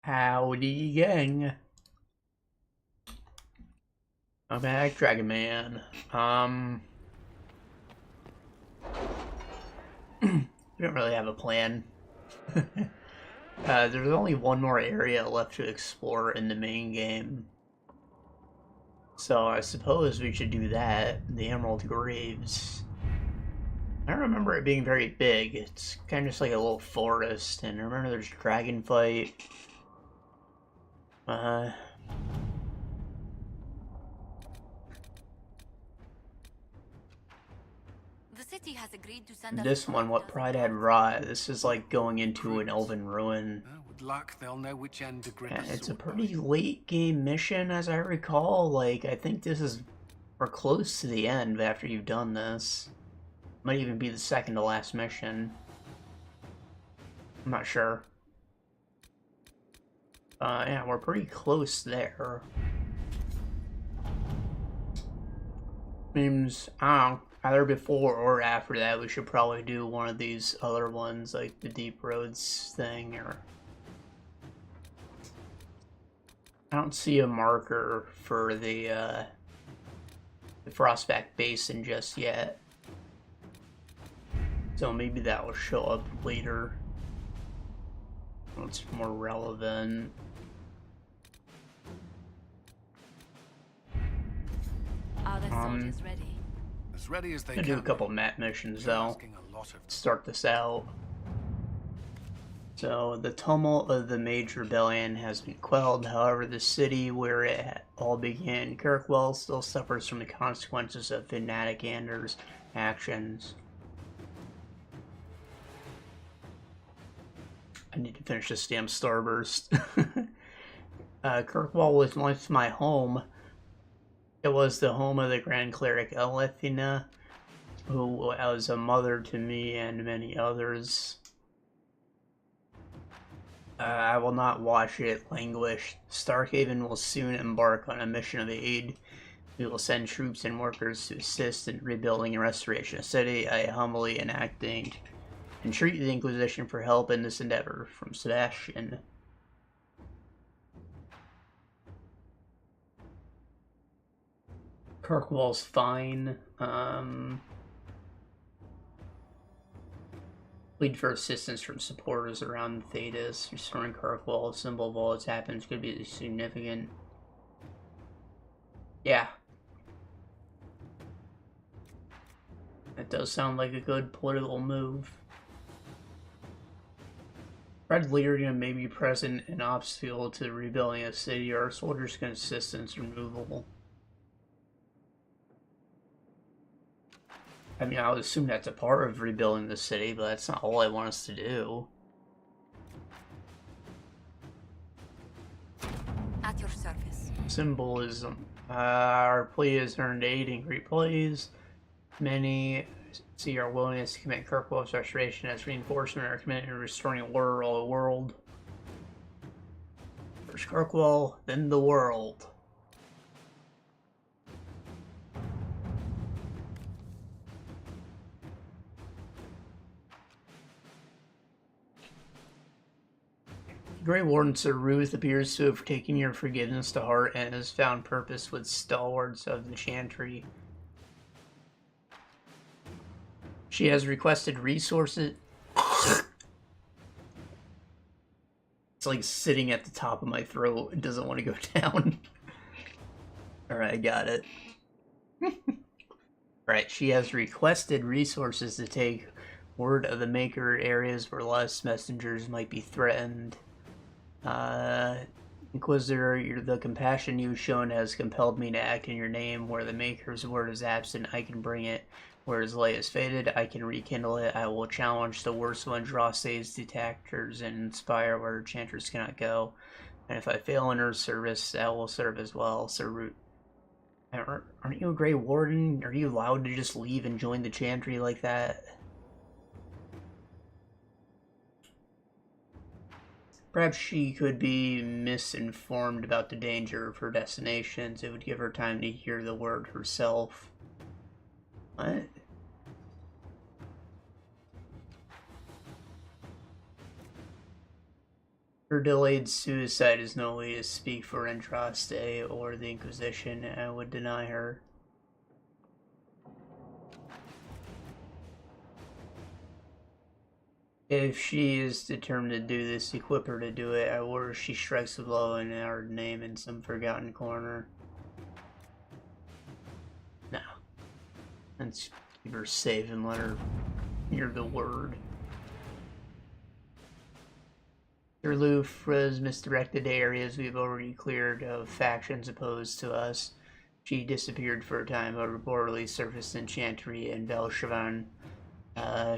Howdy, gang. I'm back, Dragon Man. We don't really have a plan. There's only one more area left to explore in the main game. So I suppose we should do that. The Emerald Graves. I don't remember it being very big. It's kind of just like a little forest, and I remember there's a dragon fight. Has agreed to send This one, what pride had wrought. This is like going into an elven ruin. With luck, they'll know which end to grip. And it's a pretty late game mission, as I recall. Like, I think this is we're close to the end after you've done this. Might even be the second to last mission. I'm not sure. Yeah, we're pretty close there. Seems, I don't know, either before or after that, we should probably do one of these other ones, like the Deep Roads thing, or... I don't see a marker for the Frostback Basin just yet. So maybe that will show up later. It's more relevant. Are the soldiers ready? As ready as they I'm can. gonna do a couple map missions though. Start this out. So the tumult of the Mage Rebellion has been quelled. However, the city where it all began, Kirkwall, still suffers from the consequences of fanatic Anders' actions. I need to finish this damn starburst. Kirkwall was once my home. It was the home of the Grand Cleric Elethina, who was a mother to me and many others. I will not watch it languish. Starkhaven will soon embark on a mission of aid. We will send troops and workers to assist in rebuilding and restoration of the city. I humbly entreat the Inquisition for help in this endeavor. From Sebastian. Kirkwall's fine. Plead for assistance from supporters around Thetis. Restoring Kirkwall, a symbol of all that's happened, could be significant. Yeah. That does sound like a good political move. Red Legion may be present an obstacle to rebuilding a city, or soldiers can assist in its removal. I mean, I would assume that's a part of rebuilding the city, but that's not all I want us to do. At your service. Symbolism. Our plea has earned 8 angry plays. Many see our willingness to commit Kirkwall's restoration as reinforcement or commitment to restoring order all the world. First Kirkwall, then the world. Grey Warden Sir Ruth appears to have taken your forgiveness to heart and has found purpose with stalwarts of the Chantry. She has requested resources. It's like sitting at the top of my throat. It doesn't want to go down. Alright, I got it. Right, she has requested resources to take word of the Maker areas where less messengers might be threatened. Inquisitor, the compassion you've shown has compelled me to act in your name. Where the Maker's word is absent, I can bring it. Where his light is faded, I can rekindle it. I will challenge the worst one, draw saves, detectors, and inspire where enchanters cannot go. And if I fail in her service, that will serve as well. Sir Root, aren't you a Grey Warden? Are you allowed to just leave and join the Chantry like that? Perhaps she could be misinformed about the danger of her destinations. It would give her time to hear the word herself. What? Her delayed suicide is no way to speak for Andraste or the Inquisition. I would deny her. If she is determined to do this, equip her to do it. I order she strikes a blow in our name in some forgotten corner. No. Let's keep her safe and let her hear the word. Sir Lufra's misdirected areas we've already cleared of factions opposed to us. She disappeared for a time, but reportedly surfaced in Chantry and Belchevan.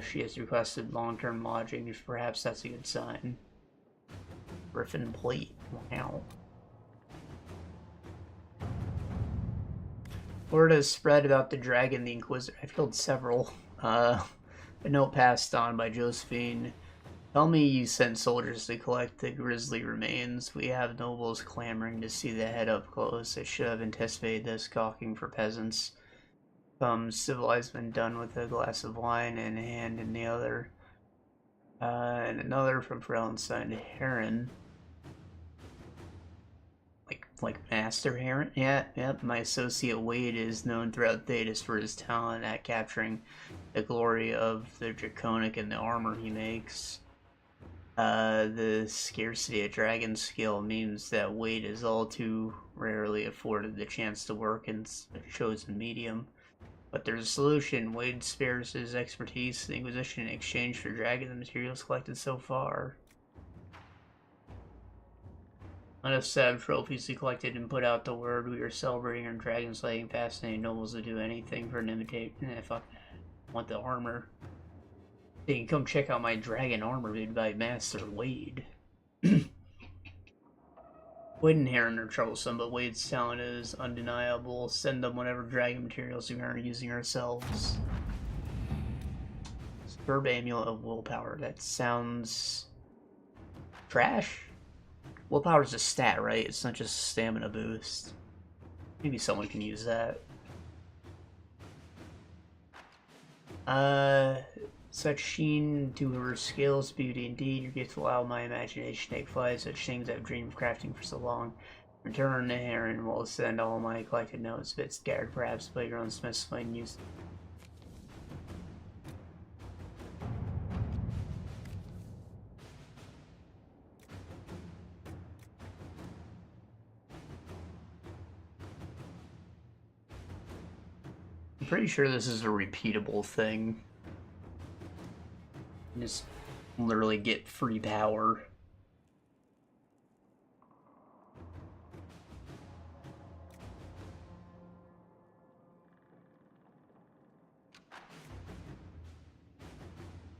She has requested long-term lodging. Perhaps that's a good sign. Griffin plate. Wow. Word has spread about the dragon, the Inquisitor. I've killed several. A note passed on by Josephine. Tell me you sent soldiers to collect the grisly remains. We have nobles clamoring to see the head up close. I should have anticipated this, gawking for peasants. Civilized when done with a glass of wine in a hand in the other. And another from Frauenstein to Heron. Like Master Heron? Yeah, yep. My associate Wade is known throughout Thetis for his talent at capturing the glory of the Draconic and the armor he makes. The scarcity of dragon skill means that Wade is all too rarely afforded the chance to work in a chosen medium. But there's a solution. Wade spares his expertise to the Inquisition in exchange for dragon materials collected so far. Enough sad trophies he collected and put out the word. We are celebrating our dragon slaying, fascinating nobles to do anything for an imitation. Fuck that. I want the armor. You can come check out my dragon armor made by Master Wade. Wade and Heron are troublesome, but Wade's talent is undeniable. Send them whatever dragon materials we are using ourselves. Superb Amulet of Willpower. That sounds... trash? Willpower's a stat, right? It's not just a stamina boost. Maybe someone can use that. Such sheen to her skills, beauty indeed. Your gift will allow my imagination to take flight. Such things I've dreamed of crafting for so long. Return to Heron will send all my collected notes, bit scattered perhaps, but your own smith's might use. I'm pretty sure this is a repeatable thing. Just literally get free power.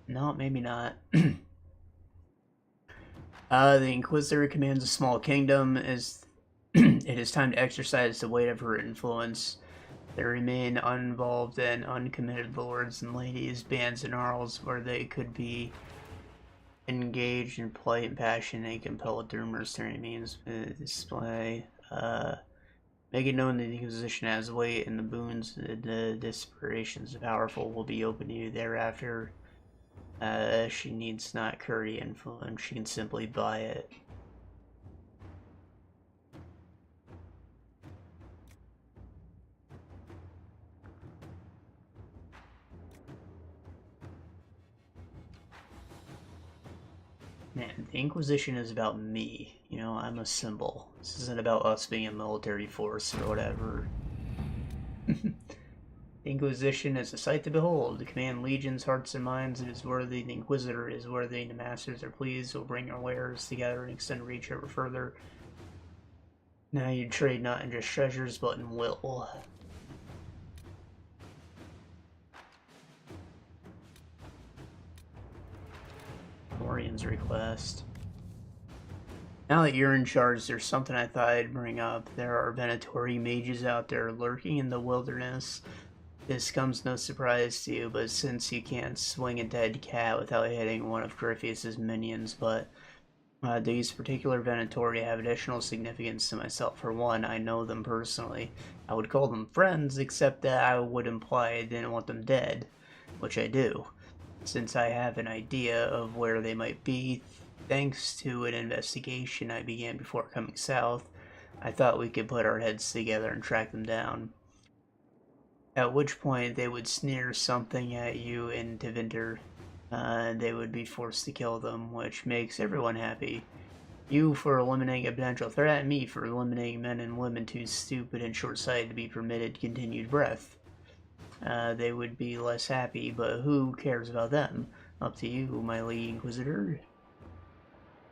No, maybe not. The Inquisitor commands a small kingdom. It is time to exercise the weight of her influence. There remain uninvolved and uncommitted lords and ladies, bands and arls where they could be engaged in play and passion and compelled through mercenary means display. Make it known that the Inquisition has weight and the boons, the disparations of powerful will be open to you thereafter. She needs not curry influence, she can simply buy it. Man, the Inquisition is about me. You know, I'm a symbol. This isn't about us being a military force or whatever. The Inquisition is a sight to behold. To command legions, hearts, and minds, it is worthy. The Inquisitor is worthy. The masters are pleased. We'll bring our wares together and extend reach ever further. Now you trade not in just treasures, but in will. Orian's request. Now that you're in charge, there's something I thought I'd bring up. There are Venatori mages out there lurking in the wilderness. This comes no surprise to you, but since you can't swing a dead cat without hitting one of Griffius's minions, but these particular Venatori have additional significance to myself. For one, I know them personally. I would call them friends, except that I would imply I didn't want them dead, which I do. Since I have an idea of where they might be, thanks to an investigation I began before coming south, I thought we could put our heads together and track them down. At which point they would sneer something at you in Deventer, and they would be forced to kill them, which makes everyone happy. You for eliminating a potential threat, and me for eliminating men and women too stupid and short-sighted to be permitted continued breath. They would be less happy, but who cares about them? Up to you, my Lady Inquisitor.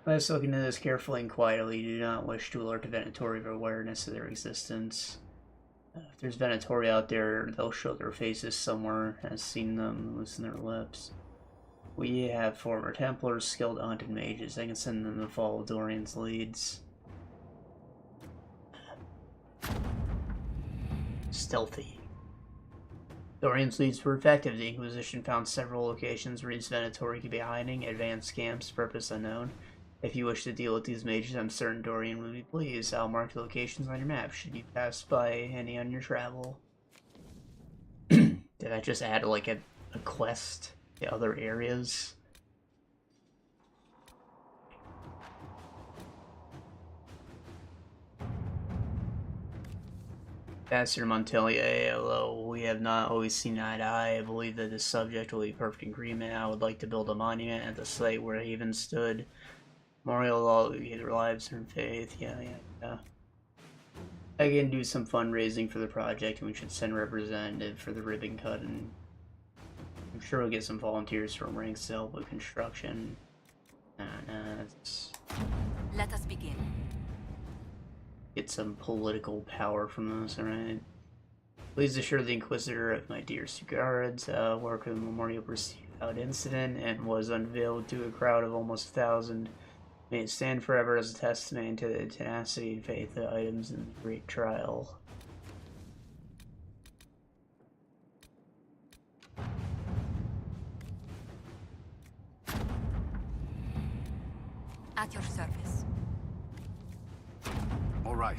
Let's look into this carefully and quietly. Do not wish to alert the Venatori of awareness of their existence. If there's Venatori out there, they'll show their faces somewhere. I've seen them loosen their lips. We have former Templars, skilled haunted mages. I can send them to follow Dorian's leads. Stealthy. Dorian's leads were effective. The Inquisition found several locations where these Venatori could be hiding. Advanced camps, purpose unknown. If you wish to deal with these mages, I'm certain Dorian will be pleased. I'll mark the locations on your map should you pass by any on your travel. Did I just add like a quest to other areas? Pastor Montelia, although we have not always seen eye to eye, I believe that this subject will be perfect agreement. I would like to build a monument at the site where Haven stood. Maurel all their lives and faith. Yeah. I can do some fundraising for the project, and we should send a representative for the ribbon cut, and I'm sure we'll get some volunteers from ranks to help with construction. Let us begin. Get some political power from this, alright? Please assure the Inquisitor of my dearest regards. Work with Memorial proceeded without incident and was unveiled to a crowd of almost 1,000. May it stand forever as a testament to the tenacity and faith of items in the great trial. At your service. All right.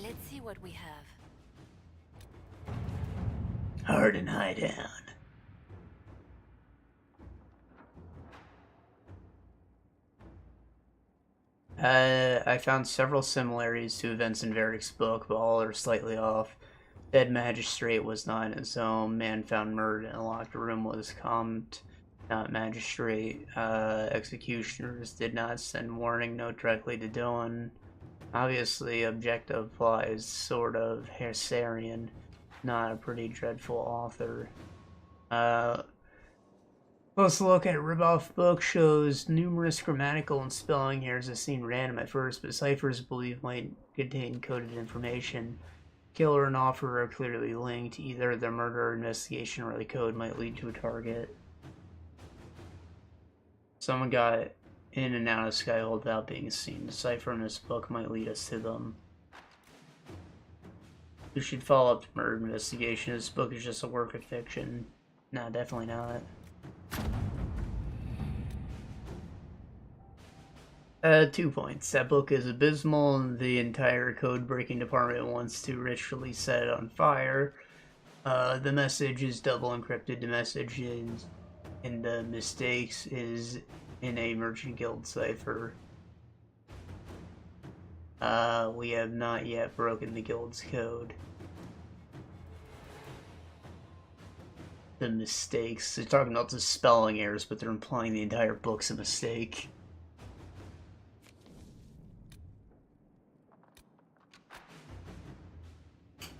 Let's see what we have. Hard and high down. I found several similarities to events in Varric's book, but all are slightly off. Dead magistrate was not in his home. Man found murdered in a locked room was calmed, not magistrate. Executioners did not send warning note directly to Dylan. Obviously, objective applies sort of Hessarian, not a pretty dreadful author. Close look at Riboff book shows numerous grammatical and spelling errors that seem random at first, but ciphers believed might contain coded information. Killer and offer are clearly linked. Either the murder investigation or the code might lead to a target. Someone got in and out of Skyhold without being seen. The cipher in this book might lead us to them. We should follow up the murder investigation. This book is just a work of fiction. No, definitely not. 2 points. That book is abysmal, and the entire code-breaking department wants to ritually set it on fire. The message is double encrypted. The message is, and the mistakes is in a merchant guild cipher. We have not yet broken the guild's code. The mistakes. They're talking about the spelling errors, but they're implying the entire book's a mistake.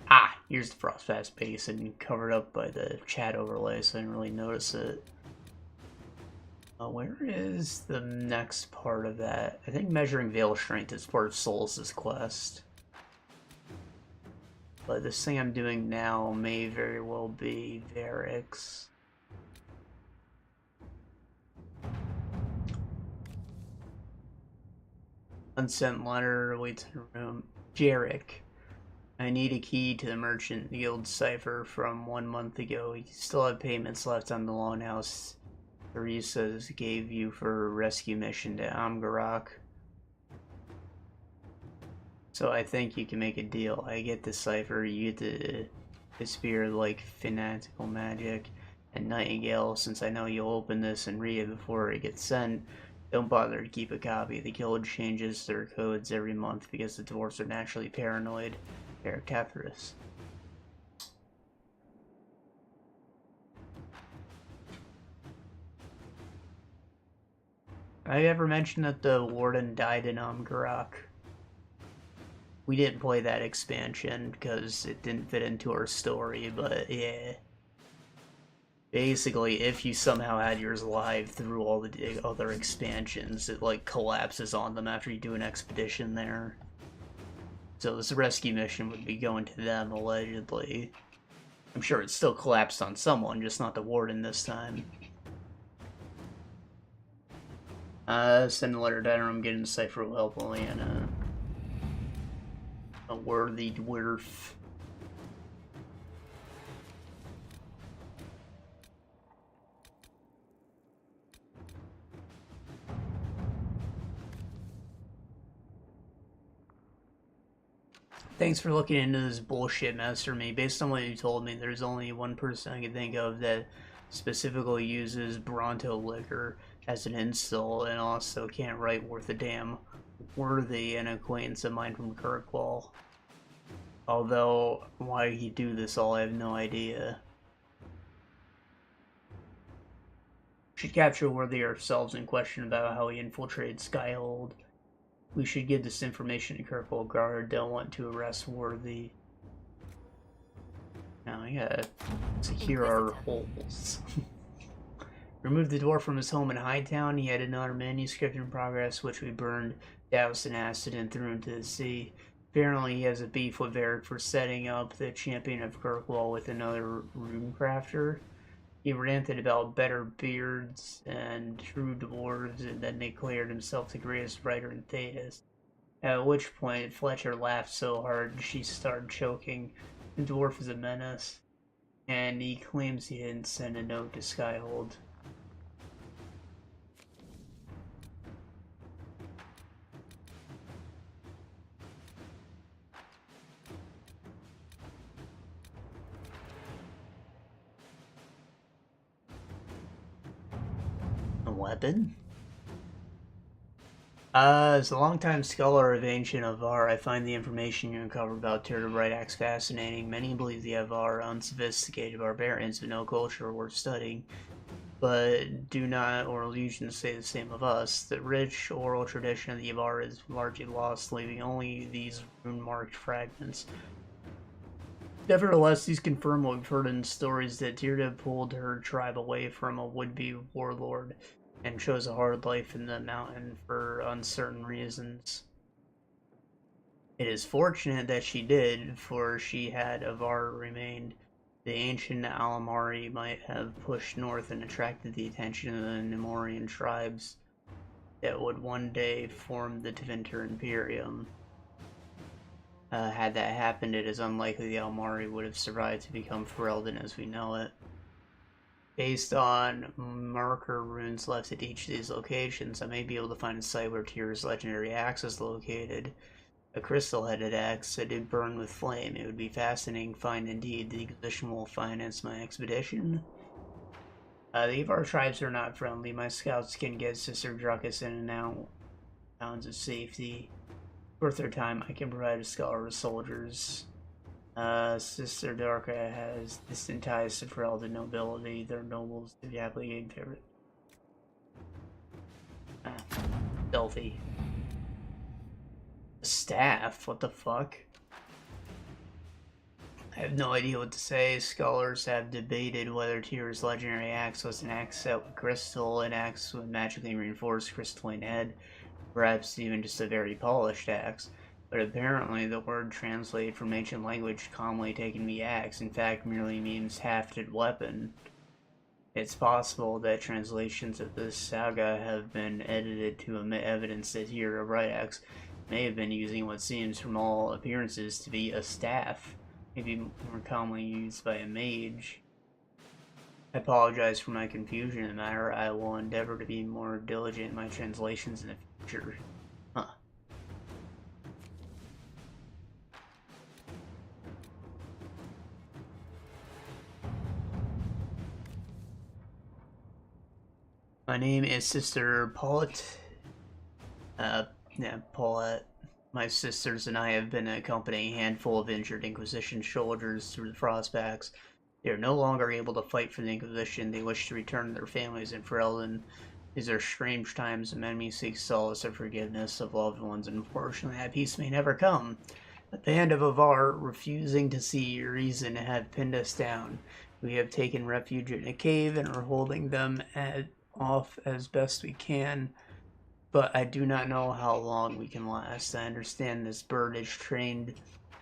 Ah, here's the Frostfast Basin, covered up by the chat overlay, so I didn't really notice it. Where is the next part of that? I think measuring Veil Strength is part of Solus' quest. But this thing I'm doing now may very well be Varric's. Unsent letter awaits in the room. Jarek. I need a key to the Merchant Guild cipher from 1 month ago. You still have payments left on the loan house Teresa gave you for a rescue mission to Amgarak. So I think you can make a deal. I get the cipher, you get the disappear like fanatical magic. And Nightingale, since I know you'll open this and read it before it gets sent, don't bother to keep a copy. The guild changes their codes every month because the dwarves are naturally paranoid. They're Catherists. I ever mentioned that the warden died in Amgarak? We didn't play that expansion because it didn't fit into our story, but yeah. Basically, if you somehow had yours live through all the other expansions, it like collapses on them after you do an expedition there. So this rescue mission would be going to them, allegedly. I'm sure it still collapsed on someone, just not the warden this time. Send a letter to Enram, get in sight for help only, and a worthy dwarf. Thanks for looking into this bullshit, Master Me. Based on what you told me, there's only one person I can think of that specifically uses Bronto liquor as an install and also can't write worth a damn. Worthy, an acquaintance of mine from Kirkwall. Although, why he do this all, I have no idea. Should capture Worthy ourselves and question about how he infiltrated Skyhold. We should give this information to Kirkwall Guard. Don't want to arrest Worthy. Now we gotta secure our holes. Remove the dwarf from his home in Hightown. He had another manuscript in progress, which we burned, doused in acid, and threw into the sea. Apparently, he has a beef with Eric for setting up the champion of Kirkwall with another rune crafter. He ranted about better beards and true dwarves, and then declared himself the greatest writer in Thetis. At which point, Fletcher laughed so hard she started choking. The dwarf is a menace, and he claims he didn't send a note to Skyhold. A weapon? As a longtime scholar of ancient Avar, I find the information you uncover about Tirda Bright Axe fascinating. Many believe the Avar are unsophisticated barbarians with no culture worth studying, but do not or illusions say the same of us. The rich oral tradition of the Avar is largely lost, leaving only these rune-marked fragments. Nevertheless, these confirm what we've heard in stories that Tirda pulled her tribe away from a would-be warlord and chose a hard life in the mountain for uncertain reasons. It is fortunate that she did, for she had Avar remained. The ancient Alamari might have pushed north and attracted the attention of the Nemorian tribes that would one day form the Tevinter Imperium. Had that happened, it is unlikely the Almari would have survived to become Ferelden as we know it. Based on marker runes left at each of these locations, I may be able to find a site where Tyr's legendary axe is located. A crystal-headed axe that did burn with flame. It would be fascinating find indeed. The Inquisition will finance my expedition. The Avar tribes are not friendly. My scouts can get Sister Druckus in and out. Bounds of safety. Worth their time, I can provide a scholar with soldiers. Sister Darka has distant ties to Ferelden nobility. Their nobles to be happily gained favorite. Delphi. Staff? What the fuck? I have no idea what to say. Scholars have debated whether Tyr's legendary axe was an axe set with crystal, an axe with magically reinforced crystalline head, perhaps even just a very polished axe. But apparently the word translated from ancient language commonly taken to be axe, in fact merely means hafted weapon. It's possible that translations of this saga have been edited to omit evidence that here a right axe may have been using what seems from all appearances to be a staff, maybe more commonly used by a mage. I apologize for my confusion in the matter. I will endeavor to be more diligent in my translations in the future. Huh. My name is Sister Paulette. Paulette. My sisters and I have been accompanying a handful of injured Inquisition soldiers through the Frostbacks. They are no longer able to fight for the Inquisition. They wish to return to their families in Ferelden. These are strange times, and many seek solace or forgiveness of loved ones, and unfortunately that peace may never come. At the hand of Avar, refusing to see reason, have pinned us down. We have taken refuge in a cave and are holding them off as best we can, but I do not know how long we can last. I understand this bird is trained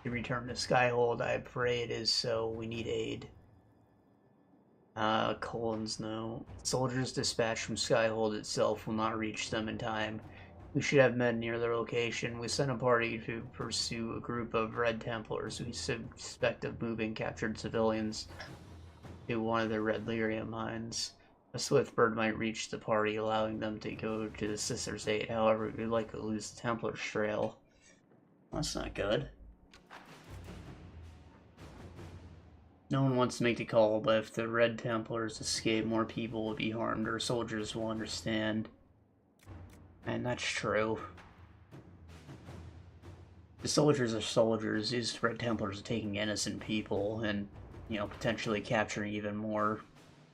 to return to Skyhold. I pray it is so. We need aid. Colons, no. Soldiers dispatched from Skyhold itself will not reach them in time. We should have men near their location. We sent a party to pursue a group of Red Templars we suspect of moving captured civilians to one of their Red Lyrium mines. A swift bird might reach the party, allowing them to go to the Sister's aid. However, we'd likely lose the Templar's trail. That's not good. No one wants to make the call, but if the Red Templars escape, more people will be harmed. Our soldiers will understand. And that's true. The soldiers are soldiers. These Red Templars are taking innocent people and, you know, potentially capturing even more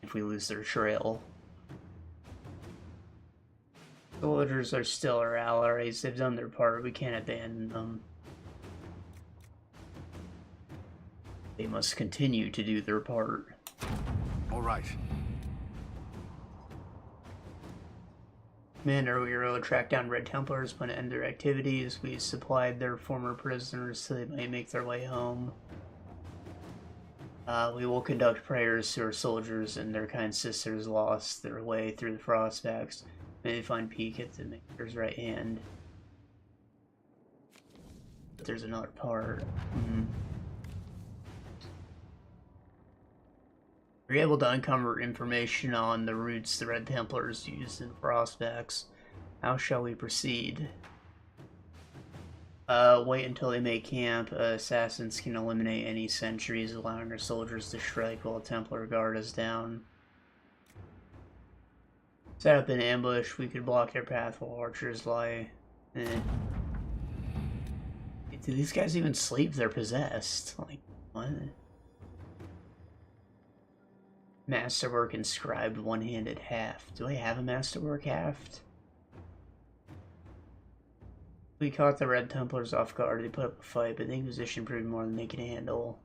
if we lose their trail. Soldiers are still our allies. They've done their part. We can't abandon them. They must continue to do their part. All right. Commander, we were able to track down Red Templars when to end their activities. We supplied their former prisoners so they might make their way home. We will conduct prayers to our soldiers and their kind sisters lost their way through the Frostbacks. May they find peace at the Maker's right hand. But there's another part. We're able to uncover information on the routes the Red Templars used in Frostbacks. How shall we proceed? Wait until they make camp. Assassins can eliminate any sentries, allowing their soldiers to strike while a Templar guard is down. Set up an ambush. We could block their path while archers lie. Do these guys even sleep? They're possessed. Like, what? Masterwork inscribed one-handed haft. Do I have a masterwork haft? We caught the Red Templars off guard. They put up a fight, but the Inquisition proved more than they could handle.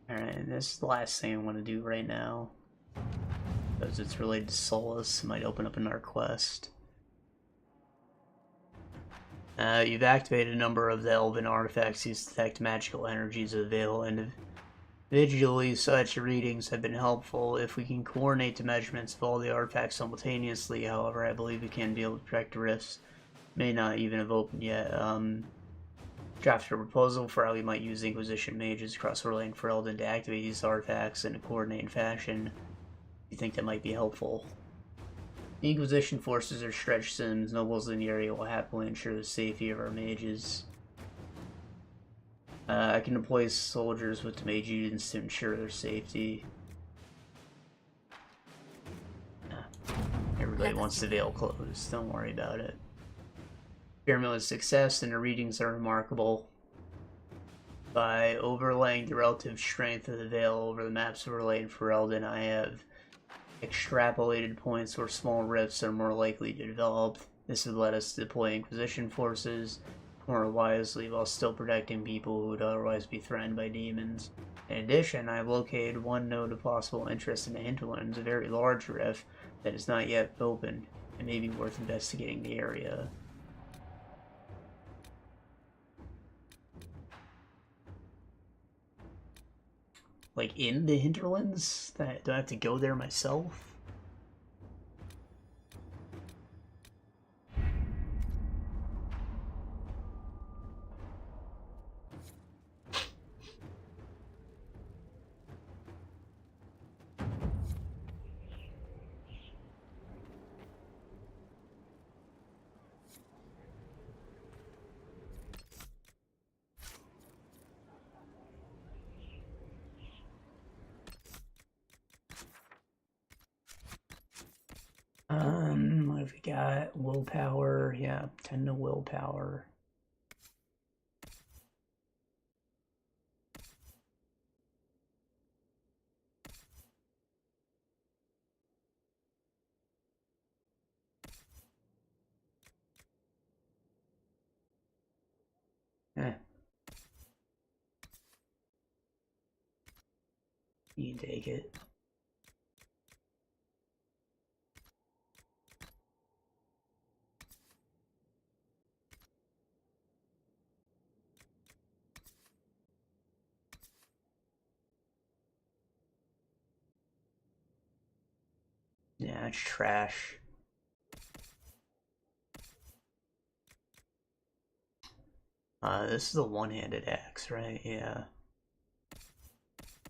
Alright, this is the last thing I want to do right now. Because it's related to Solace. It might open up another quest. You've activated a number of the Elven artifacts. These detect magical energies available individually. Such readings have been helpful if we can coordinate the measurements of all the artifacts simultaneously. However, I believe we can be able to protect rifts. May not even have opened yet. Drafted a proposal for how we might use Inquisition mages across Orlais and Ferelden to activate these artifacts in a coordinated fashion. You think that might be helpful? The Inquisition forces are stretched thin. Nobles in the area will happily ensure the safety of our mages. I can deploy soldiers with the mage units to ensure their safety. Everybody wants the veil closed. Don't worry about it. Pyramid is success, and the readings are remarkable. By overlaying the relative strength of the veil over the maps of Orlais and Ferelden, I have extrapolated points where small rifts are more likely to develop. This has led us to deploy Inquisition forces more wisely while still protecting people who would otherwise be threatened by demons. In addition, I have located one node of possible interest in the hinterlands, a very large rift that is not yet open. It may be worth investigating the area. Like, in the hinterlands? Do I have to go there myself? got willpower. Yeah, 10 to willpower. Eh. You can take it. Yeah, it's trash. This is a one-handed axe, right? Yeah.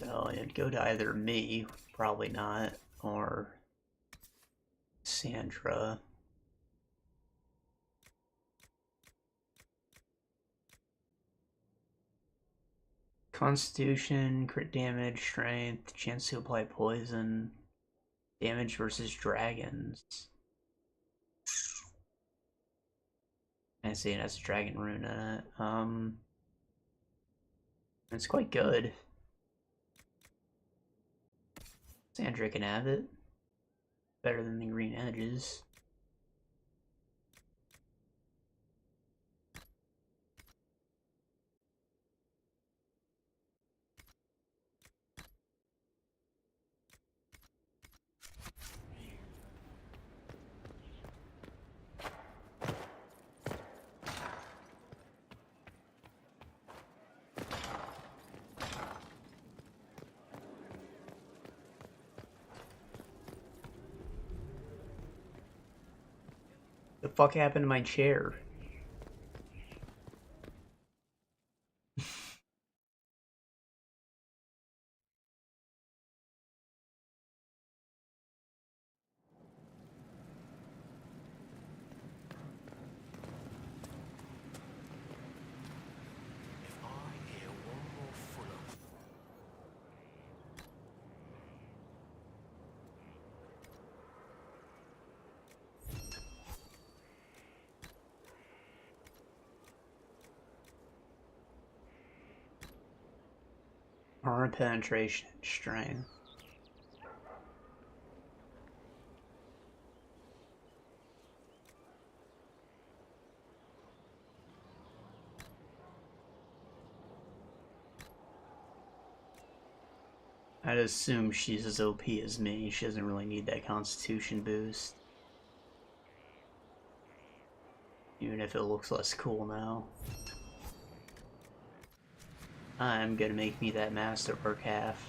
So it'd go to either me, probably not, or Sandra. Constitution, crit damage, strength, chance to apply poison, damage versus dragons. I see it has a dragon rune in it. It's quite good. Sandra can have it. Better than the green edges. The fuck happened to my chair? Armor penetration and strength. I'd assume she's as OP as me. She doesn't really need that constitution boost. Even if it looks less cool now. I'm gonna make me that masterwork haft.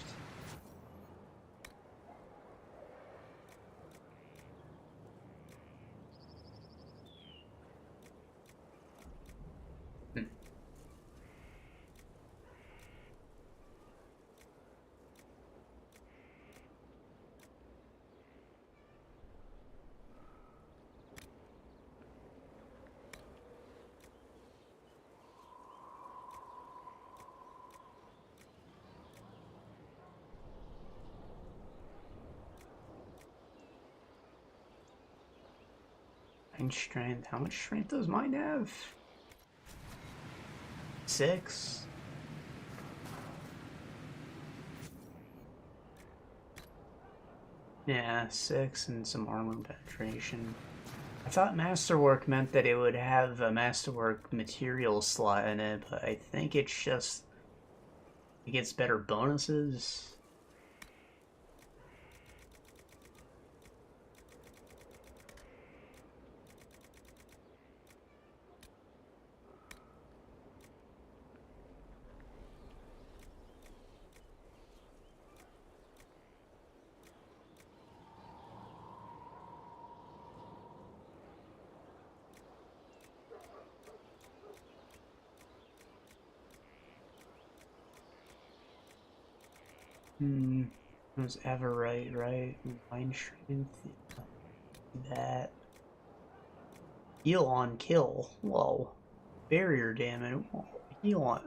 Strength. How much strength does mine have? 6. Yeah, 6 and some armor penetration. I thought masterwork meant that it would have a masterwork material slot in it, but I think it's just it gets better bonuses. It was Everite, right? Mind strength. That. Heal on kill. Whoa. Barrier damage. Whoa. Heal on.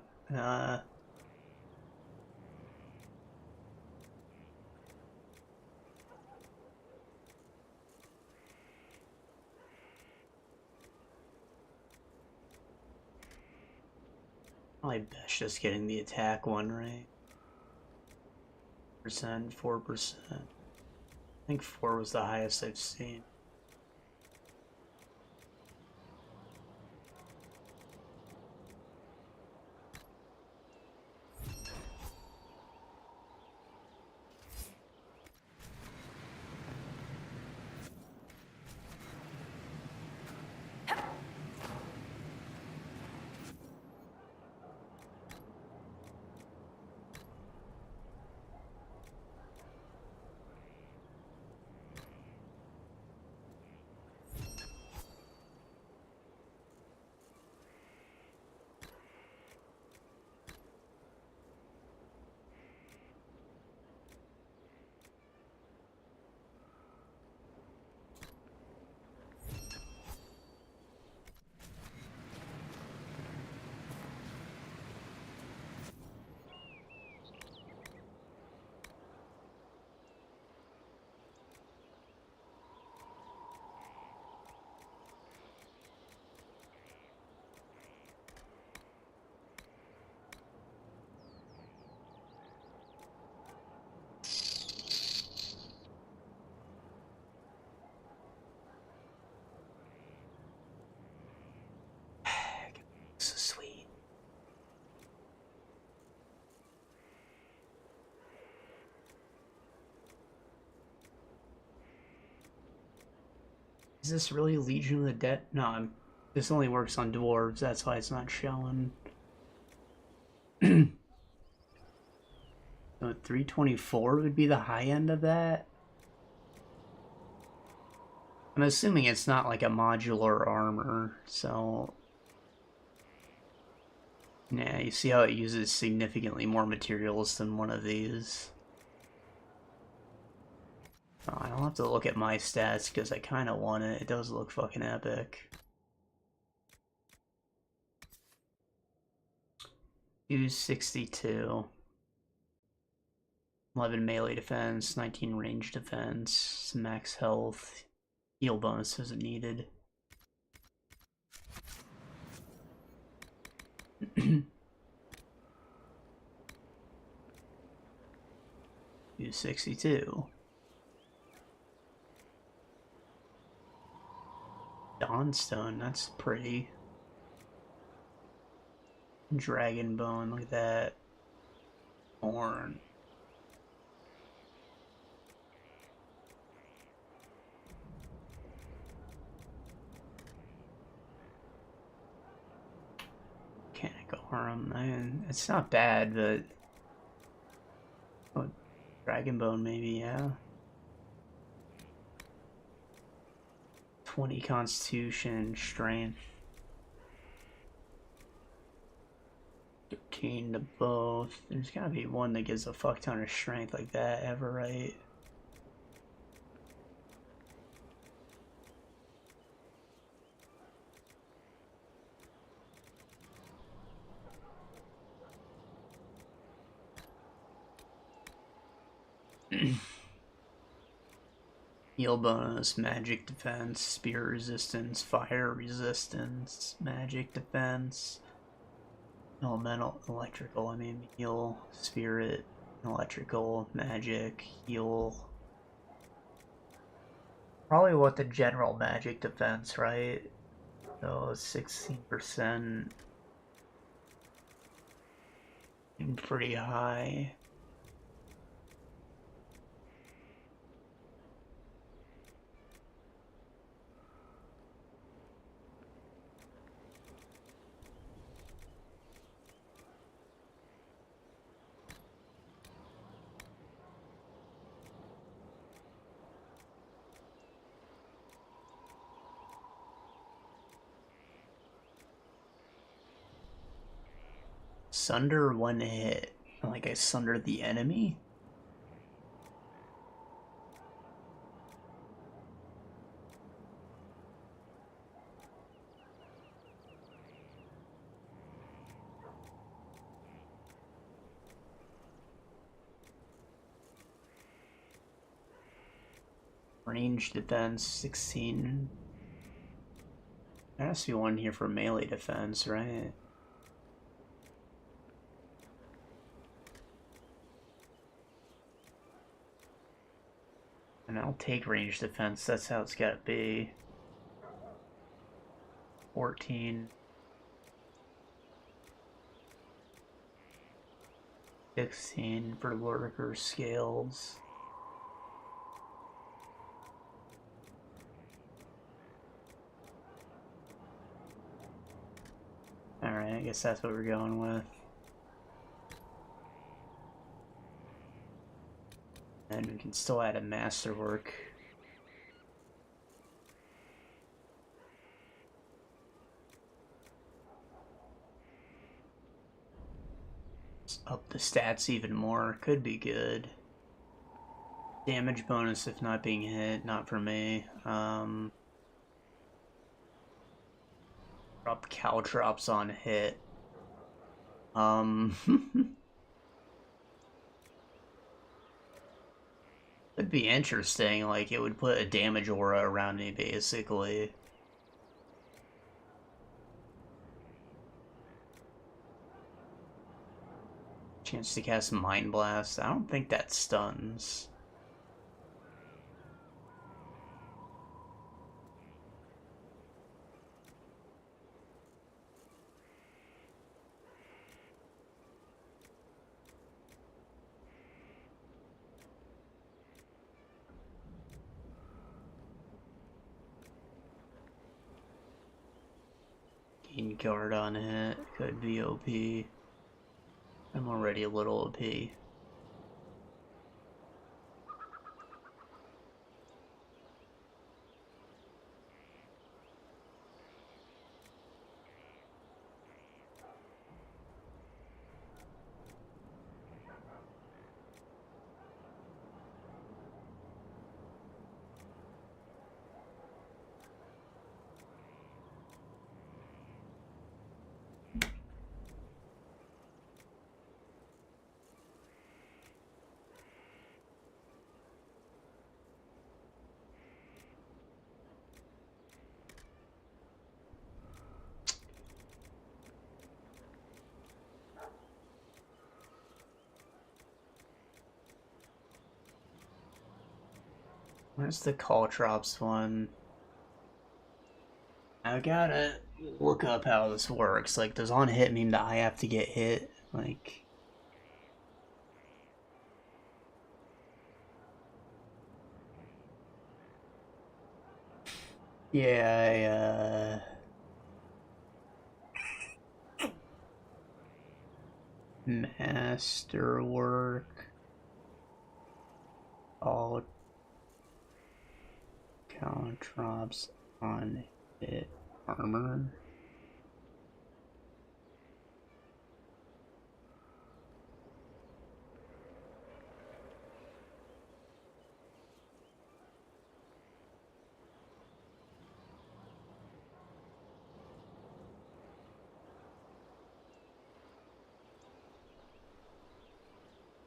Probably best just getting the attack one, right? 4%. I think 4 was the highest I've seen. So sweet. Is this really Legion of the Dead? No, this only works on dwarves, that's why it's not showing. So 324 would be the high end of that? I'm assuming it's not like a modular armor, so... Yeah, you see how it uses significantly more materials than one of these. Oh, I don't have to look at my stats because I kind of want it. It does look fucking epic. 262. 11 melee defense, 19 range defense, some max health, heal bonuses are needed. 262. Dawnstone, that's pretty. Dragon bone, look at that. Horn. Mechanical arm, man, it's not bad, but oh, dragon bone maybe, yeah. 20 constitution, strength. 13 to both. There's gotta be one that gives a fuck ton of strength like that ever, right? Heal bonus, magic defense, spear resistance, fire resistance, magic defense, elemental, electrical, heal, spirit, electrical, magic, heal. Probably what the general magic defense, right? So 16%. Pretty high. Sunder one hit. Like I sundered the enemy? Range defense 16. There has to be one here for melee defense, right? And I'll take range defense, that's how it's gotta be. 14. 16 for lurker scales. Alright, I guess that's what we're going with. And we can still add a masterwork. Let's up the stats even more. Could be good. Damage bonus if not being hit. Not for me. Drop caltrops on hit. It'd be interesting, like, it would put a damage aura around me, basically. Chance to cast Mind Blast. I don't think that stuns. Gain guard on hit. Could be OP. I'm already a little OP. Where's the caltrops one? I gotta look up how this works. Like, does on hit mean that I have to get hit? Like... Yeah, Masterwork. All caltrops on hit armor.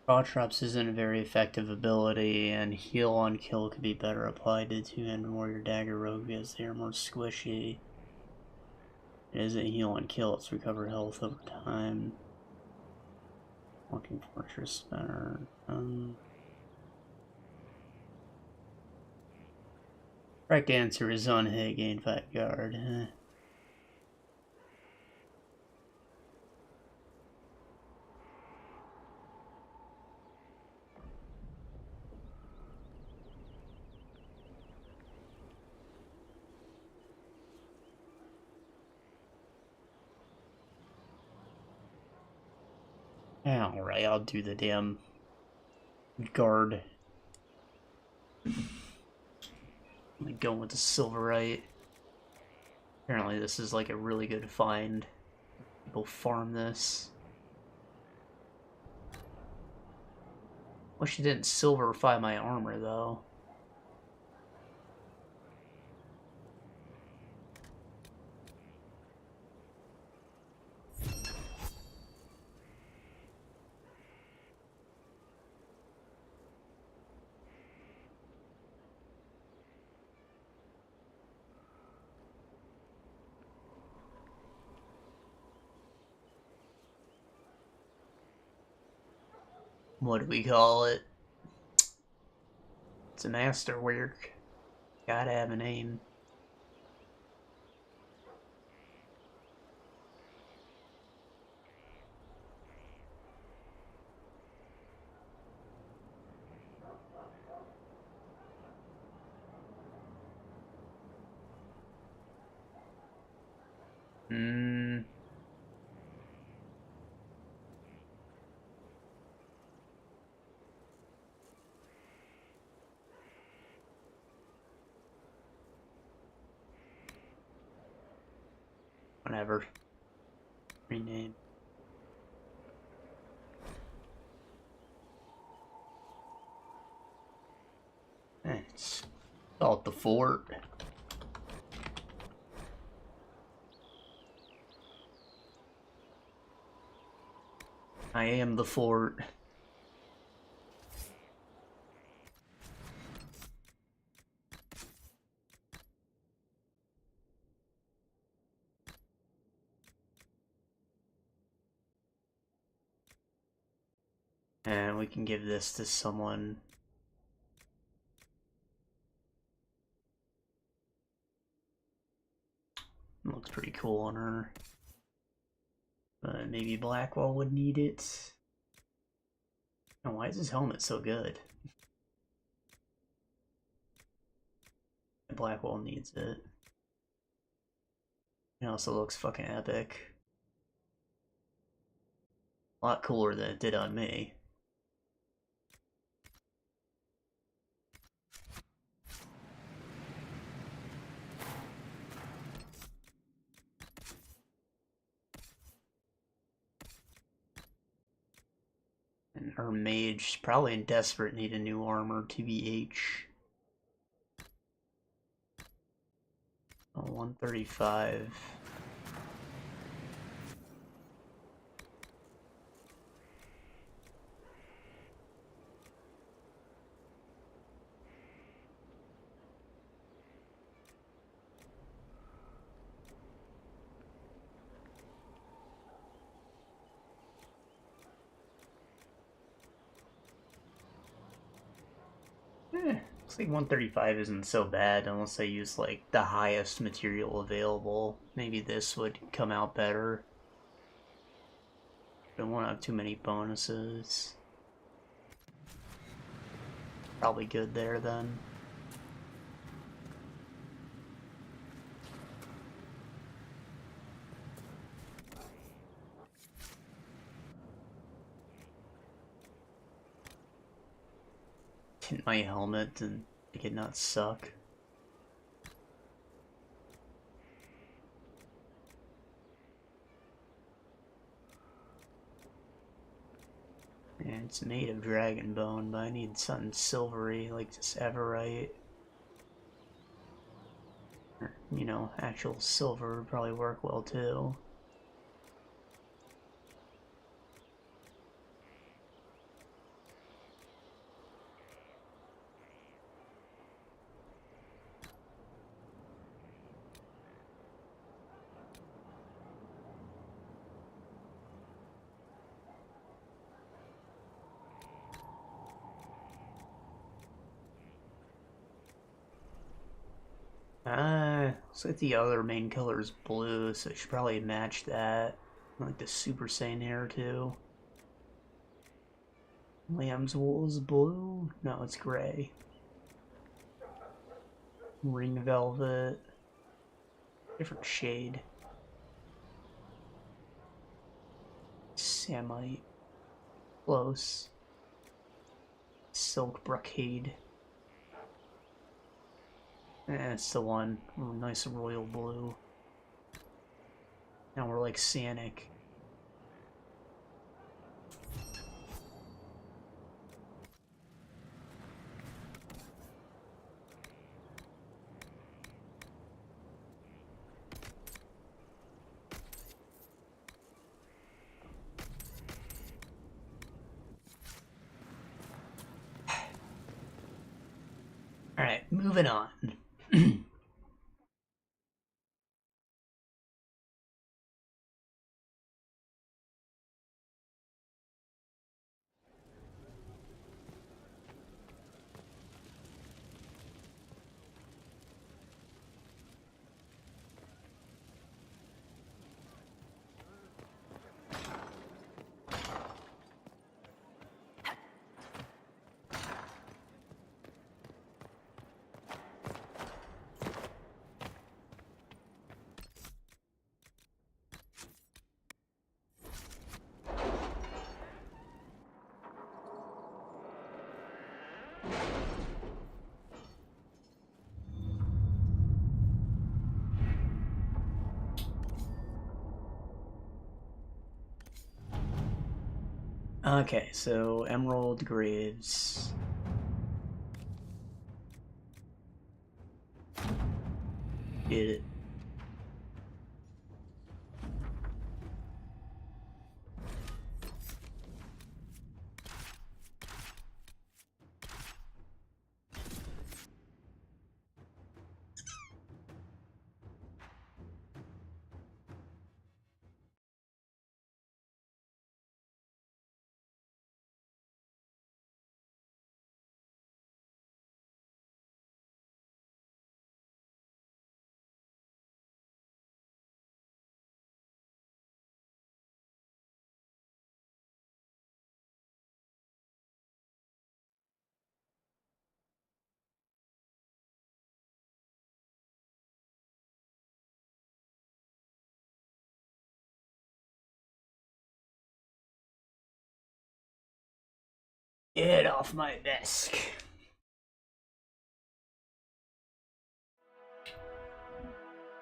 Caltrops isn't a very effective ability, and heal on kill could be better applied to two-handed warrior dagger rogue because they are more squishy. It isn't heal on kill, it's recover health over time. Walking fortress spinner. Correct answer is on hit, gain 5 guard. Alright, I'll do the damn guard. I'm going with the silverite. Apparently this is like a really good find. People farm this. Wish you didn't silverify my armor though. What do we call it? It's a masterwork. Gotta have a name. Whatever. Rename. It's called the fort. I am the fort. And we can give this to someone. It looks pretty cool on her. But maybe Blackwell would need it. Oh, why is his helmet so good? Blackwell needs it. It also looks fucking epic. A lot cooler than it did on me. And her mage's probably in desperate need of new armor, TBH. Oh, 135. Looks like 135 isn't so bad unless I use like the highest material available. Maybe this would come out better. Don't want to have too many bonuses. Probably good there then. Tint my helmet and make it not suck. And it's made of dragon bone, but I need something silvery, like this everite. Or, you know, actual silver would probably work well too. Looks like the other main color is blue, so I should probably match that. Like the Super Saiyan hair too. Lamb's wool is blue? No, it's gray. Ring velvet. Different shade. Samite. Close. Silk brocade. It's the one. Oh, nice royal blue. Now we're like Sanic. Alright, moving on. Okay, so Emerald Graves. Did it. Get off my desk.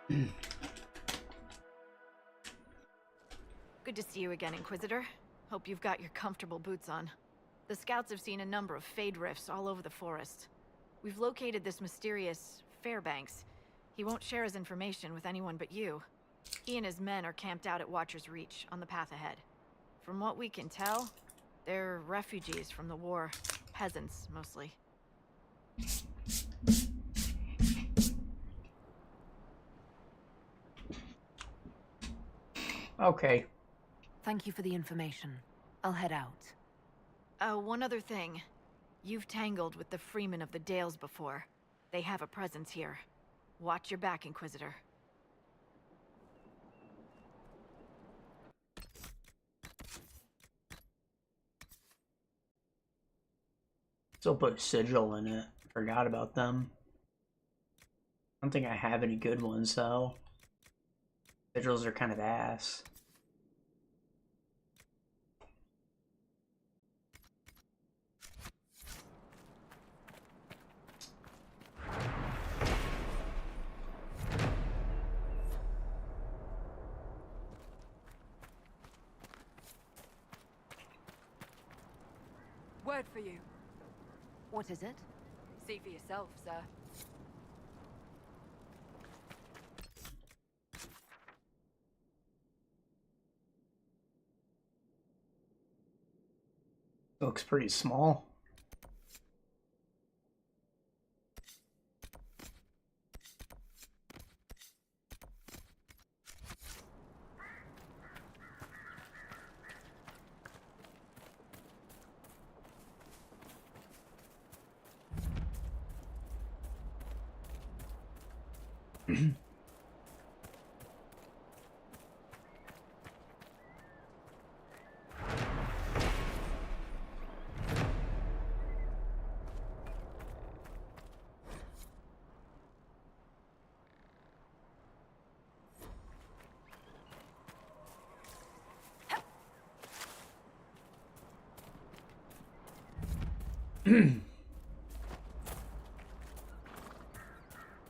Good to see you again, Inquisitor. Hope you've got your comfortable boots on. The scouts have seen a number of fade rifts all over the forest. We've located this mysterious Fairbanks. He won't share his information with anyone but you. He and his men are camped out at Watcher's Reach, on the path ahead. From what we can tell, they're refugees from the war. Peasants, mostly. Okay. Thank you for the information. I'll head out. One other thing. You've tangled with the Freemen of the Dales before. They have a presence here. Watch your back, Inquisitor. Still put a sigil in it. Forgot about them. I don't think I have any good ones though. Sigils are kind of ass. Word for you. What is it? See for yourself, sir. Looks pretty small.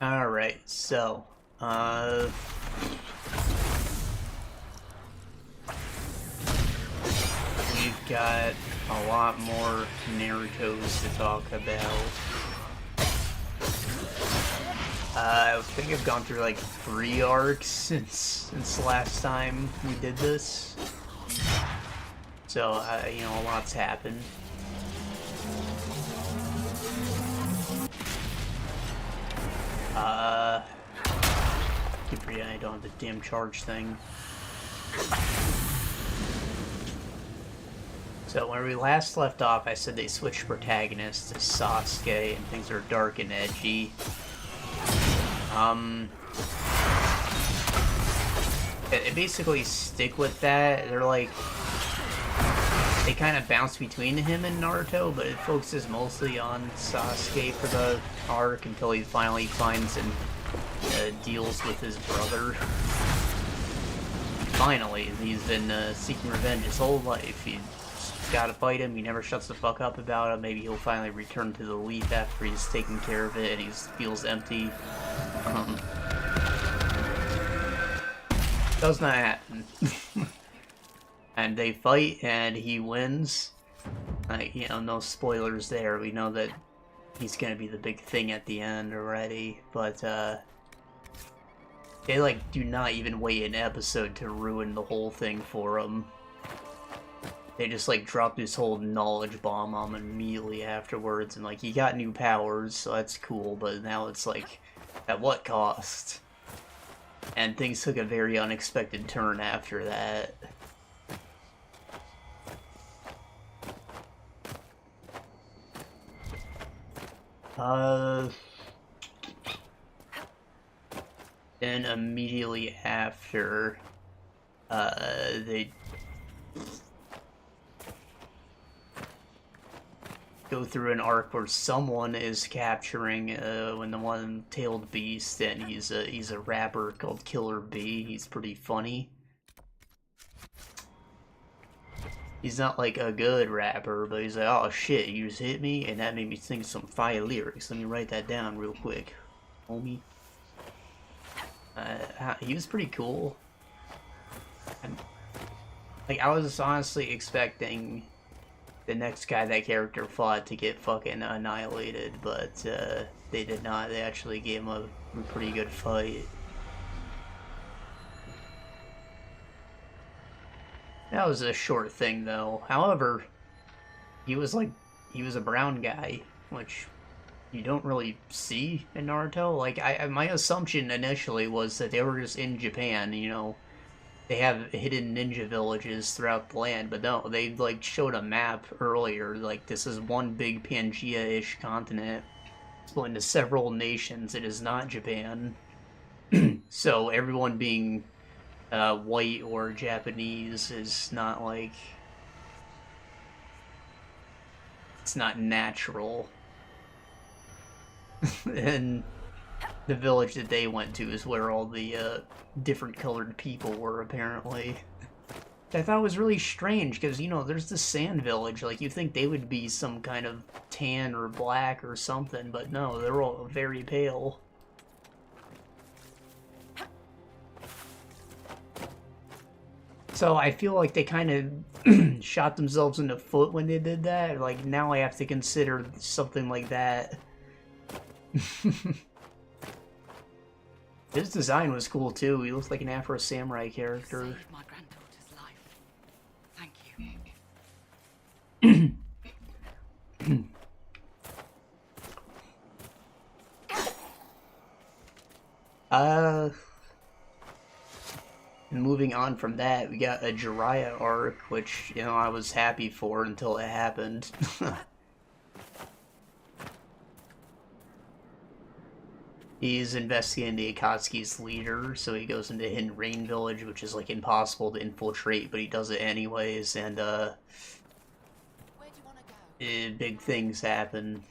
Alright, so, we've got a lot more Narutos to talk about. I think I've gone through like 3 arcs since last time we did this. So, you know, a lot's happened. Keep forgetting I don't have the damn charge thing. So when we last left off, I said they switched protagonists to Sasuke and things are dark and edgy. They basically stick with that. They're like, they kind of bounce between him and Naruto, but it focuses mostly on Sasuke for the arc until he finally finds and deals with his brother. Finally, he's been seeking revenge his whole life. He's gotta fight him, he never shuts the fuck up about it. Maybe he'll finally return to the Leaf after he's taken care of it and he feels empty. Does not happen. And they fight, and he wins. Like, you know, no spoilers there. We know that he's gonna be the big thing at the end already, but, they, like, do not even wait an episode to ruin the whole thing for him. They just, like, drop this whole knowledge bomb on him immediately afterwards, and, like, he got new powers, so that's cool, but now it's, like, at what cost? And things took a very unexpected turn after that. Then immediately after, they go through an arc where someone is capturing, when the one-tailed beast, and he's a rapper called Killer B. He's pretty funny. He's not, like, a good rapper, but he's like, oh shit, you just hit me, and that made me think some fire lyrics. Let me write that down real quick, homie. He was pretty cool. Like, I was honestly expecting the next guy that character fought to get fucking annihilated, but, they did not. They actually gave him a pretty good fight. That was a short thing, though. However, he was a brown guy, which you don't really see in Naruto. Like, my assumption initially was that they were just in Japan, you know. They have hidden ninja villages throughout the land, but no, they, like, showed a map earlier. Like, this is one big Pangea-ish continent split into several nations. It is not Japan. So everyone being white or Japanese is not, like, it's not natural. And the village that they went to is where all the different colored people were, apparently. I thought it was really strange, because, you know, there's the sand village. Like, you'd think they would be some kind of tan or black or something, but no, they're all very pale. So I feel like they kind of shot themselves in the foot when they did that. Like, now I have to consider something like that. His design was cool too. He looked like an Afro Samurai character. Saved my granddaughter's life. Thank you. And moving on from that, we got a Jiraiya arc, which, you know, I was happy for until it happened. He's investigating the Akatsuki's leader, so he goes into Hidden Rain Village, which is, like, impossible to infiltrate, but he does it anyways, and, big things happen.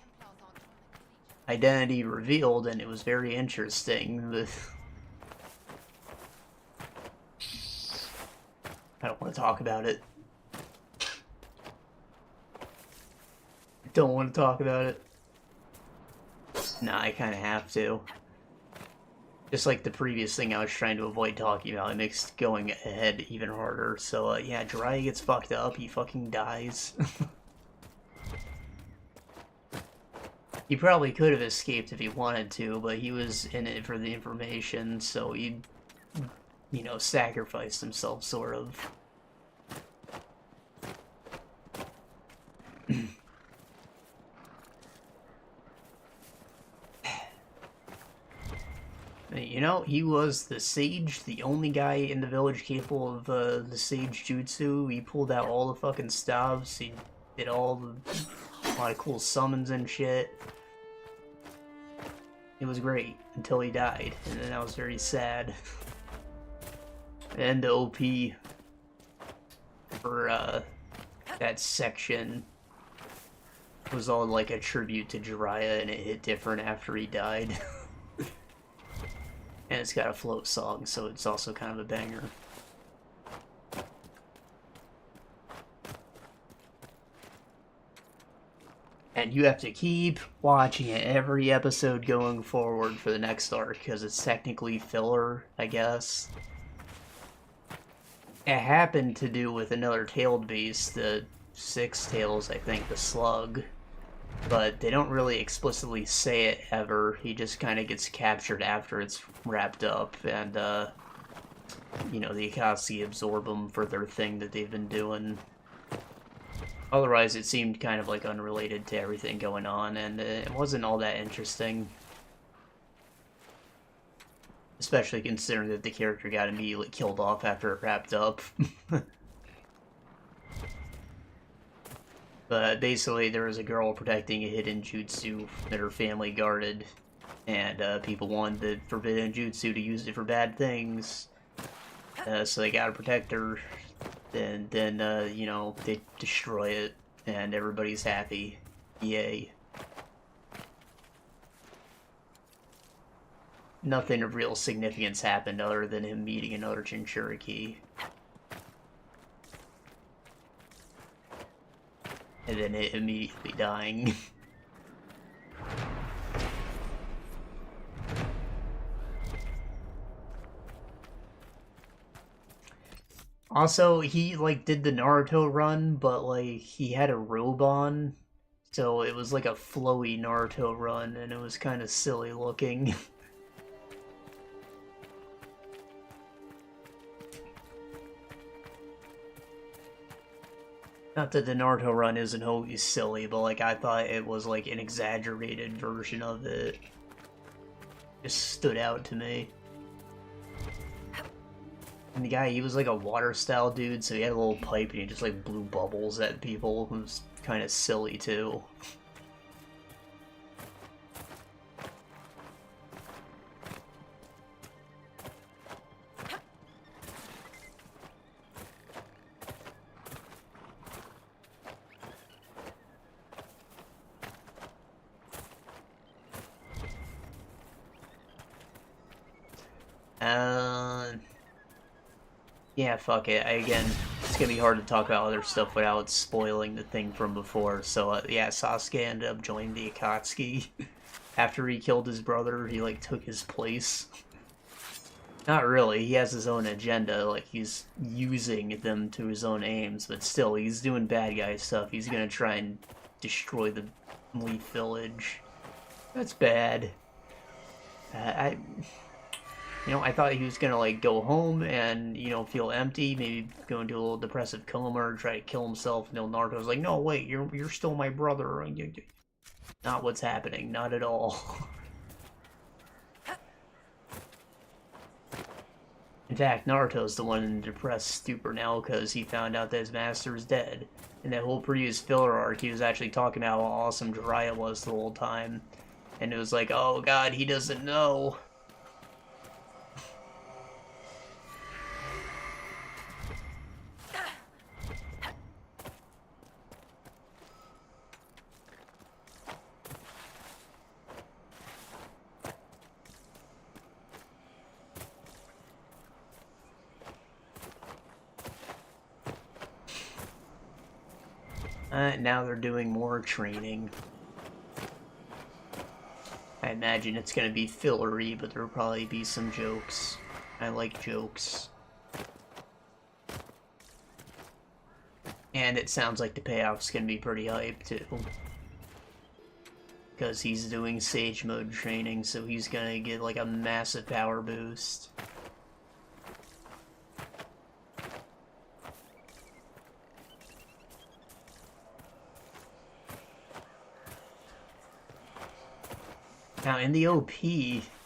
Identity revealed, and it was very interesting. I don't want to talk about it. I don't want to talk about it. Nah, I kind of have to. Just like the previous thing I was trying to avoid talking about, it makes going ahead even harder. So, yeah, Jiraiya gets fucked up, he fucking dies. He probably could have escaped if he wanted to, but he was in it for the information, so he, you know, sacrificed himself, sort of. You know, he was the sage, the only guy in the village capable of the sage jutsu. He pulled out all the fucking stops, he did a lot of cool summons and shit. It was great, until he died, and then I was very sad. And the OP for that section was all like a tribute to Jiraiya, and it hit different after he died. And it's got a float song, so it's also kind of a banger. And you have to keep watching it every episode going forward for the next arc, because it's technically filler, I guess. it happened to do with another tailed beast, the six tails, I think, the slug. But they don't really explicitly say it ever. He just kind of gets captured after it's wrapped up, and, you know, the Akatsuki absorb them for their thing that they've been doing. Otherwise, it seemed kind of, like, unrelated to everything going on, and it wasn't all that interesting. Especially considering that the character got immediately killed off after it wrapped up. But basically, there was a girl protecting a hidden jutsu that her family guarded, and people wanted the forbidden jutsu to use it for bad things, so they gotta protect her. Then you know, they destroy it, and everybody's happy. Yay. Nothing of real significance happened other than him meeting another Jinchuriki. And then it immediately dying. Also, he, like, did the Naruto run, but, like, he had a robe on, so it was like a flowy Naruto run, and it was kind of silly looking. Not that the Naruto run isn't always silly, but, like, I thought it was, like, an exaggerated version of it. Just stood out to me. And the guy, he was, like, a water-style dude, so he had a little pipe and he just, like, blew bubbles at people. It was kind of silly, too. Yeah, fuck it. Again, it's gonna be hard to talk about other stuff without spoiling the thing from before. So, yeah, Sasuke ended up joining the Akatsuki. After he killed his brother, he, like, took his place. Not really. He has his own agenda. Like, he's using them to his own aims, but still, he's doing bad guy stuff. He's gonna try and destroy the Leaf Village. That's bad. You know, I thought he was gonna, like, go home and, you know, feel empty, maybe go into a little depressive coma or try to kill himself. And Naruto's like, no, wait, you're still my brother. Not what's happening, not at all. In fact, Naruto's the one in depressed stupor now because he found out that his master is dead. In that whole previous filler arc, he was actually talking about how awesome Jiraiya was the whole time. And it was like, oh god, he doesn't know. Now they're doing more training. I imagine it's gonna be fillery, but there'll probably be some jokes. I like jokes. And it sounds like the payoff's gonna be pretty hype, too. Because he's doing Sage Mode training, so he's gonna get, like, a massive power boost. Now, in the OP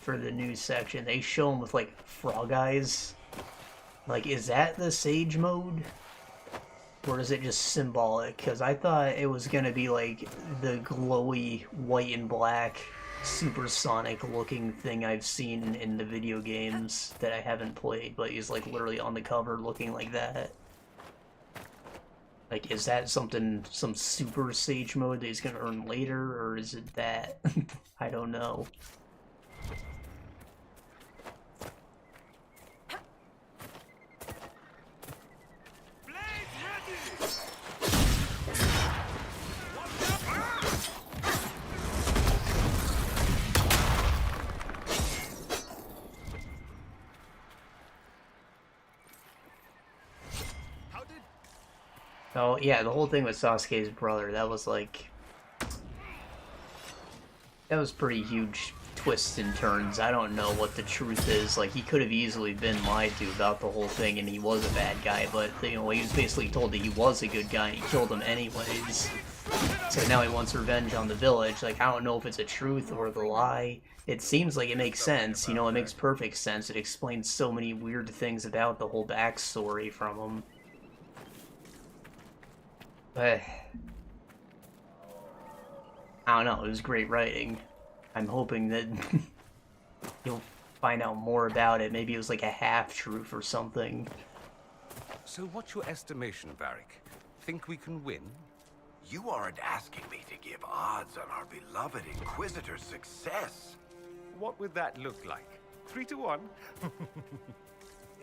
for the news section, they show him with, like, frog eyes. Like, is that the Sage Mode? Or is it just symbolic? Because I thought it was going to be, like, the glowy white and black supersonic looking thing I've seen in the video games that I haven't played, but he's, like, literally on the cover looking like that. Like, is that something, some super Sage Mode that he's gonna earn later, or is it that? I don't know. Oh, yeah, the whole thing with Sasuke's brother, that was like... That was pretty huge twists and turns. I don't know what the truth is. Like, he could have easily been lied to about the whole thing and he was a bad guy, but, you know, he was basically told that he was a good guy and he killed him anyways. So now he wants revenge on the village. Like, I don't know if it's a truth or the lie. It seems like it makes sense, you know, it makes perfect sense. It explains so many weird things about the whole backstory from him. But I don't know, it was great writing. I'm hoping that you'll find out more about it. Maybe it was like a half-truth or something. So what's your estimation, Varric? Think we can win? You aren't asking me to give odds on our beloved Inquisitor's success. What would that look like? 3 to 1?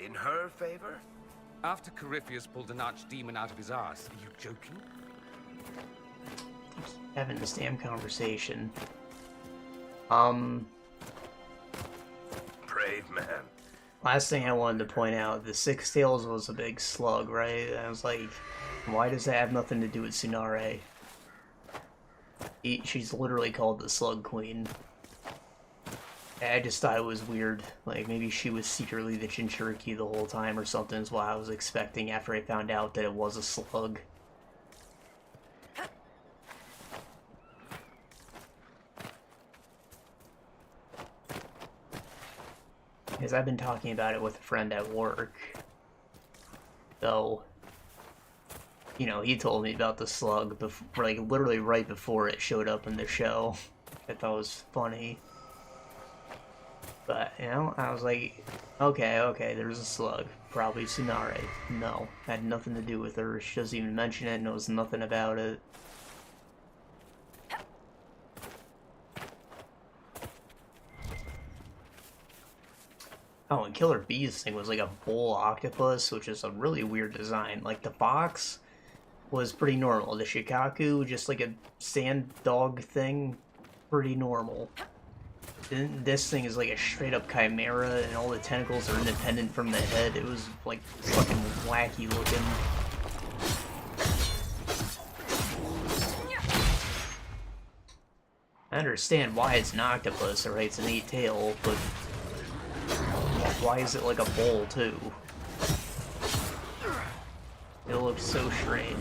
In her favor? After Corypheus pulled an archdemon out of his arse, are you joking? Having this damn conversation. Brave man. Last thing I wanted to point out, the Six Tails was a big slug, right? I was like, why does that have nothing to do with Tsunare? She's literally called the Slug Queen. I just thought it was weird. Like, maybe she was secretly the Jinchuriki the whole time or something is what I was expecting after I found out that it was a slug. Because I've been talking about it with a friend at work. So, you know, he told me about the slug before, like, literally right before it showed up in the show. I thought it was funny. But, you know, I was like, okay, there's a slug. Probably Tsunare. No, had nothing to do with her. She doesn't even mention it, knows nothing about it. Oh, and Killer Bee's thing was like a bull octopus, which is a really weird design. Like, the fox was pretty normal. The Shikaku, just like a sand dog thing, pretty normal. Then this thing is like a straight up chimera, and all the tentacles are independent from the head. It was like fucking wacky looking. I understand why it's an octopus, right? It's an 8-tail, but why is it like a bowl too? It looks so strange.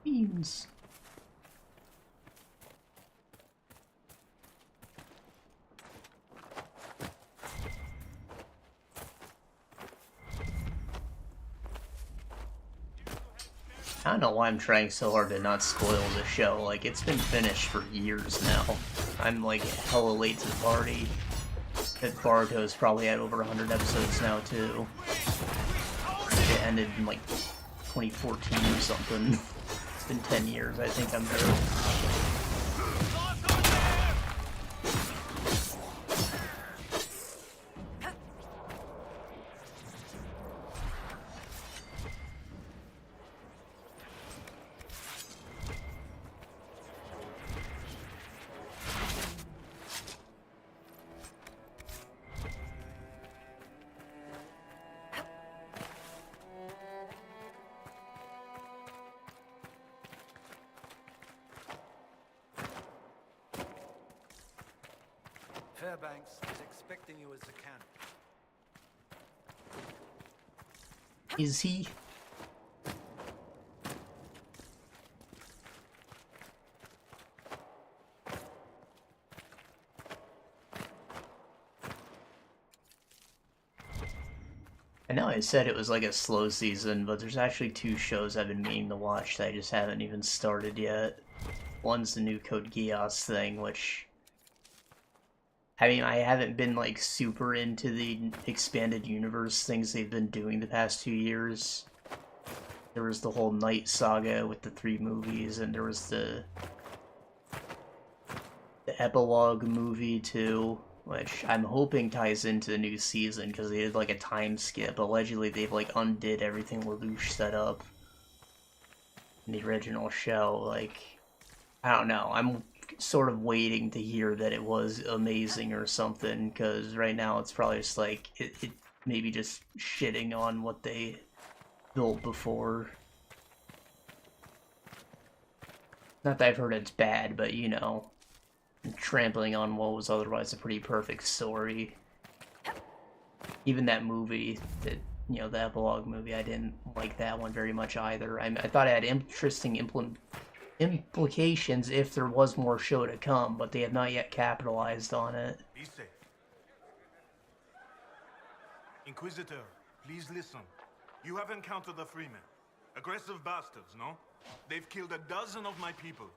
Beans. I don't know why I'm trying so hard to not spoil the show. Like, it's been finished for years now. I'm like hella late to the party. That Boruto's probably had over 100 episodes now too. It ended in like 2014 or something. It's been 10 years, I think I'm there. Fairbanks is expecting you as a can. Is he? I know I said it was like a slow season, but there's actually 2 shows I've been meaning to watch that I just haven't even started yet. One's the new Code Geass thing, which... I mean, I haven't been, like, super into the expanded universe things they've been doing the past 2 years. There was the whole Night Saga with the 3 movies, and there was the epilogue movie, too, which I'm hoping ties into the new season, because they did, like, a time skip. Allegedly, they've, like, undid everything Lelouch set up in the original show. Like, I don't know. I'm sort of waiting to hear that it was amazing or something, because right now it's probably just, like, it maybe just shitting on what they built before. Not that I've heard it's bad, but, you know, trampling on what was otherwise a pretty perfect story. Even that movie, that, you know, the epilogue movie, I didn't like that one very much either. I thought it had interesting implications if there was more show to come, but they have not yet capitalized on it. Be safe. Inquisitor, please listen. You have encountered the Freemen. Aggressive bastards, no? They've killed 12 of my people.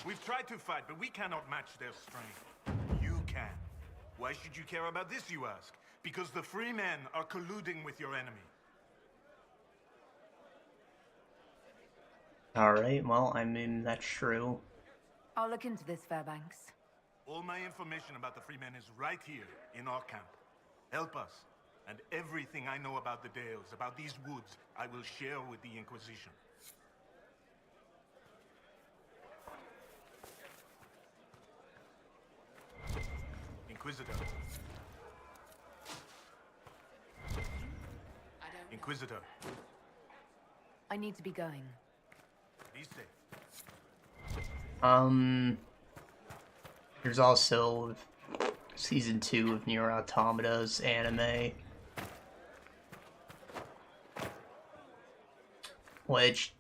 We've tried to fight, but we cannot match their strength. You can. Why should you care about this, you ask? Because the Freemen are colluding with your enemy. Alright, well, I mean, that's true. I'll look into this, Fairbanks. All my information about the Freemen is right here, in our camp. Help us. And everything I know about the Dales, about these woods, I will share with the Inquisition. Inquisitor. Inquisitor. I need to be going. Be safe. There's also Season 2 of Nier Automata's anime, which,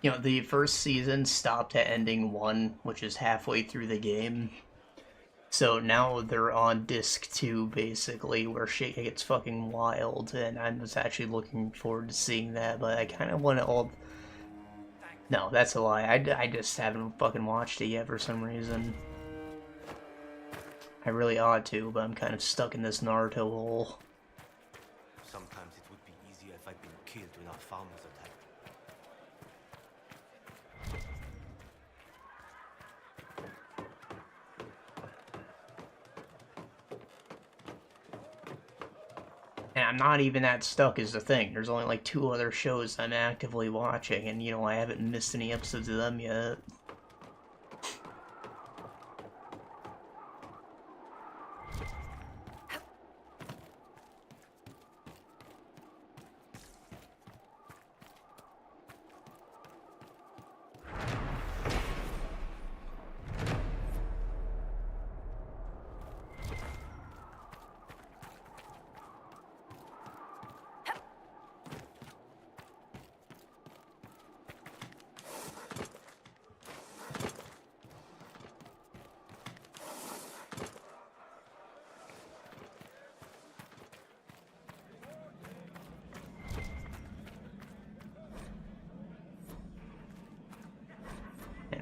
you know, the first season stopped at ending 1, which is halfway through the game. So now they're on disc 2, basically, where shit gets fucking wild, and I was actually looking forward to seeing that, but I kind of want to all... No, that's a lie. I just haven't fucking watched it yet for some reason. I really ought to, but I'm kind of stuck in this Naruto hole. Sometimes it would be easier if I'd been killed when our farm was attacked. And I'm not even that stuck is the thing. There's only like 2 other shows I'm actively watching, and, you know, I haven't missed any episodes of them yet.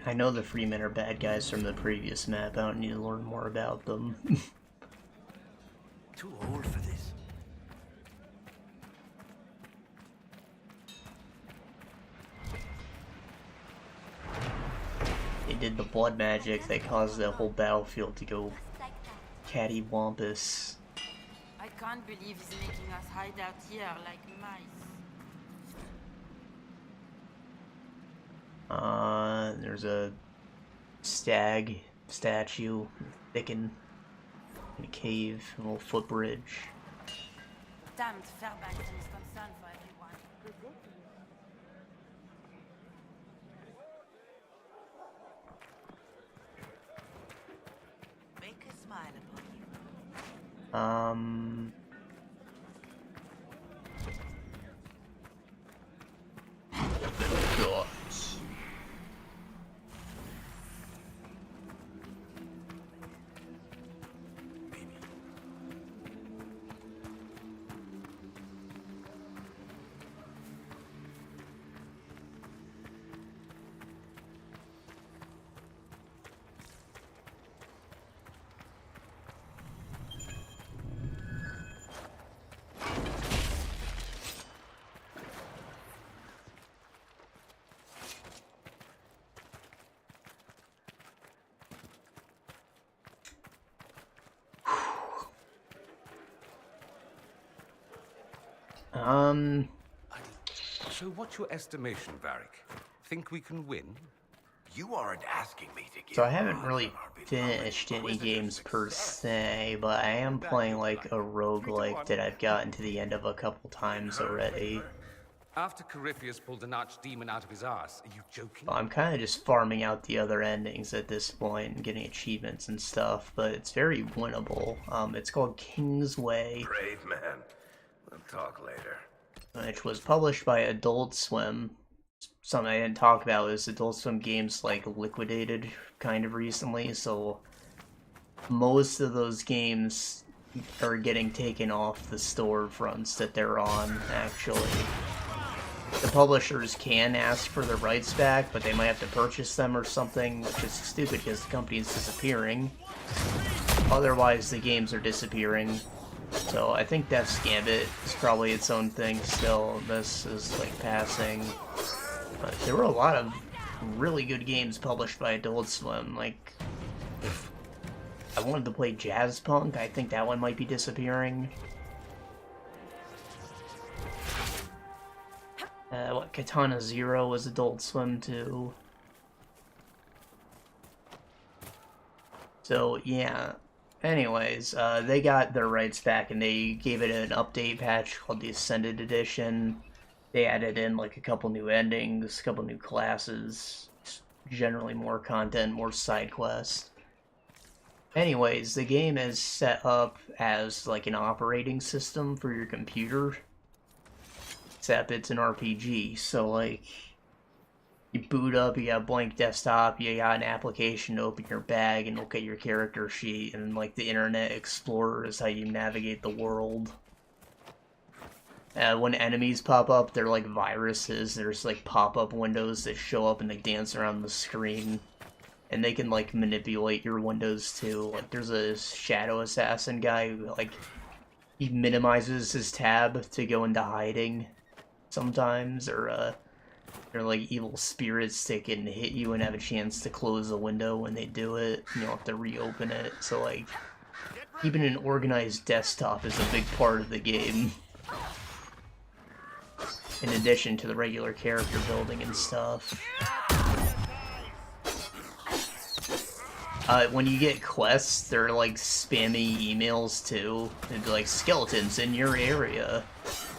I know the Freemen are bad guys from the previous map. I don't need to learn more about them. Too old for this. They did the blood magic that caused the whole battlefield to go cattywampus. I can't believe he's making us hide out here like mice. There's a stag statue thickened in a cave, a little footbridge. Damned Fairbanks and his concern for everyone. Make a smile upon you. Gods. So what's your estimation, Varric? Think we can win? You aren't asking me to give So I haven't odds really on our beloved finished any Inquisitor's games per success. se, but I am playing like a roguelike that I've gotten to the end of a couple times already. After Corypheus pulled an archdemon out of his arse, are you joking? I'm kind of just farming out the other endings at this point and getting achievements and stuff, but it's very winnable. It's called Kingsway, Brave man. We'll talk later. which was published by Adult Swim. Something I didn't talk about is Adult Swim games like liquidated kind of recently, so most of those games are getting taken off the store fronts that they're on, actually. The publishers can ask for their rights back, but they might have to purchase them or something, which is stupid because the company is disappearing. Otherwise, the games are disappearing. So I think Death's Gambit is probably its own thing still. This is like passing. But there were a lot of really good games published by Adult Swim. Like, if I wanted to play Jazz Punk, I think that one might be disappearing. Katana Zero was Adult Swim too. So yeah. Anyways, they got their rights back and they gave it an update patch called the Ascended Edition. They added in like a couple new endings, a couple new classes, generally more content, more side quests. Anyways, the game is set up as like an operating system for your computer. Except it's an RPG, so like you boot up, you got a blank desktop, you got an application to open your bag and look at your character sheet, and like the Internet Explorer is how you navigate the world. When enemies pop up, they're like viruses. There's like pop-up windows that show up and they dance around the screen. And they can like manipulate your windows too. Like there's a shadow assassin guy who like he minimizes his tab to go into hiding sometimes, or they're like evil spirits that can hit you and have a chance to close the window when they do it. You don't have to reopen it. So like keeping an organized desktop is a big part of the game. In addition to the regular character building and stuff. When you get quests, they're like spammy emails too. They'd be like, skeletons in your area.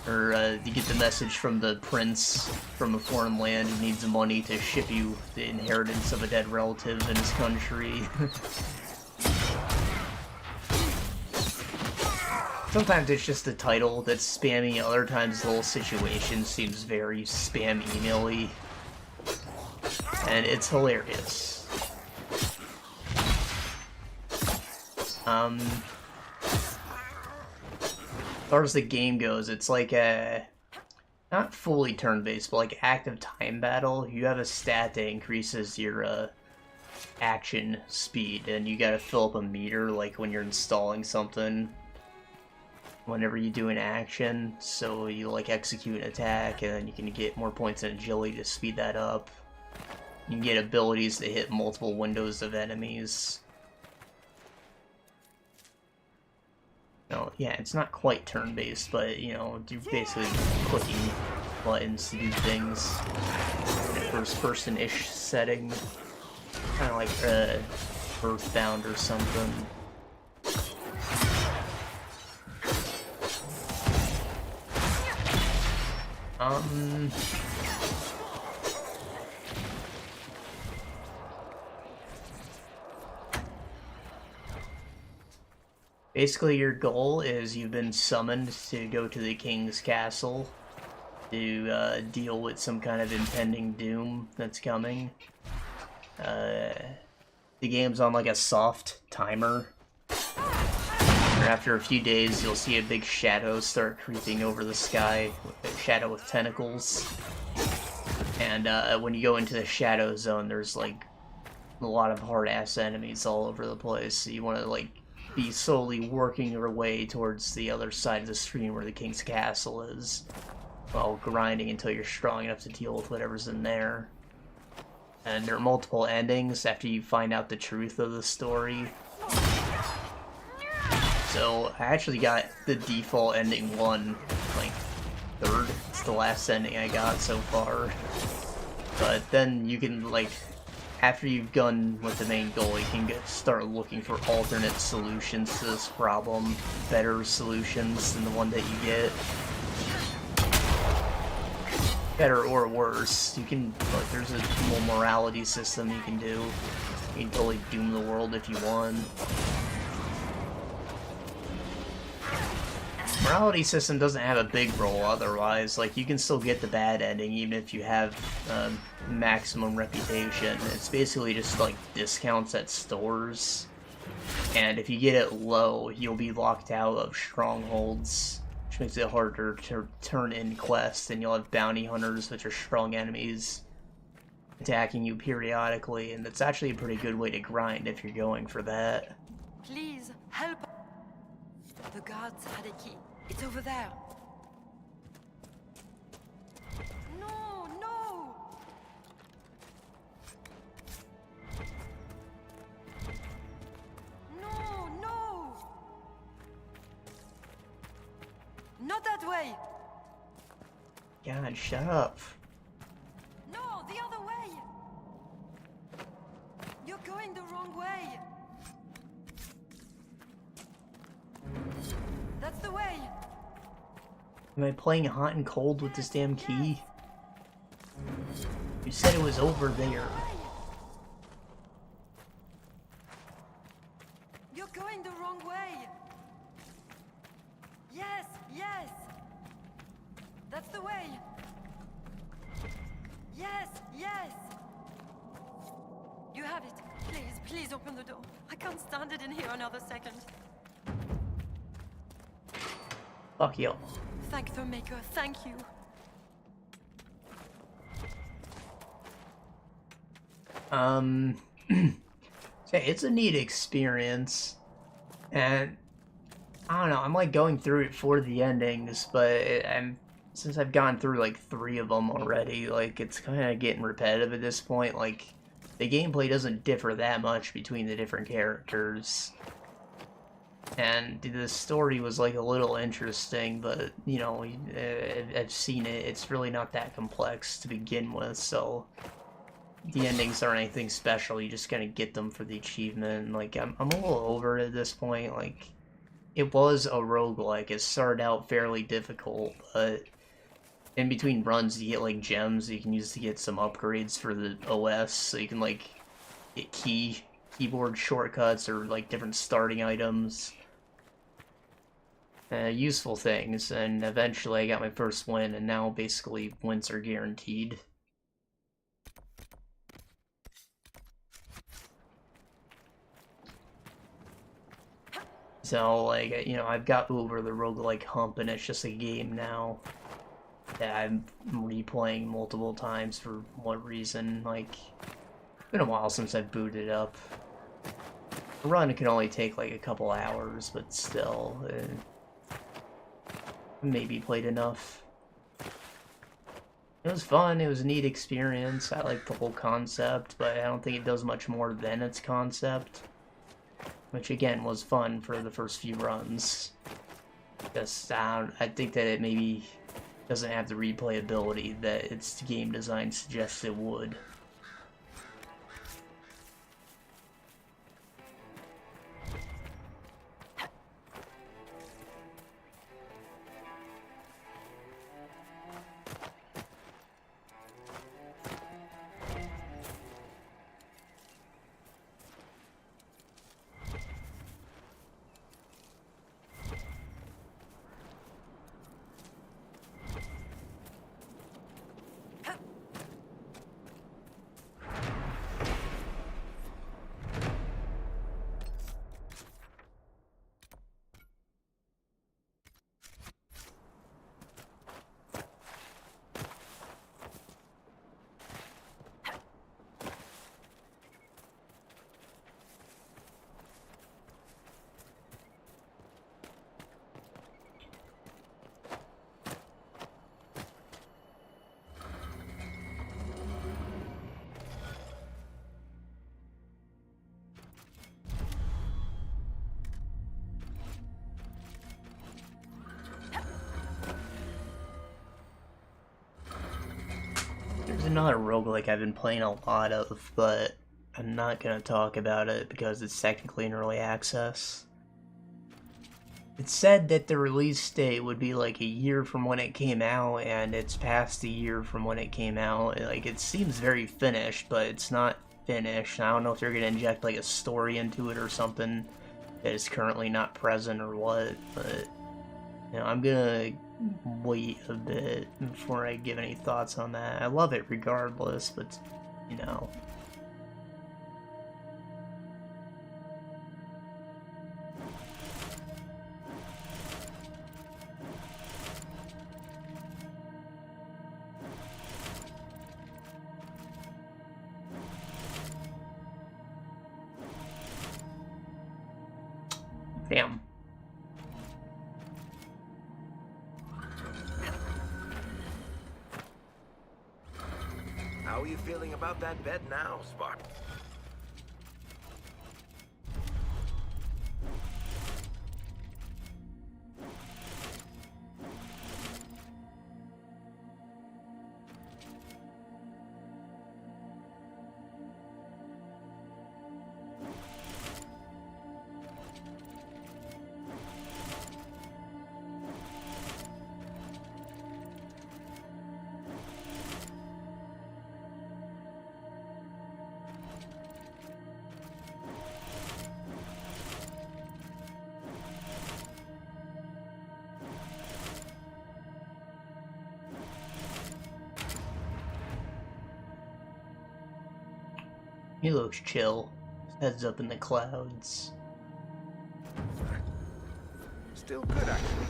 Or you get the message from the prince from a foreign land who needs money to ship you the inheritance of a dead relative in his country. Sometimes it's just the title that's spammy, other times the whole situation seems very spam email-y. And it's hilarious. As far as the game goes, it's like a not fully turn-based, but like active time battle. You have a stat that increases your action speed, and you gotta fill up a meter like when you're installing something whenever you do an action. So you like execute an attack, and then you can get more points in agility to speed that up. You can get abilities that hit multiple windows of enemies. No, yeah, it's not quite turn-based, but, you know, you're basically clicking buttons to do things in a first-person-ish setting. Kind of like Earthbound or something. Basically, your goal is you've been summoned to go to the king's castle to deal with some kind of impending doom that's coming. The game's on like a soft timer. After a few days, you'll see a big shadow start creeping over the sky, a shadow with tentacles. And when you go into the shadow zone, there's like a lot of hard-ass enemies all over the place. So you want to like be slowly working your way towards the other side of the screen where the king's castle is, while grinding until you're strong enough to deal with whatever's in there. And there are multiple endings after you find out the truth of the story. So I actually got the default ending one like the last ending I got so far. But then you can, like, after you've done with the main goal, you can start looking for alternate solutions to this problem. Better solutions than the one that you get. Better or worse. You can, like, there's a whole morality system you can do. You can totally doom the world if you want. Morality system doesn't have a big role otherwise. Like, you can still get the bad ending even if you have maximum reputation. It's basically just like discounts at stores. And if you get it low, you'll be locked out of strongholds, which makes it harder to turn in quests, and you'll have bounty hunters, which are strong enemies, attacking you periodically, and it's actually a pretty good way to grind if you're going for that. Please, help. The guards had a key. It's over there. No, no! No, no! Not that way! God, shut up. No, the other way! You're going the wrong way! That's the way! Am I playing hot and cold with this damn key? You said it was over there. You're going the wrong way! Yes, yes! That's the way! Yes, yes! You have it. Please, please open the door. I can't stand it in here another second. Fuck you. Thank the Maker, thank you. It's a neat experience, and I don't know, I'm like going through it for the endings, but since I've gone through like 3 of them already, like it's kind of getting repetitive at this point. Like the gameplay doesn't differ that much between the different characters. And the story was like a little interesting, but you know, I've seen it. It's really not that complex to begin with, so the endings aren't anything special. You just gotta get them for the achievement. Like I'm a little over it at this point. Like it was a roguelike. It started out fairly difficult, but in between runs you get like gems you can use to get some upgrades for the OS, so you can like get keyboard shortcuts or like different starting items. Useful things, and eventually I got my first win, and now basically wins are guaranteed. So, like, you know, I've got over the roguelike hump, and it's just a game now that I'm replaying multiple times for what reason. Like, it's been a while since I've booted up. A run can only take like a couple hours, but still, maybe played enough. It was fun, it was a neat experience. I liked the whole concept, but I don't think it does much more than its concept. Which again was fun for the first few runs. Just, I think that it maybe doesn't have the replayability that its game design suggests it would. another roguelike I've been playing a lot of, but I'm not gonna talk about it because it's technically in early access. It said that the release date would be like a year from when it came out, and it's past a year from when it came out. Like, it seems very finished, but it's not finished. I don't know if they're gonna inject like a story into it or something that is currently not present or what, but you know, I'm gonna wait a bit before I give any thoughts on that. I love it regardless, but you know. Damn. How are you feeling about that bed now, Spark? He looks chill. His head's up in the clouds. Still good, actually.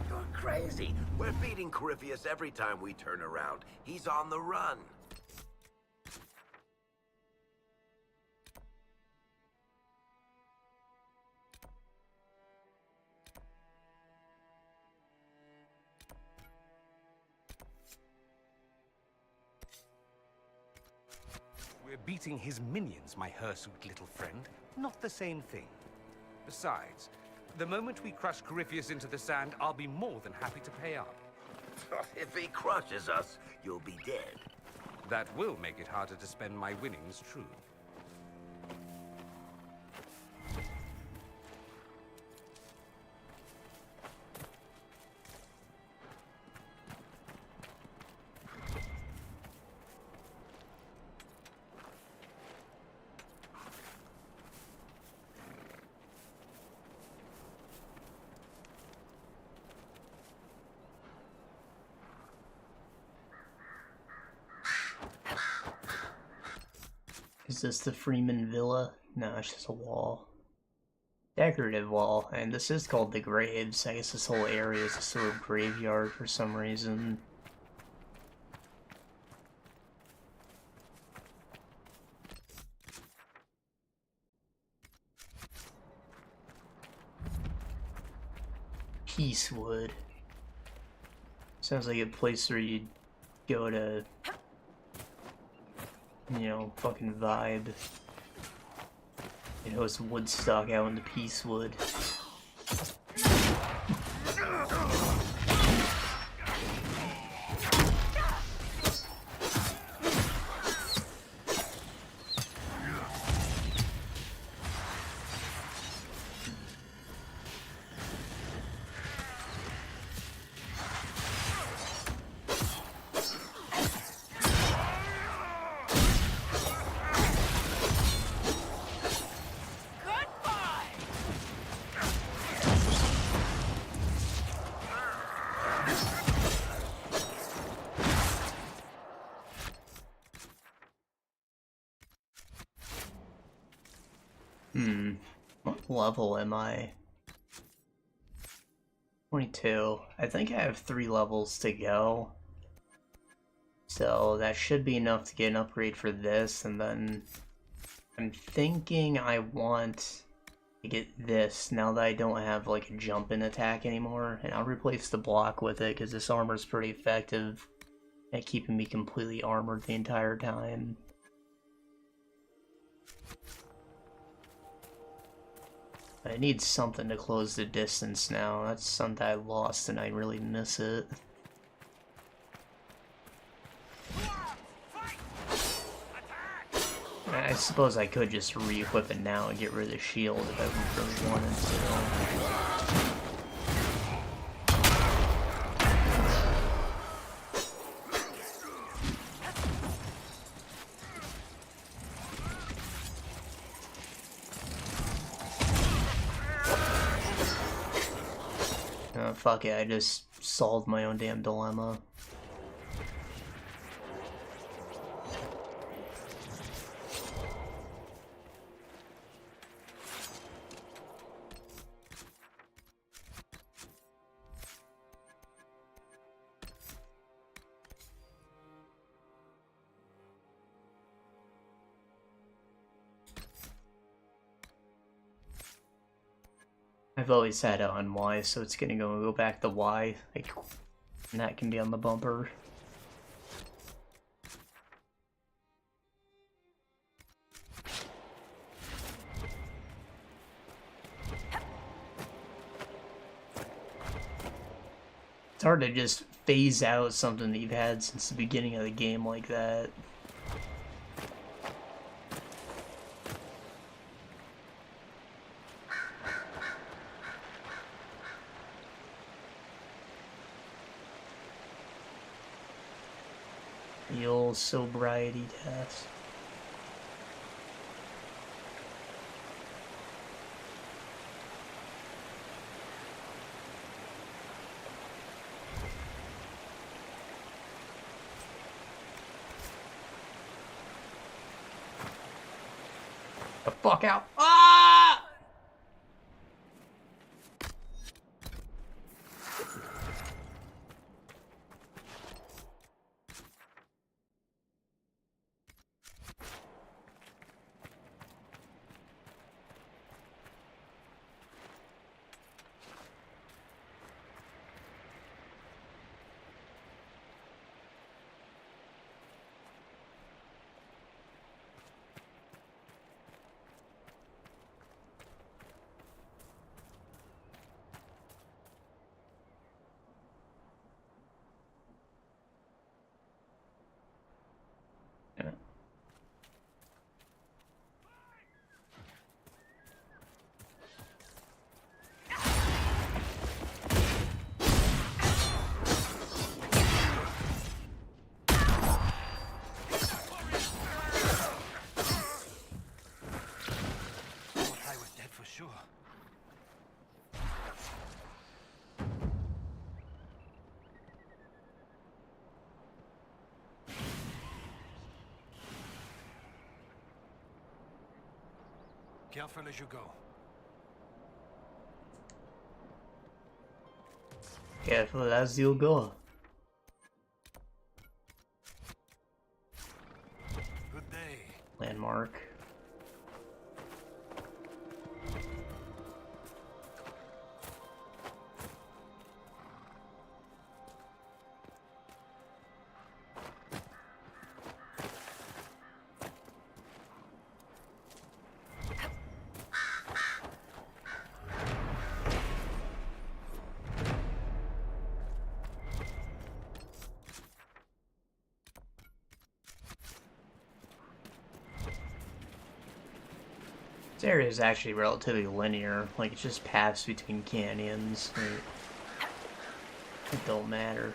You're crazy. We're beating Corypheus every time we turn around. He's on the run. We're beating his minions, my hirsute little friend. Not the same thing. Besides, the moment we crush Corypheus into the sand, I'll be more than happy to pay up. If he crushes us, you'll be dead. That will make it harder to spend my winnings, true. Is this the Freeman Villa? No, it's just a wall. Decorative wall, and this is called the Graves. I guess this whole area is a sort of graveyard for some reason. Peacewood. Sounds like a place where you'd go to, you know, fucking vibe. You know, it's Woodstock out in the Peacewood. What level am I? 22. I think I have 3 levels to go. So that should be enough to get an upgrade for this, and then I'm thinking I want to get this now that I don't have like a jump-in attack anymore, and I'll replace the block with it because this armor is pretty effective at keeping me completely armored the entire time. I need something to close the distance now. That's something I lost and I really miss it. suppose I could just re-equip it now and get rid of the shield if I really wanted to. Fuck it, I just solved my own damn dilemma. I've always had it on Y, so it's gonna go back to Y, like, and that can be on the bumper. It's hard to just phase out something that you've had since the beginning of the game like that. The old sobriety test. The fuck out. Ah! Careful as you go. Careful as you go. Good day. Landmark. This area is actually relatively linear, like it's just paths between canyons. Like, it don't matter.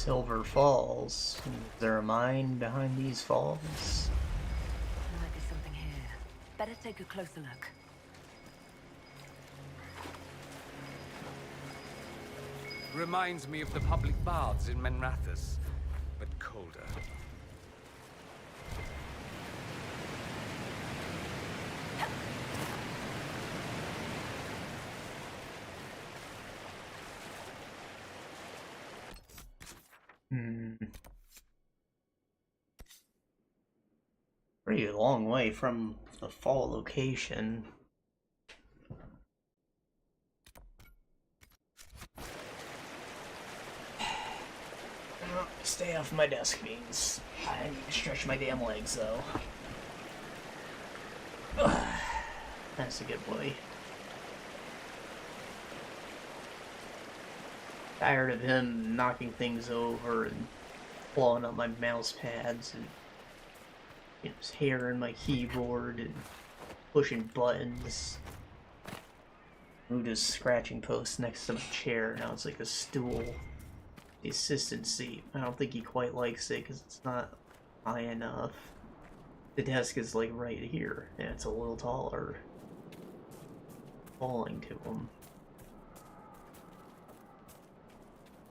Silver Falls. Is there a mine behind these falls? There might be something here. Better take a closer look. Reminds me of the public baths in Menrathus, but colder. Pretty long way from the fall location. Stay off my desk, Beans. I need to stretch my damn legs, though. That's a good boy. Tired of him knocking things over and clawing up my mouse pads and his hair in my keyboard and pushing buttons. Moved his scratching post next to my chair. Now it's like a stool. The assistant seat. I don't think he quite likes it because it's not high enough. The desk is like right here, and it's a little taller. Falling to him.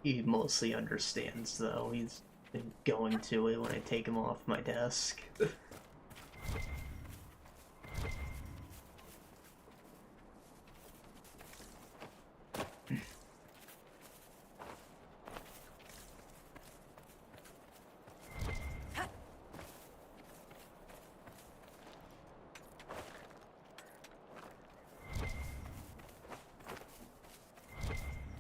He mostly understands though. He's been going to it when I take him off my desk.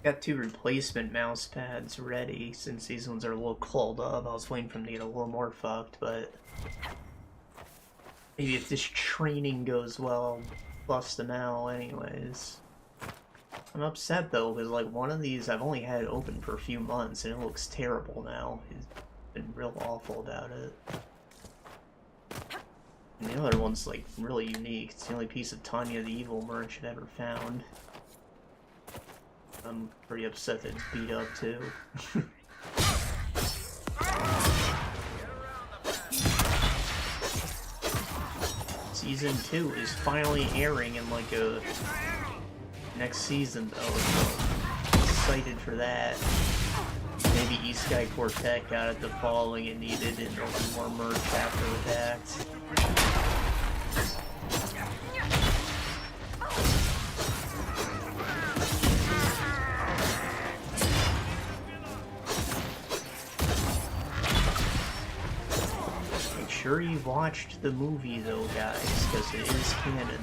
Got 2 replacement mouse pads ready since these ones are a little clawed up. I was waiting for them to get a little more fucked, but maybe if this training goes well, I'll bust them out anyways. I'm upset though, because like one of these I've only had it open for a few months and it looks terrible now. He's been real awful about it. And the other one's like really unique. It's the only piece of Tanya the Evil merch I've ever found. I'm pretty upset that it's beat up too. Season 2 is finally airing in like a next season though, so I'm excited for that. Maybe East Sky Quartet got it the following it needed and there'll be more merch after the fact. Sure you've watched the movie though, guys, because it is canon.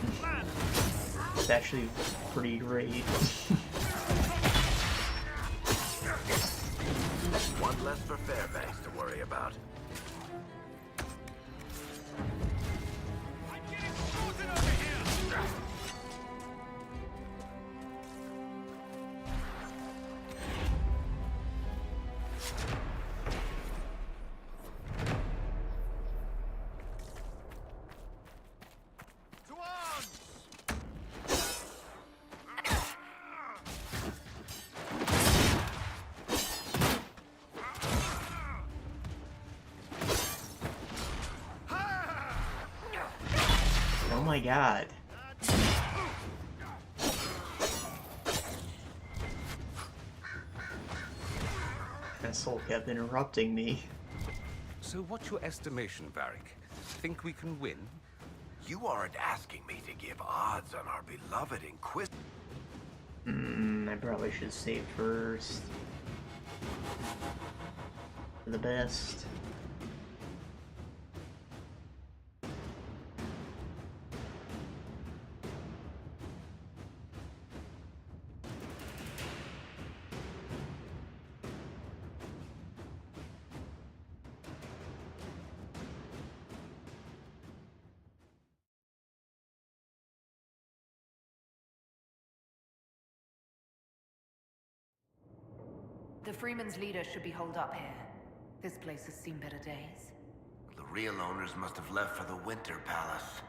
It's actually pretty great. One less for Fairbanks to worry about. Oh my god. That soul kept interrupting me. So what's your estimation, Varric? Think we can win? You aren't asking me to give odds on our beloved Inquisition. I probably should save first. For the best. The Freeman's leader should be holed up here. This place has seen better days. The real owners must have left for the Winter Palace.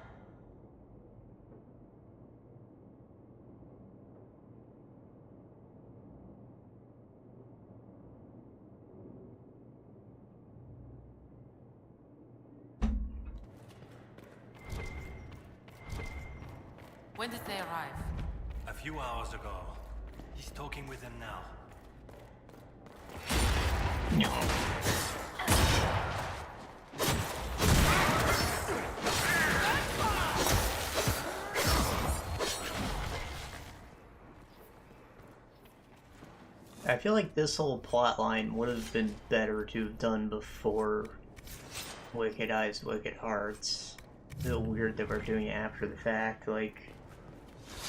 When did they arrive? A few hours ago. He's talking with them now. I feel like this whole plot line would have been better to have done before Wicked Eyes, Wicked Hearts. It's a little weird that we're doing it after the fact. Like,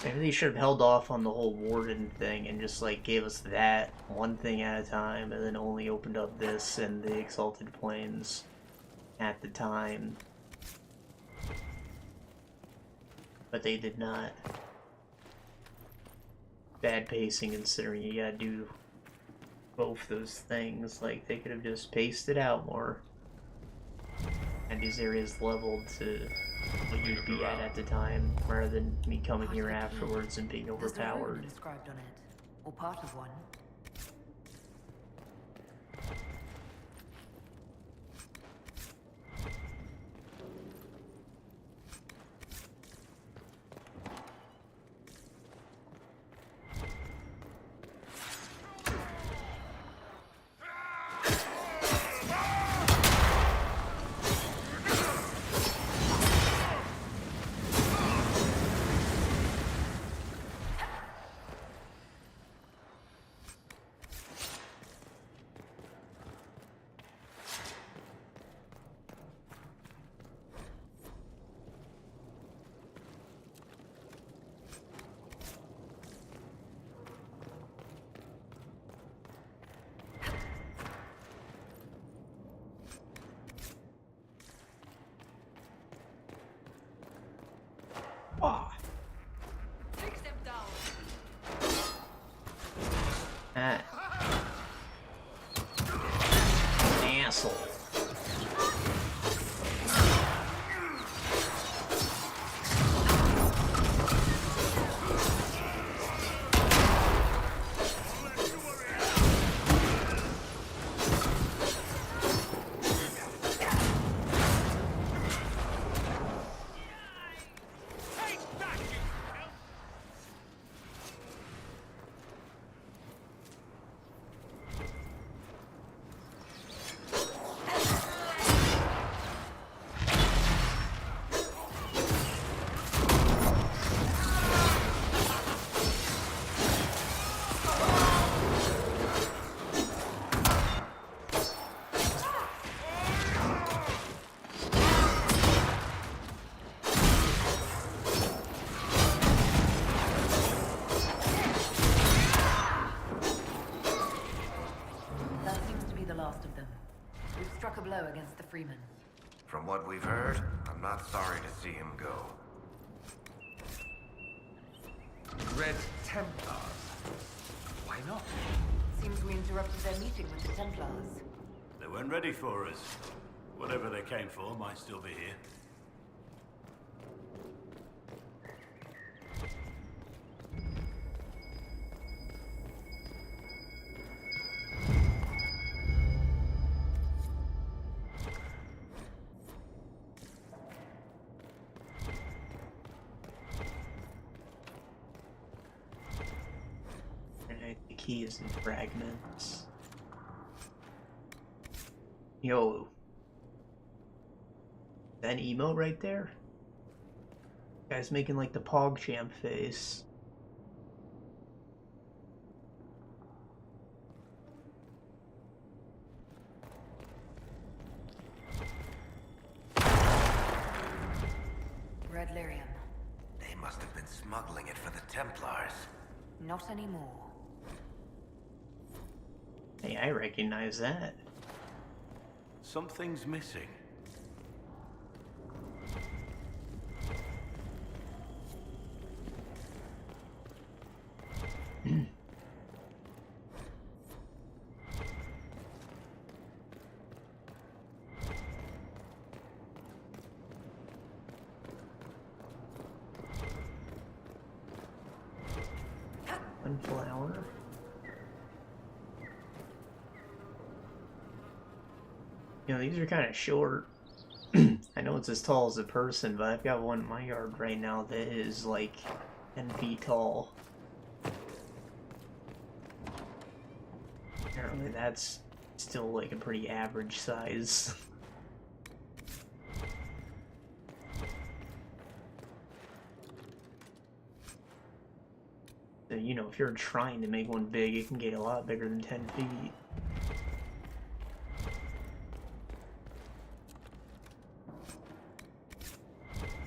maybe they should have held off on the whole Warden thing and just, like, gave us that one thing at a time, and then only opened up this and the Exalted Plains at the time. But they did not. Bad pacing considering you gotta do both those things. Like, they could have just paced it out more. And these areas leveled to what you'd be at the time, rather than me coming here afterwards and being overpowered. Inscribed on it, or part of one. Take them down. Ah. Asshole. Struck a blow against the Freeman. From what we've heard, I'm not sorry to see him go. Red Templars. Why not? Seems we interrupted their meeting with the Templars. They weren't ready for us. Whatever they came for might still be here. Keys and fragments. Yo. That emote right there? Guy's making like the PogChamp face. Red lyrium. They must have been smuggling it for the Templars. Not anymore. Hey, I recognize that. Something's missing. Sunflower. You know, these are kind of short. I know it's as tall as a person, but I've got one in my yard right now that is like 10 feet tall. Apparently that's still like a pretty average size. So, you know, if you're trying to make one big, it can get a lot bigger than 10 feet.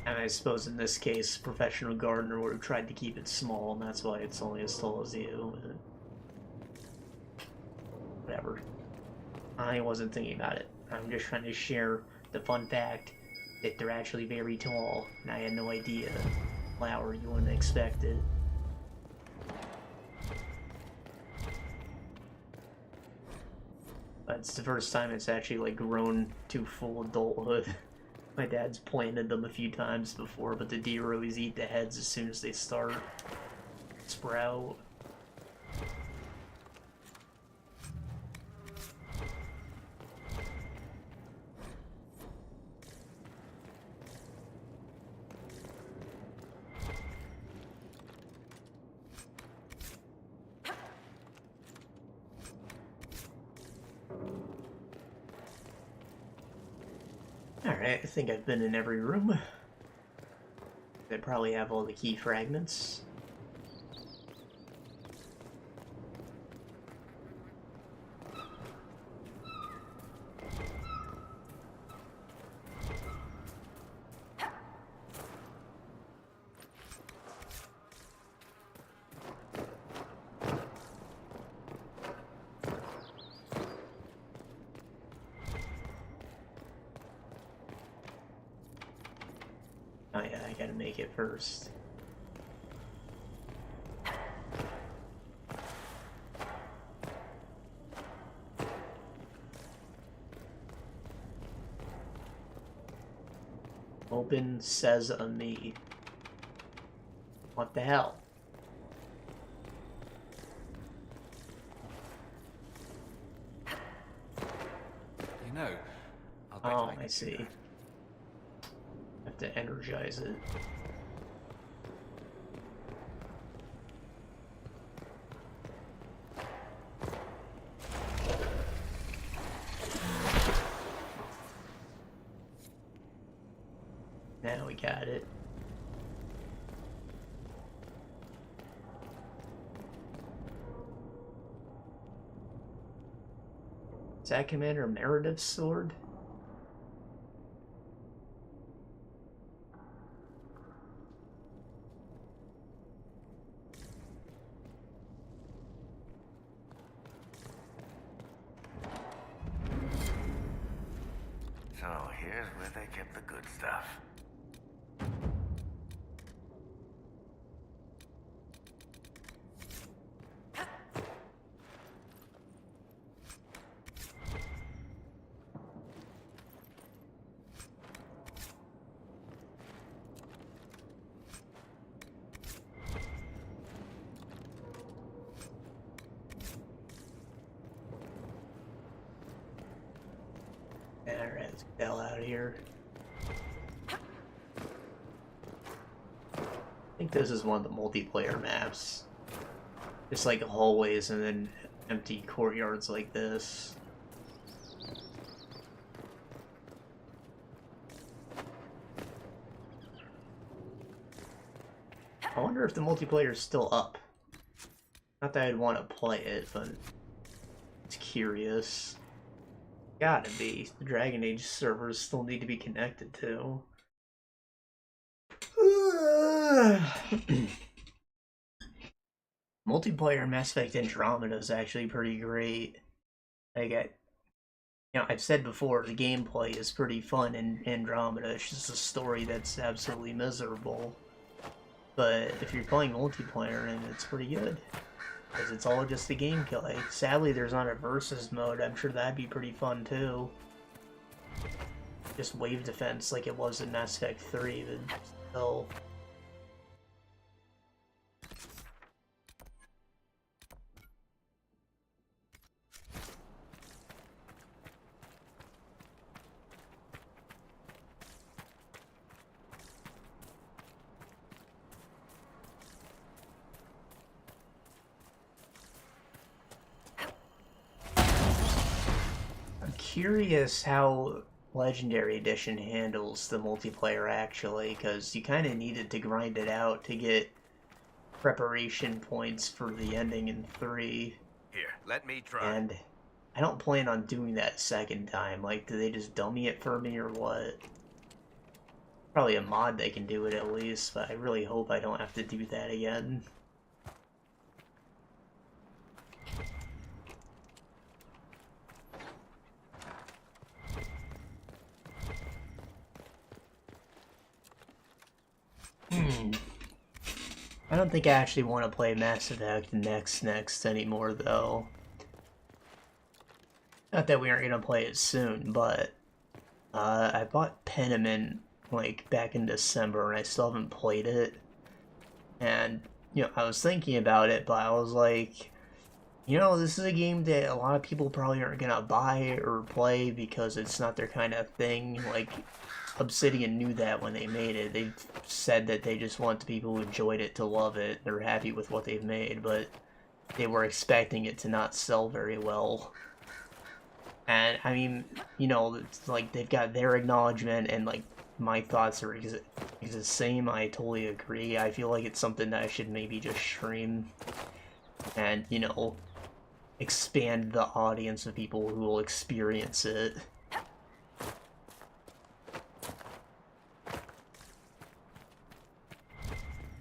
And I suppose in this case, professional gardener would have tried to keep it small, and that's why it's only as tall as you. Whatever. I wasn't thinking about it. I'm just trying to share the fun fact that they're actually very tall, and I had no idea. Flower, you wouldn't expect it. But it's the first time it's actually like grown to full adulthood. My dad's planted them a few times before, but the deer always eat the heads as soon as they start sprout. Alright, I think I've been in every room. They probably have all the key fragments. Oh yeah, I gotta make it first. Open sesame. What the hell? You know, I'll bet Oh, I I could see. do that. Have to energize it. Now we got it. Is that Commander Meredith's sword? So here's where they kept the good stuff. Alright, let's get the hell out of here. I think this is one of the multiplayer maps. Just like hallways and then empty courtyards like this. I wonder if the multiplayer is still up. Not that I'd want to play it, but it's curious. Gotta be. The Dragon Age servers still need to be connected to. Multiplayer Mass Effect Andromeda is actually pretty great. I've said before, the gameplay is pretty fun in Andromeda. It's just a story that's absolutely miserable. But if you're playing multiplayer, and it's pretty good. Because it's all just the gameplay. Sadly, there's not a versus mode. I'm sure that'd be pretty fun, too. Just wave defense like it was in Mass Effect 3, but still. curious how Legendary Edition handles the multiplayer, actually, because you kind of needed to grind it out to get preparation points for the ending in 3. Here, let me try. And I don't plan on doing that second time. Like, do they just dummy it for me or what? Probably a mod they can do it at least, but I really hope I don't have to do that again. I don't think I actually want to play Mass Effect next anymore, though. Not that we aren't going to play it soon, but I bought Pentiment, like, back in December, and I still haven't played it. And, you know, I was thinking about it, but I was like, you know, this is a game that a lot of people probably aren't going to buy or play because it's not their kind of thing. Like, Obsidian knew that when they made it. They said that they just want the people who enjoyed it to love it. They're happy with what they've made, but they were expecting it to not sell very well. And, I mean, you know, it's like, they've got their acknowledgement, and, like, my thoughts are the same. I totally agree. I feel like it's something that I should maybe just stream and, you know, expand the audience of people who will experience it.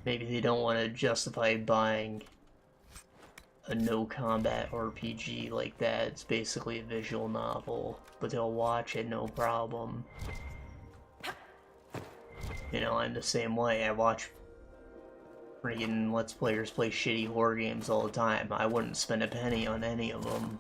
Maybe they don't want to justify buying a no-combat RPG like that. It's basically a visual novel, but they'll watch it no problem. You know, I'm the same way. I watch friggin' Let's Players play shitty horror games all the time. I wouldn't spend a penny on any of them.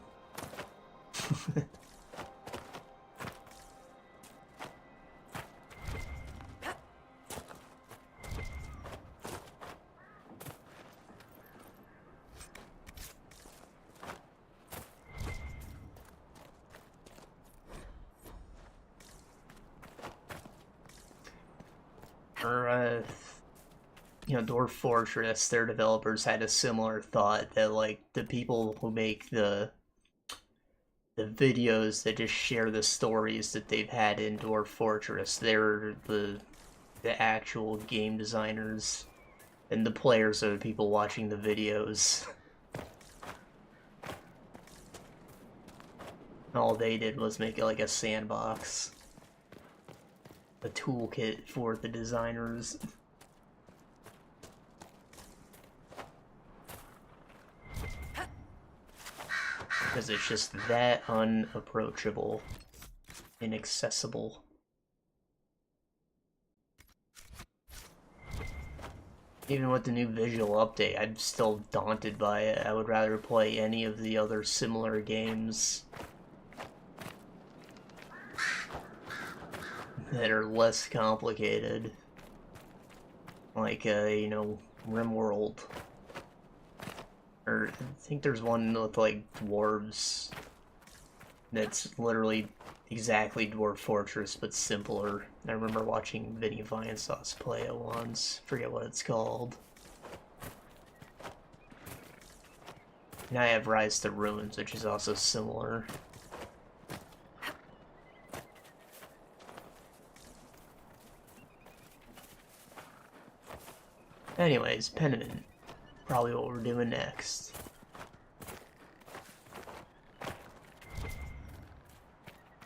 You know, Dwarf Fortress, their developers had a similar thought that, like, the people who make the videos that just share the stories that they've had in Dwarf Fortress, they're the actual game designers, and the players are the people watching the videos. All they did was make it like a sandbox. A toolkit for the designers. Because it's just that unapproachable, inaccessible. Even with the new visual update, I'm still daunted by it. I would rather play any of the other similar games that are less complicated. Like, you know, RimWorld. Or, I think there's one with, like, dwarves that's literally exactly Dwarf Fortress, but simpler. I remember watching Vinny Vinesauce play it once. Forget what it's called. And I have Rise to Ruins, which is also similar. Anyways, Pentiment. Probably what we're doing next.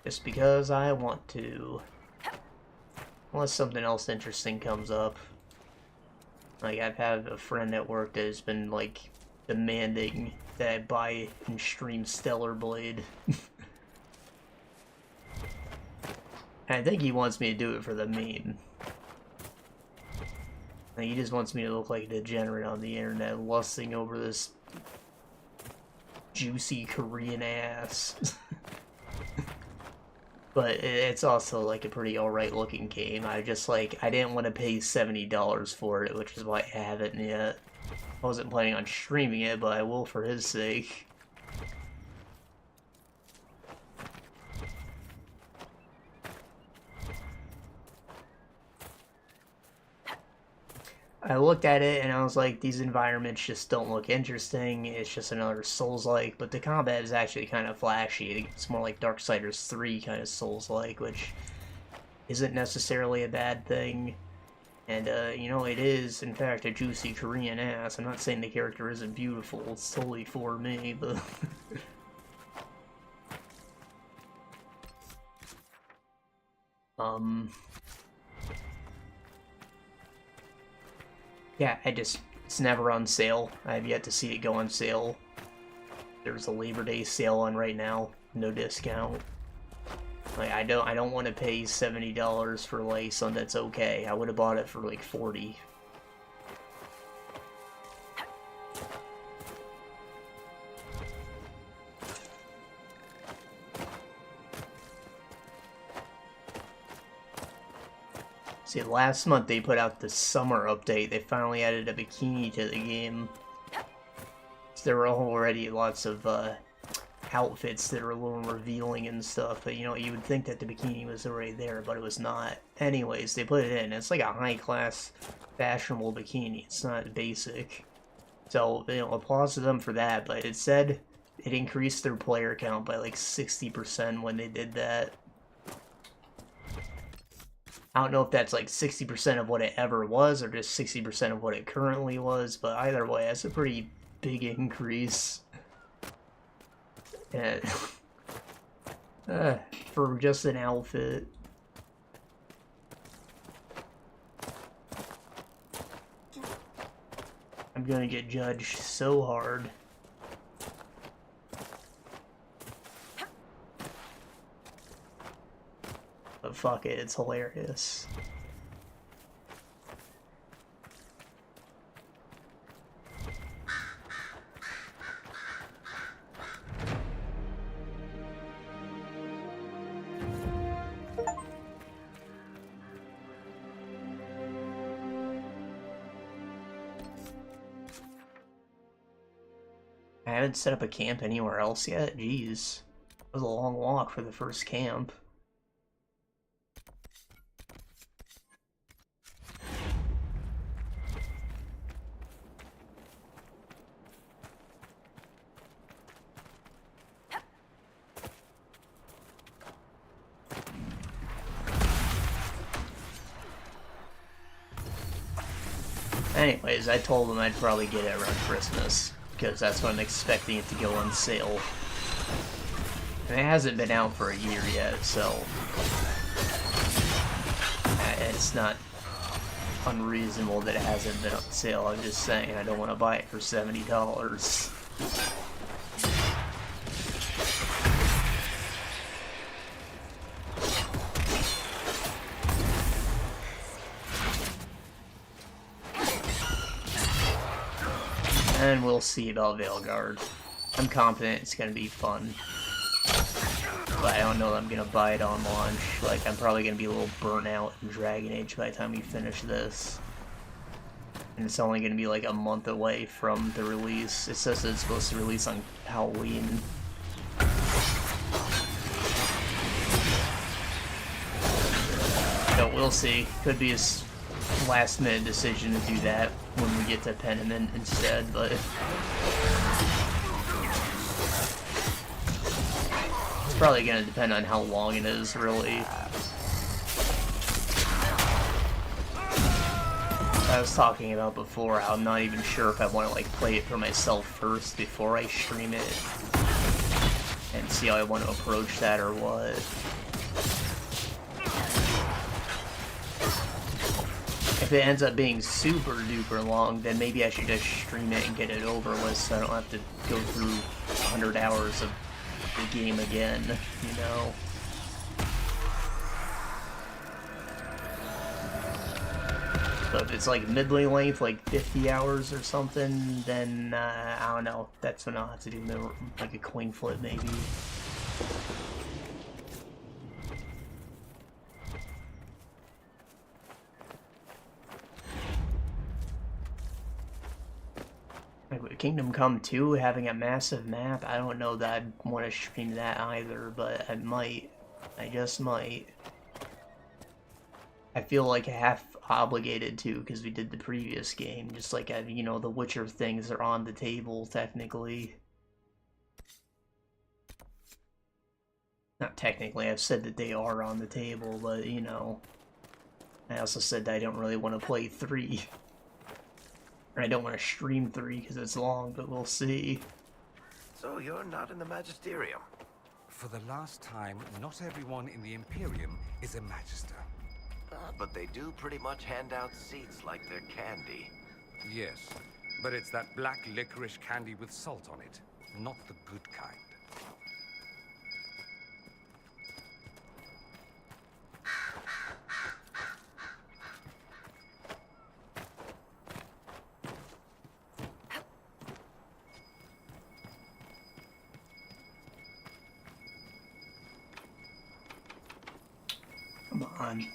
Just because I want to. Unless something else interesting comes up. Like, I've had a friend at work that has been, like, demanding that I buy and stream Stellar Blade. And I think he wants me to do it for the meme. Like, he just wants me to look like a degenerate on the internet, lusting over this juicy Korean ass. But it's also, like, a pretty alright looking game. I didn't want to pay $70 for it, which is why I haven't yet. I wasn't planning on streaming it, but I will for his sake. I looked at it and I was like, these environments just don't look interesting. It's just another Souls-like, but the combat is actually kind of flashy. It's more like Darksiders 3 kind of Souls-like, which isn't necessarily a bad thing. And, you know, it is, in fact, a juicy Korean ass. I'm not saying the character isn't beautiful. It's totally for me, but... Yeah, it's never on sale. I have yet to see it go on sale. There's a Labor Day sale on right now. No discount. Like, I don't want to pay $70 for like something that's okay. I would have bought it for like $40. See, last month they put out the summer update. They finally added a bikini to the game. So there were already lots of outfits that are a little revealing and stuff, but you know, you would think that the bikini was already there, but it was not. Anyways, they put it in. It's like a high-class, fashionable bikini. It's not basic. So, you know, applause to them for that, but it said it increased their player count by like 60% when they did that. I don't know if that's like 60% of what it ever was, or just 60% of what it currently was, but either way, that's a pretty big increase. And, for just an outfit. I'm gonna get judged so hard. But fuck it, it's hilarious. I haven't set up a camp anywhere else yet? Jeez. It was a long walk for the first camp. Anyways, I told them I'd probably get it around Christmas, because that's when I'm expecting it to go on sale. And it hasn't been out for a year yet, so it's not unreasonable that it hasn't been on sale. I'm just saying I don't want to buy it for $70. And we'll see about Veilguard. I'm confident it's gonna be fun. But I don't know that I'm gonna buy it on launch. Like, I'm probably gonna be a little burnt out in Dragon Age by the time we finish this. And it's only gonna be like a month away from the release. It says that it's supposed to release on Halloween. So we'll see. Could be a last minute decision to do that when we get to Pentiment instead, but it's probably gonna depend on how long it is, really. I was talking about before how I'm not even sure if I want to like play it for myself first before I stream it and see how I want to approach that or what. If it ends up being super duper long, then maybe I should just stream it and get it over with so I don't have to go through 100 hours of the game again, you know? But if it's like middling length, like 50 hours or something, then I don't know. That's when I'll have to do like a coin flip maybe. Like with Kingdom Come 2 having a massive map, I don't know that I'd want to stream that either, but I might. I just might. I feel like half obligated to because we did the previous game. Just like, you know, the Witcher things are on the table, technically. Not technically, I've said that they are on the table, but, you know. I also said that I don't really want to play 3. Or I don't want to stream 3 because it's long, but we'll see. So you're not in the Magisterium? For the last time, not everyone in the Imperium is a Magister. But they do pretty much hand out seats like they're candy. Yes, but it's that black licorice candy with salt on it, not the good kind. Come on.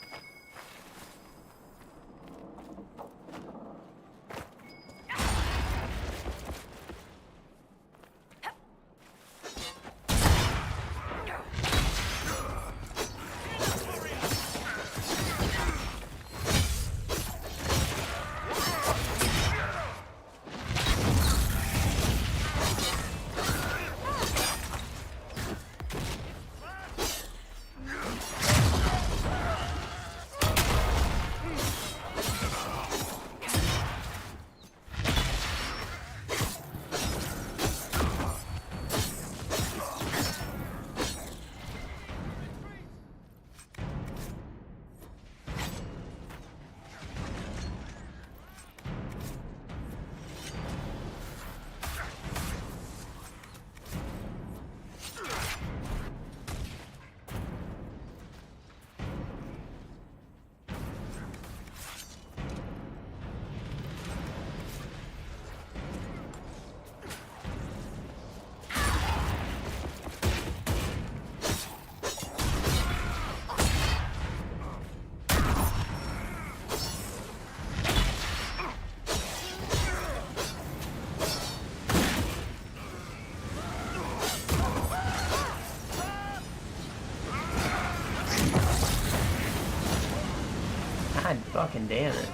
God fucking damn it.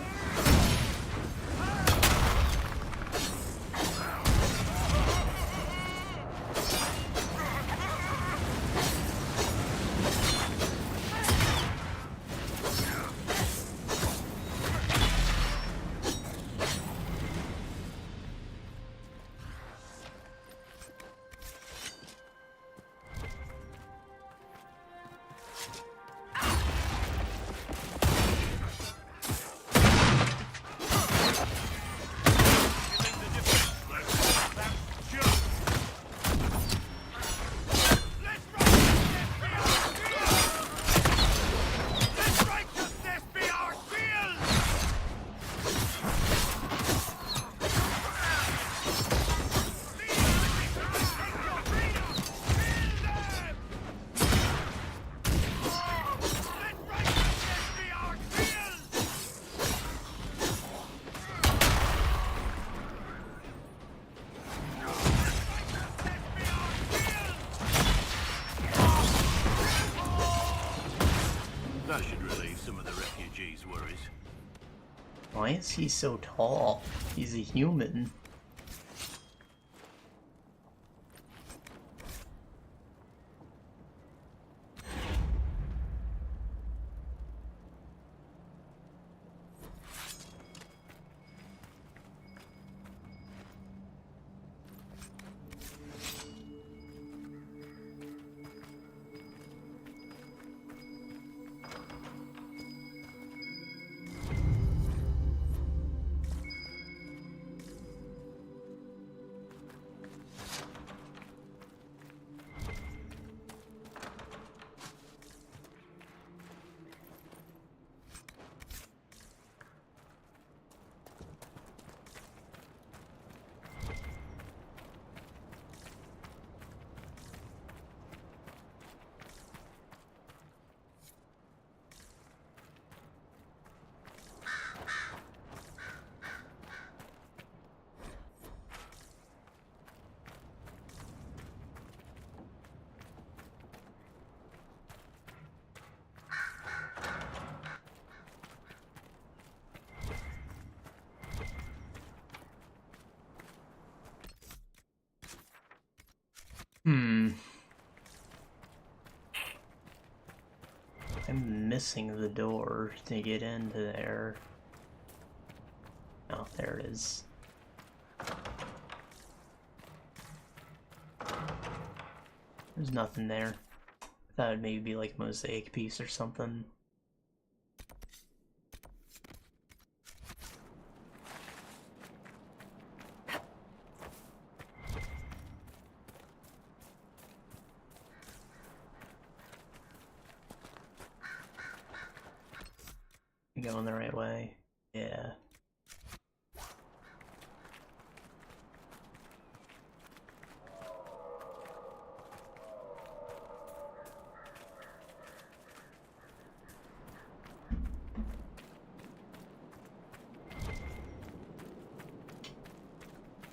That should relieve some of the refugees' worries. Why is he so tall? He's a human. I'm missing the door to get into there. Oh, there it is. There's nothing there. I thought it'd maybe be like a mosaic piece or something. Going the right way. Yeah.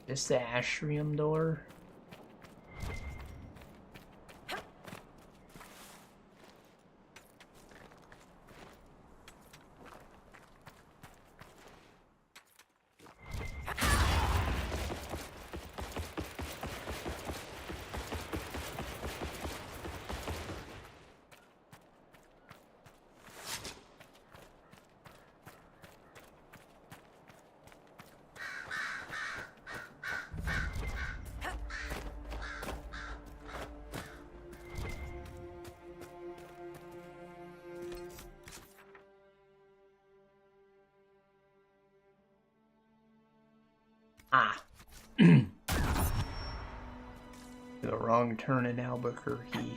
This the Astrium door? Ah. The wrong turn in Albuquerque.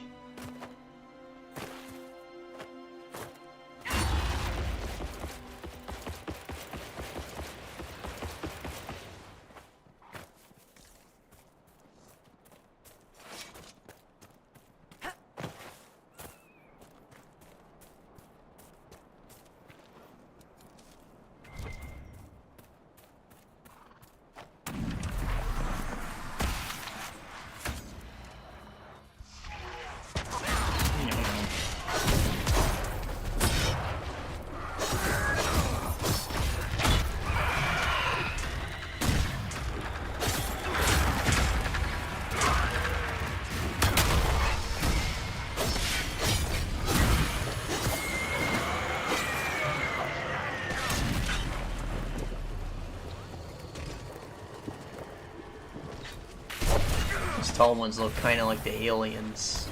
These tall ones look kind of like the aliens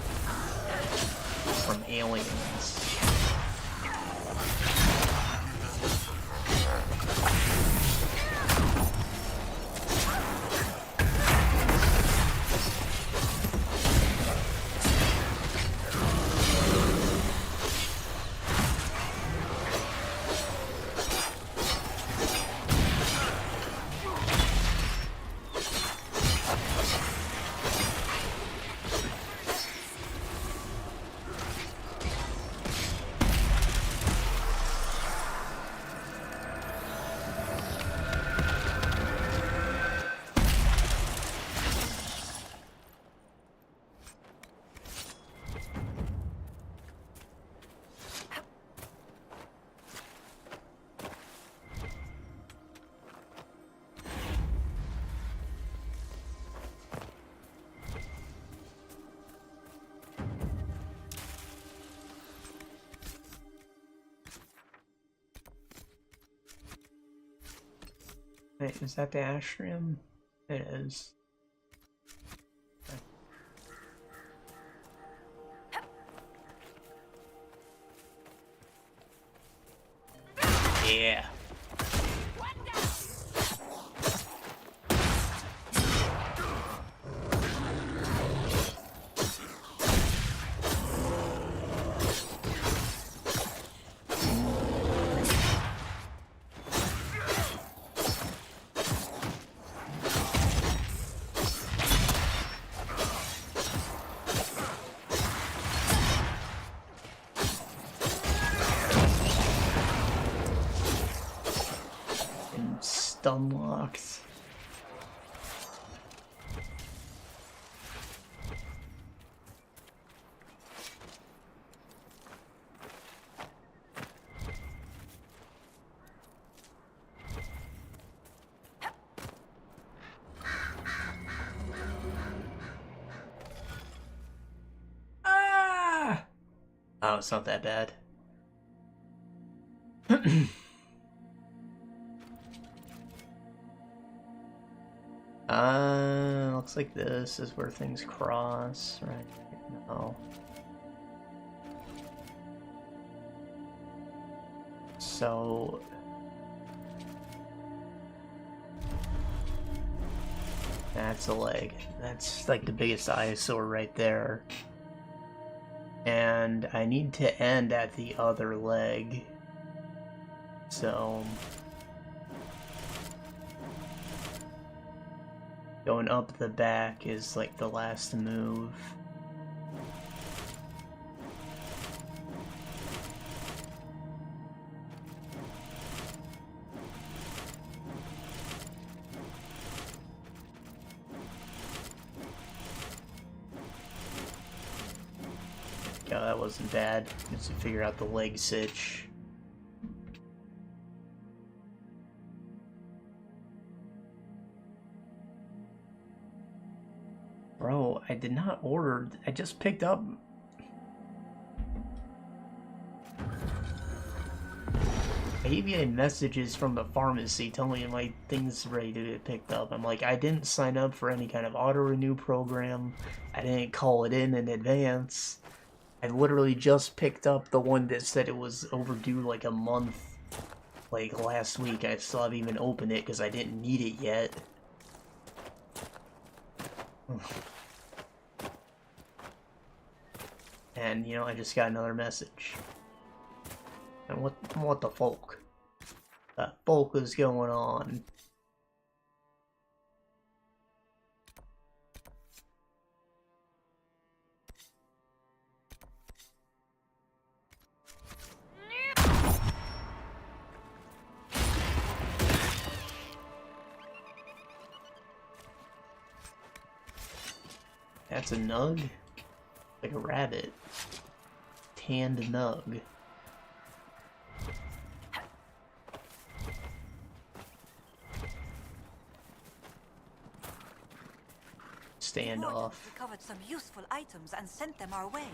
from Aliens. Wait, is that the Astrium? It is. Yeah. Unlocked. Oh, it's not that bad. Looks like this is where things cross, right? No. So... that's a leg. That's like the biggest eyesore right there. And I need to end at the other leg. So... going up the back is like the last move. Yeah, that wasn't bad. Just to figure out the leg sitch. Bro, I did not order. I just picked up. I gave you messages from the pharmacy telling me my thing's ready to get picked up. I'm like, I didn't sign up for any kind of auto-renew program. I didn't call it in advance. I literally just picked up the one that said it was overdue like a month. Like last week. I still haven't even opened it because I didn't need it yet. And, you know, I just got another message. And what the fuck? The fuck is going on? That's a nug? Like a rabbit. Tanned nug. Stand off. Recovered some useful items and sent them our way.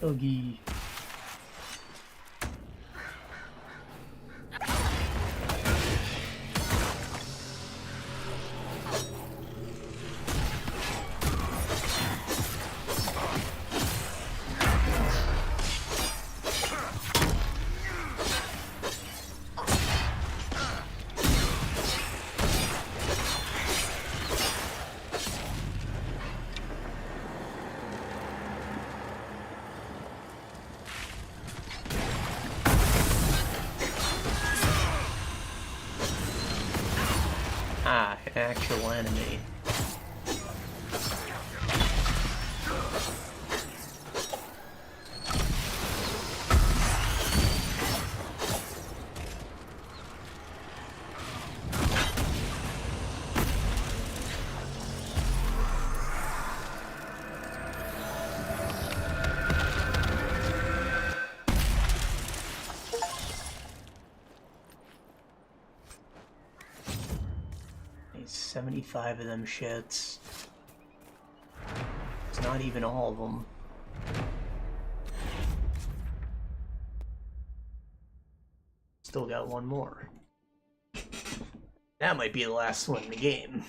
Oogie. Ah, an actual enemy. 75 of them shits. It's not even all of them. Still got one more. That might be the last one in the game.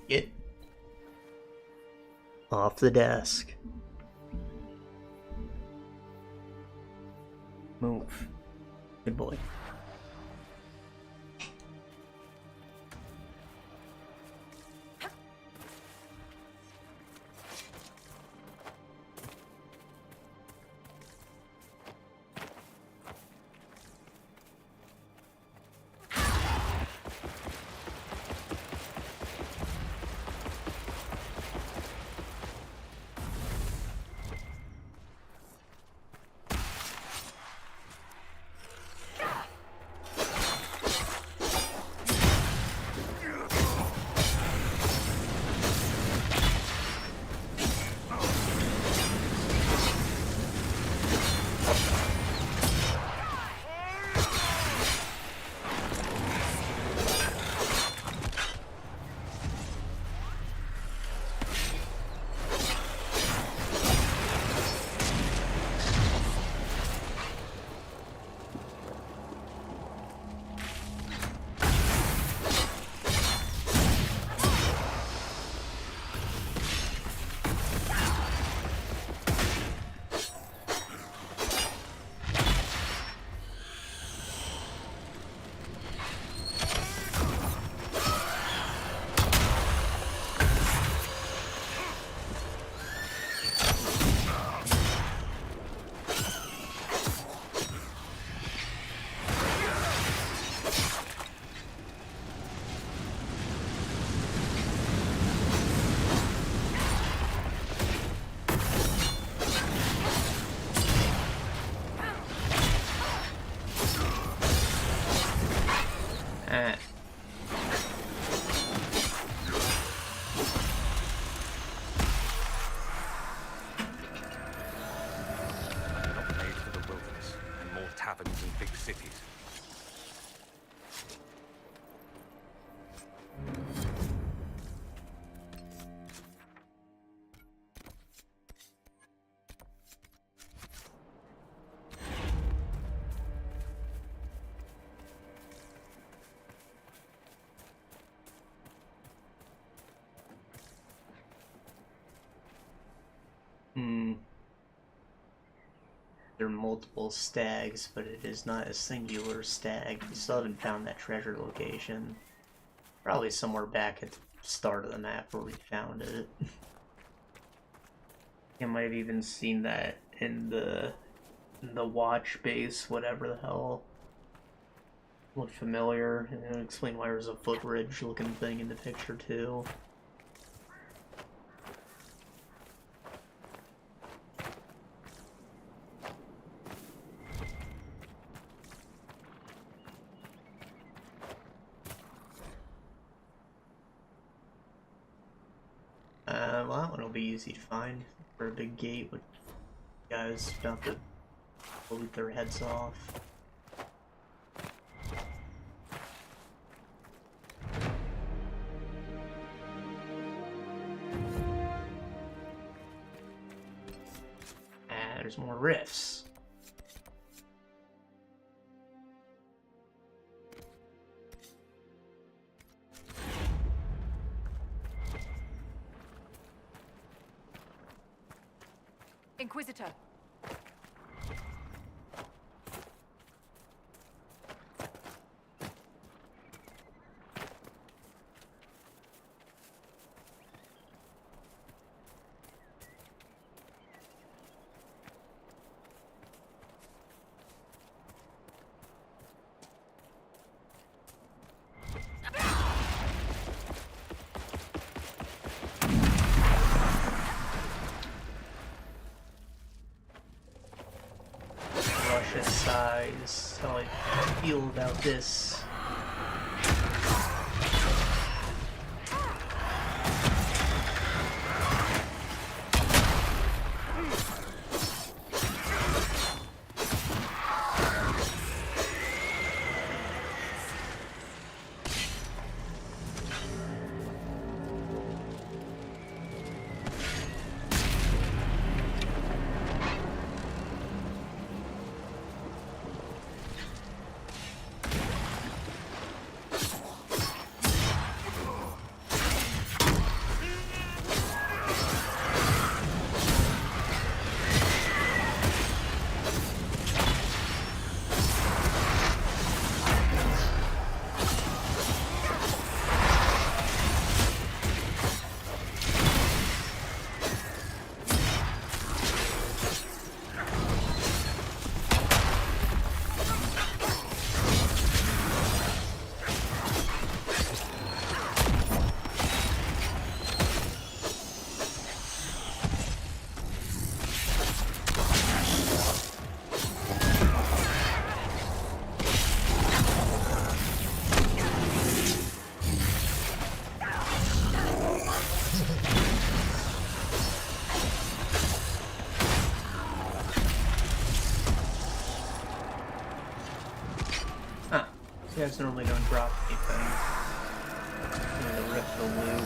Get off the desk. Move. Good boy. There are multiple stags, but it is not a singular stag. We still haven't found that treasure location. Probably somewhere back at the start of the map where we found it. I might have even seen that in the watch base, whatever the hell. Looked familiar, and it'll explain why there's a footbridge looking thing in the picture too. Well, that one will be easy to find for a big gate with guys about to loot their heads off. And there's more rifts. Inquisitor. Size, how I feel about this. guys normally don't drop anything. I'm gonna rip the loot.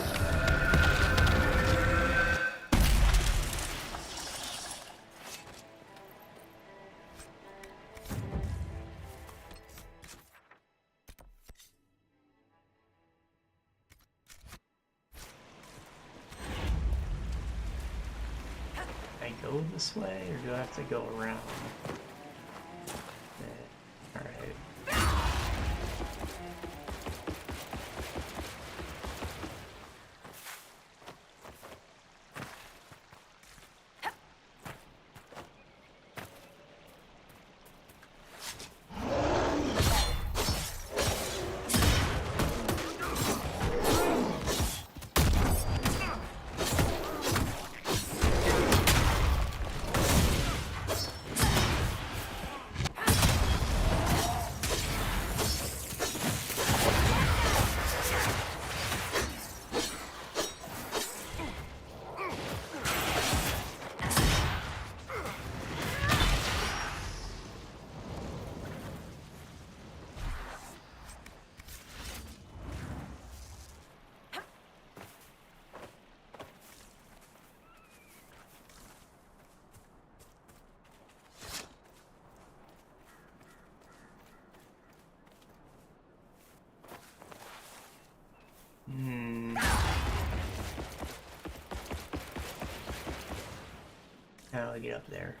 I go this way, or do I have to go around? Alright. How do I get up there?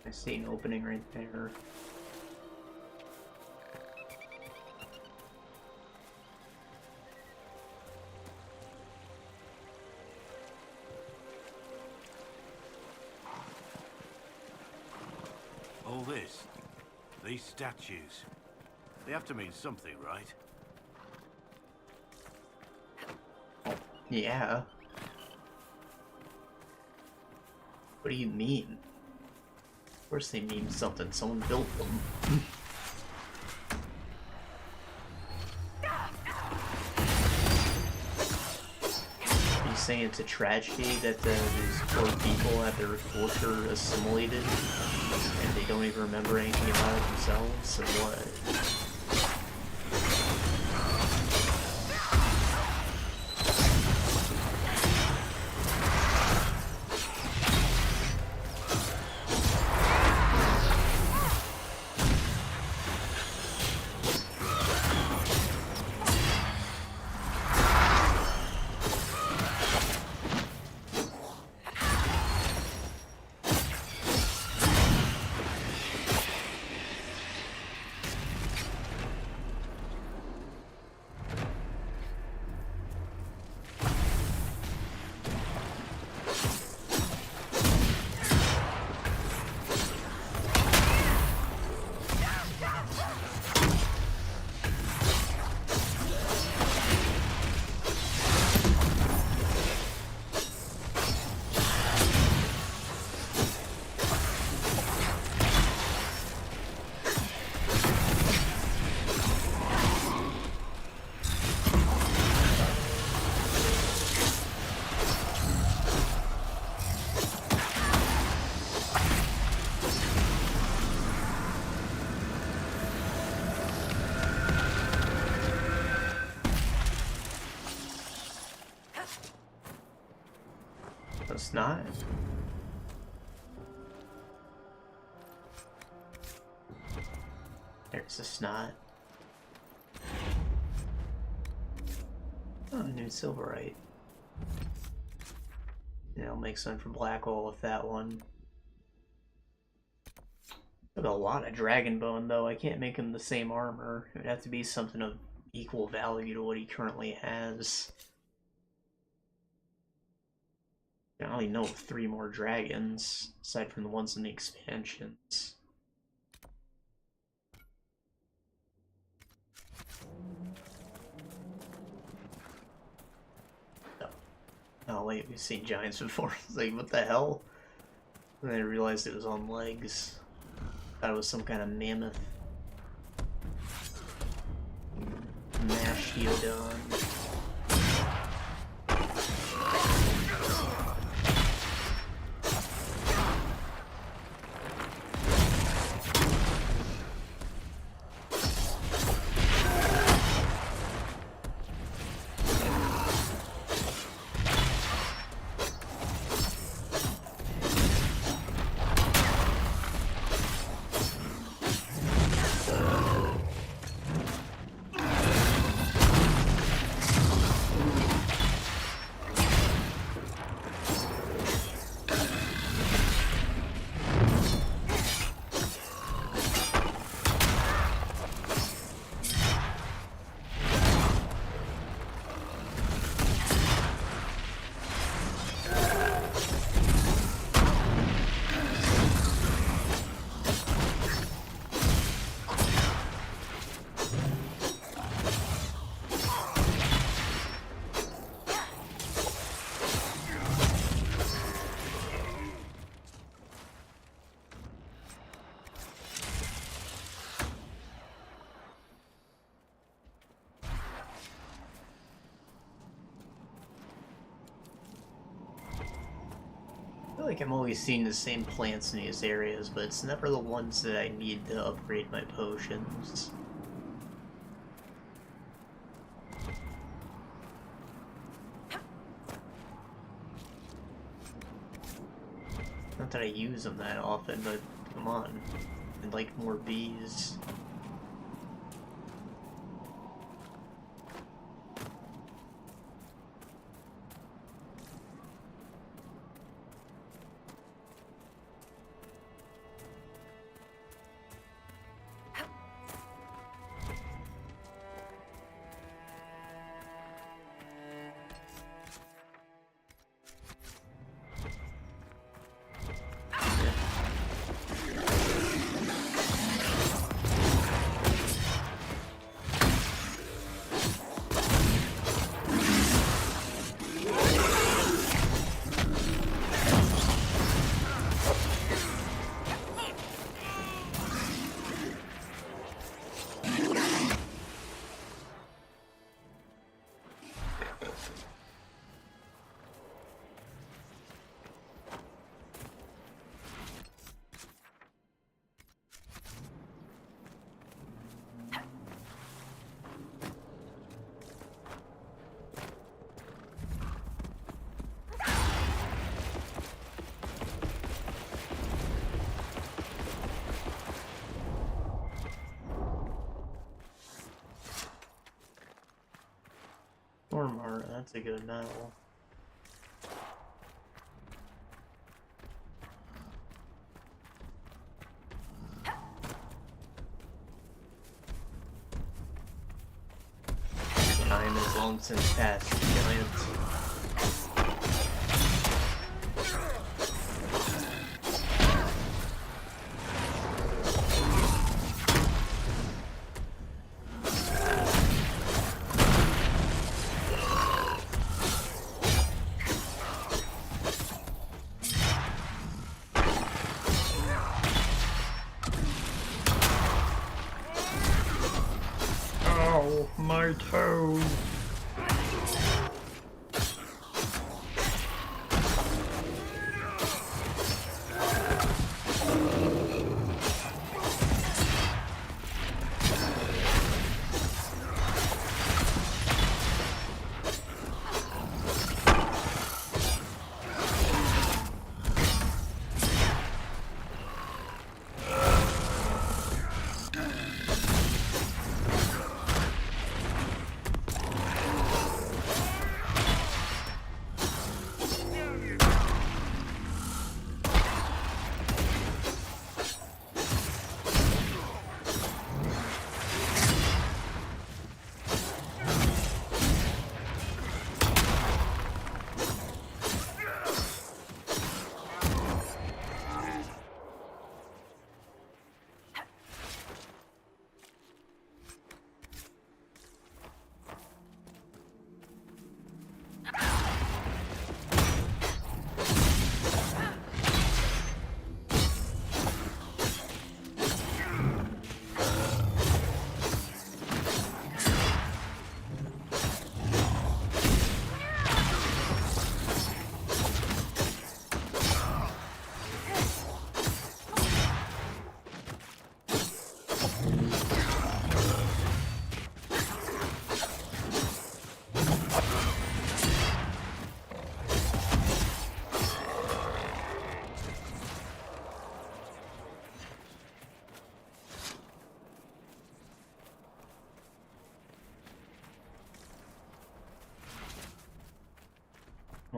I see an opening right there. All this, these statues, they have to mean something, right? Yeah. What do you mean? Of course they mean something. Someone built them. Are you saying it's a tragedy that these poor people have their culture assimilated and they don't even remember anything about it themselves, or what? It's not. There's the snot. Oh, new silverite. Yeah, I'll make some for black hole with that one. With a lot of dragon bone, though, I can't make him the same armor. It would have to be something of equal value to what he currently has. I only know of 3 more dragons, aside from the ones in the expansions. Oh wait, we've seen giants before. It's like, what the hell? And then I realized it was on legs. Thought it was some kind of mammoth. Mashiodon. I feel like I'm always seeing the same plants in these areas, but it's never the ones that I need to upgrade my potions. Not that I use them that often, but come on. I'd like more bees. Stormheart, that's a good metal. Time is long since past, giants. My toes.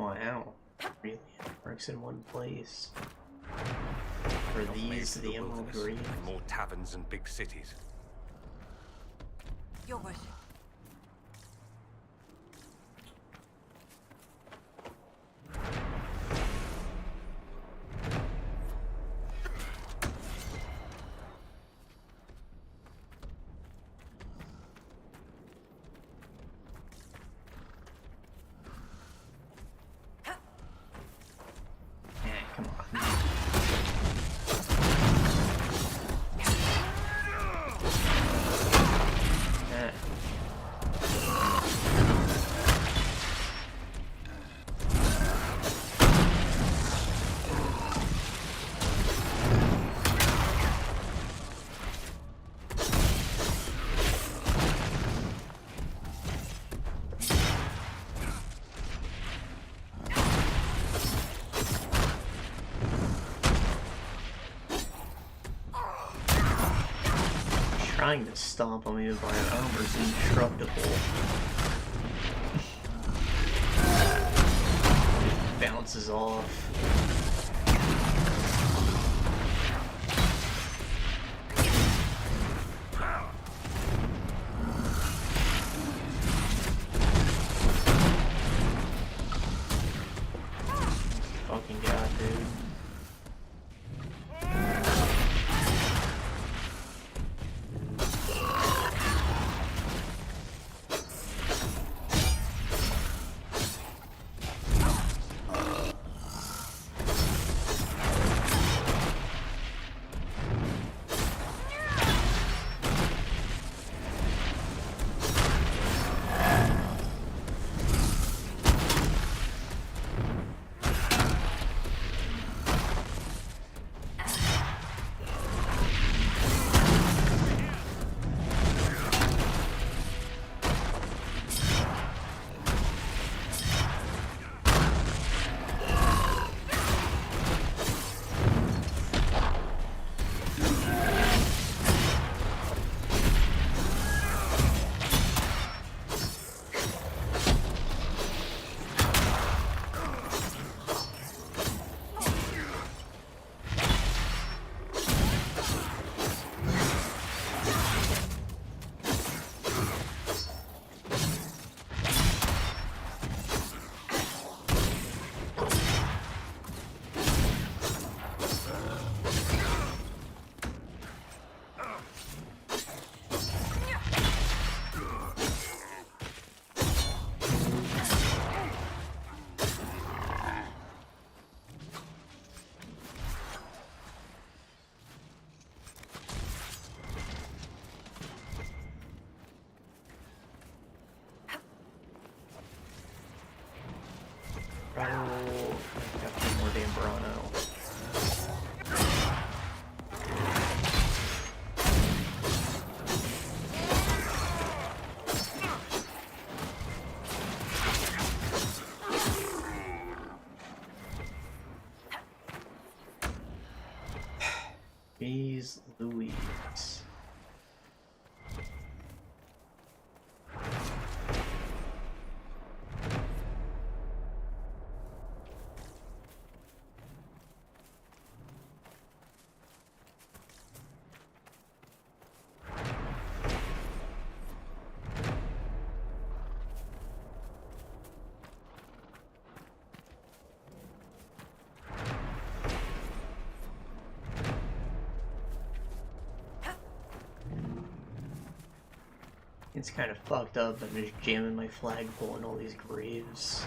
Wow. Really? Works in one place. Are Not made these for the Emerald wilderness, Graves? and more taverns and big cities. Your worship. Come on. Trying to stomp on me with my armor's indestructible. It bounces off. Fucking god, dude. Oh, I got one more damn Brano. Jeez Louise. It's kind of fucked up. I'm just jamming my flagpole in all these graves.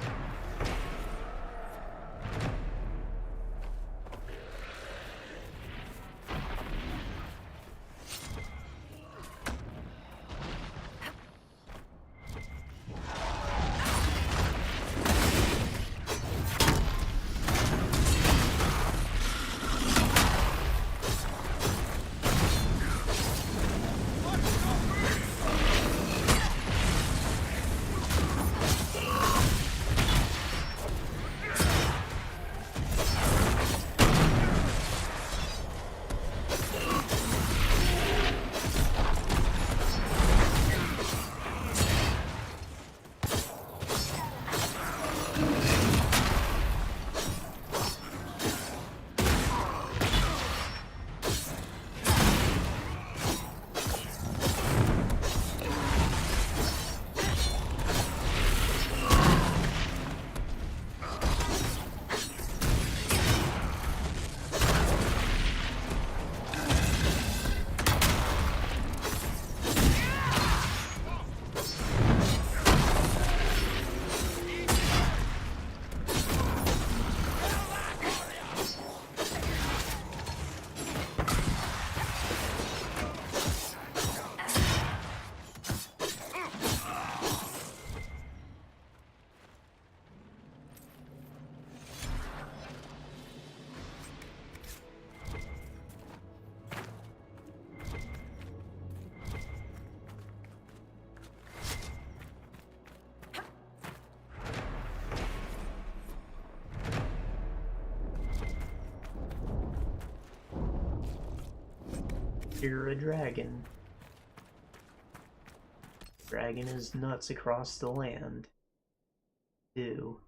You're a dragon. Dragon is nuts across the land. Ew.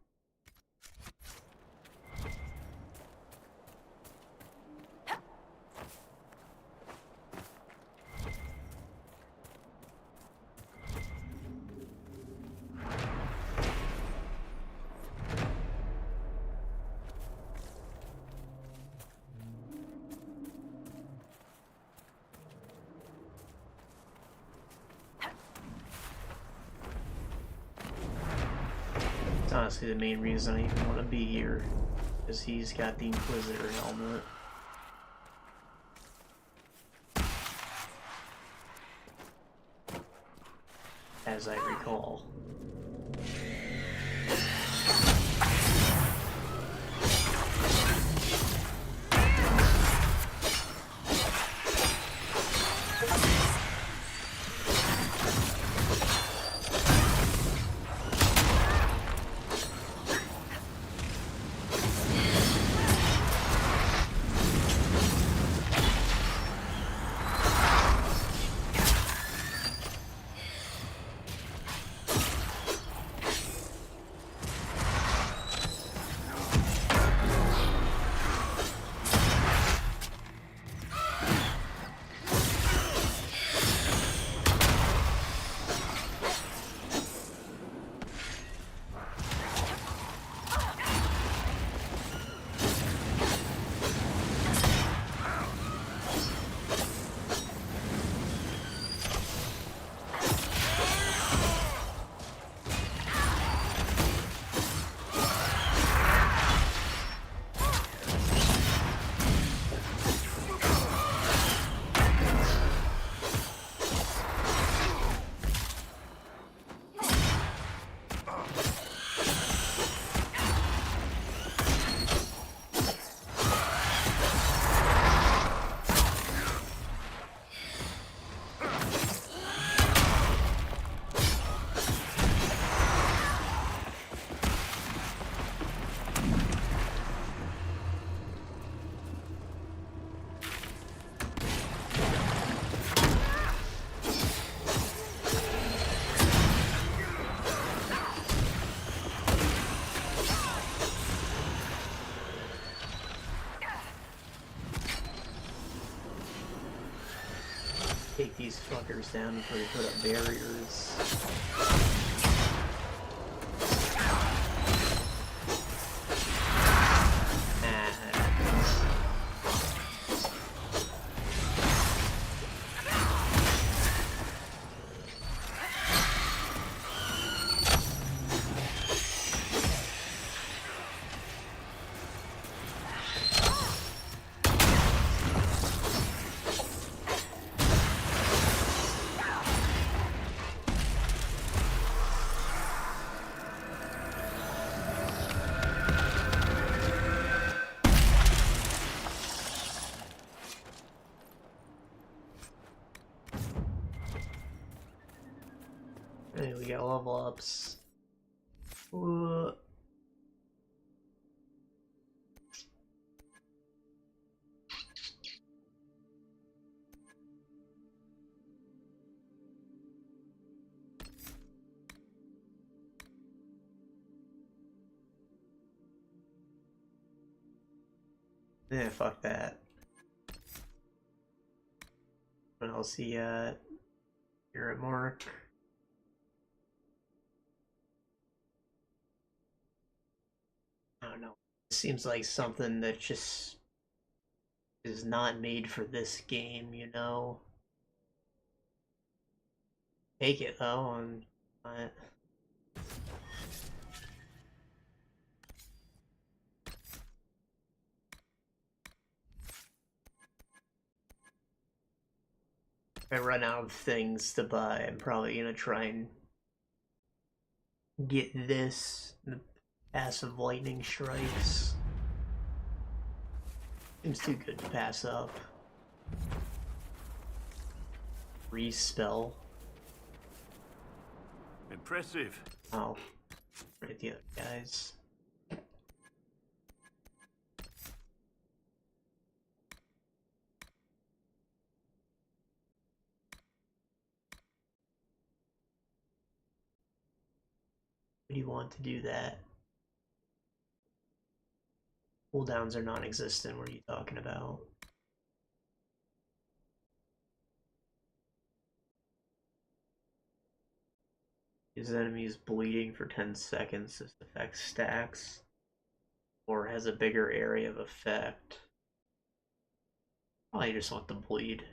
Honestly, the main reason I even want to be here is he's got the Inquisitor helmet. As I recall. Take these fuckers down before they put up barriers. Hey, we got level ups. Yeah, fuck that. What else he got? You're at Mark. I don't know. It seems like something that just is not made for this game, you know? Take it though, and if I run out of things to buy, I'm probably gonna try and get this, the passive lightning strikes. Seems too good to pass up. Respell. Impressive. Oh, right, the other guys. do you want to do that? Cooldowns are non-existent. What are you talking about? His enemy is bleeding for 10 seconds. This effect stacks. Or has a bigger area of effect. Probably just want the bleed.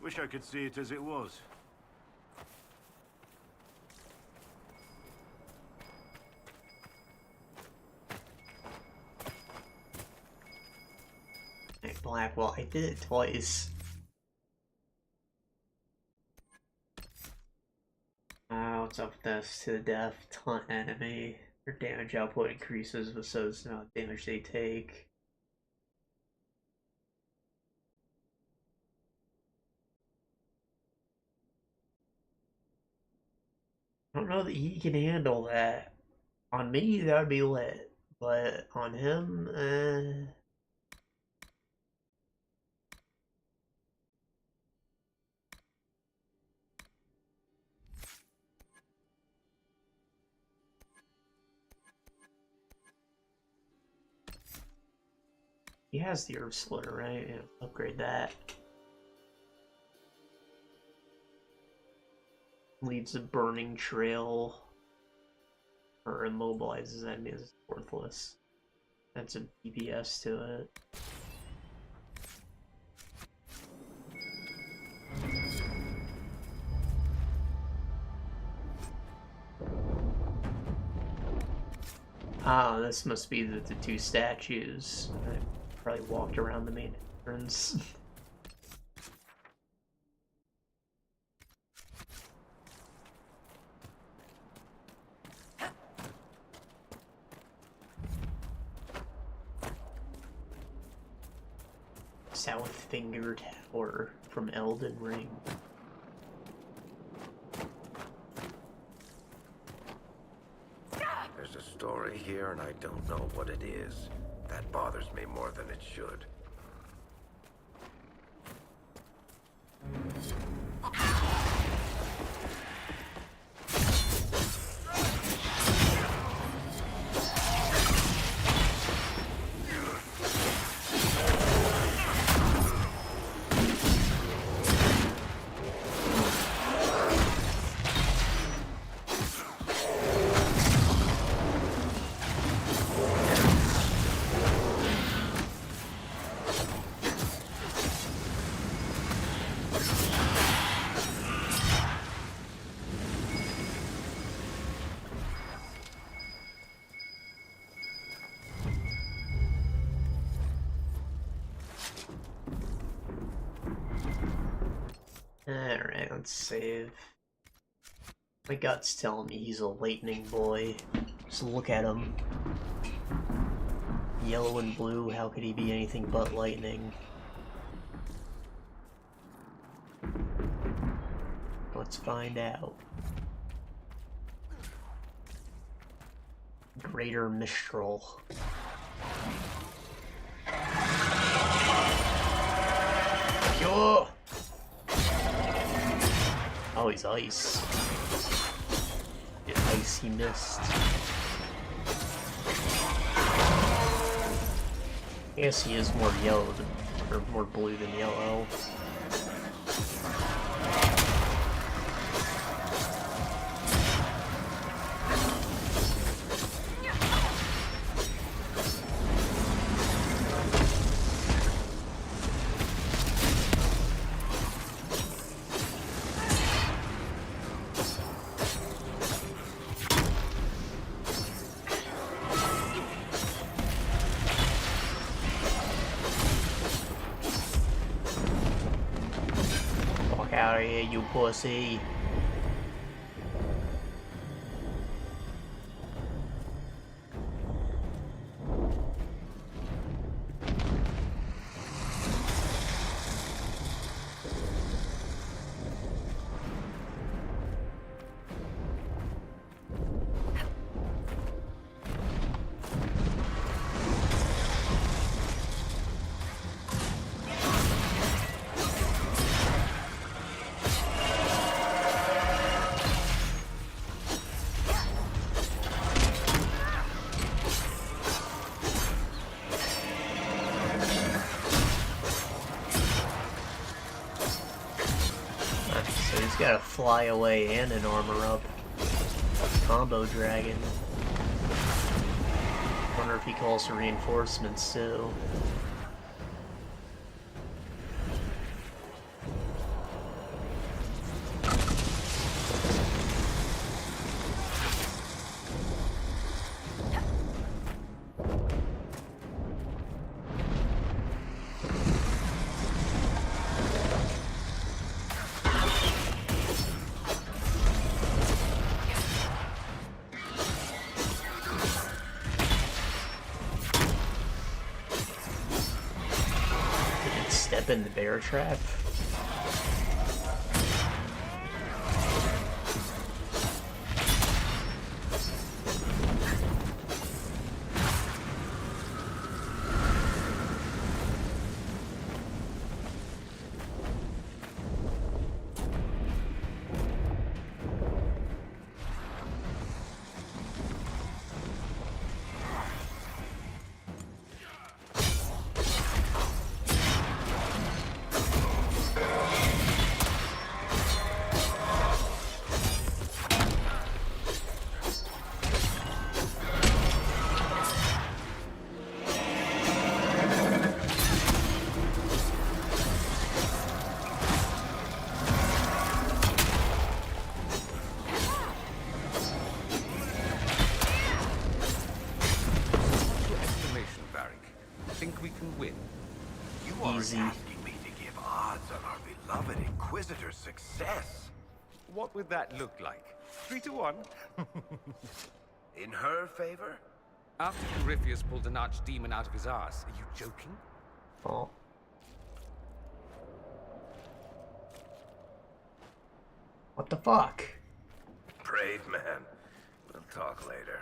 Wish I could see it as it was. Hey, Blackwell, I did it twice. What's up with this? To the death, taunt enemy. Their damage output increases, but so does not damage they take. I don't know that he can handle that. On me, that would be lit. But on him, he has the herb slitter, right? Yeah, upgrade that. Leaves a burning trail. Or immobilizes enemies is worthless. That's a DPS to it. Ah, this must be the two statues. I probably walked around the main entrance. South Finger Tower from Elden Ring. There's a story here and I don't know what it is. That bothers me more than it should. Alright, let's save. My gut's telling me he's a lightning boy. Just look at him. Yellow and blue, how could he be anything but lightning? Let's find out. Greater Mistral. Yo! Oh, he's ice. Ice he missed. I guess he is more yellow than, or more blue than yellow. Out of here, you pussy. So he's got a fly away and an armor up combo dragon. Wonder if he calls for reinforcements too. Step in the bear trap. Easy. Asking me to give odds on our beloved Inquisitor's success. What would that look like? 3 to 1? In her favor? After Corypheus pulled an archdemon out of his arse, are you joking? Oh. What the fuck? Brave man. We'll talk later.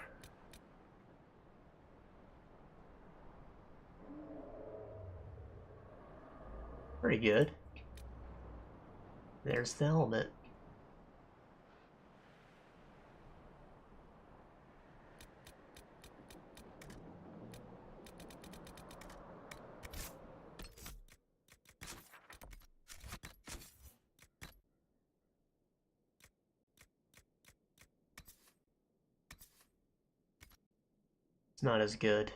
Pretty good. There's the helmet. It's not as good.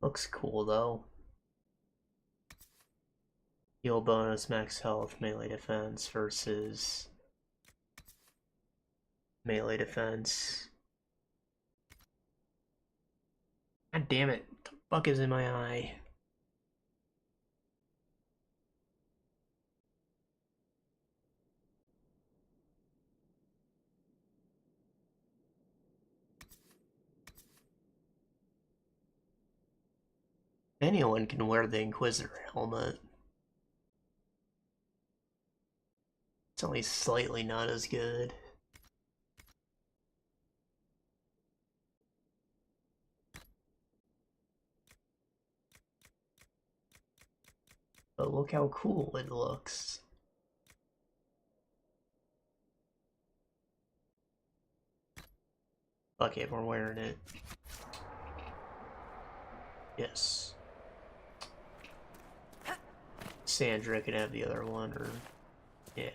Looks cool though. Heal bonus, max health, melee defense versus melee defense. God damn it, what the fuck is in my eye? Anyone can wear the Inquisitor helmet. It's only slightly not as good. But look how cool it looks. Fuck it, we're wearing it. Yes. Sandra can have the other one, or... yeah.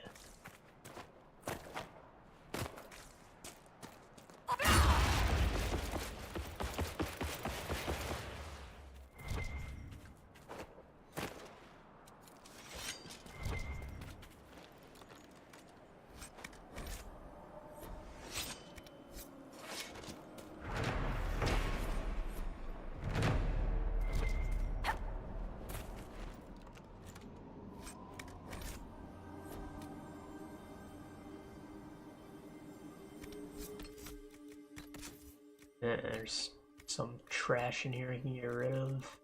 There's some trash in here I can get rid of.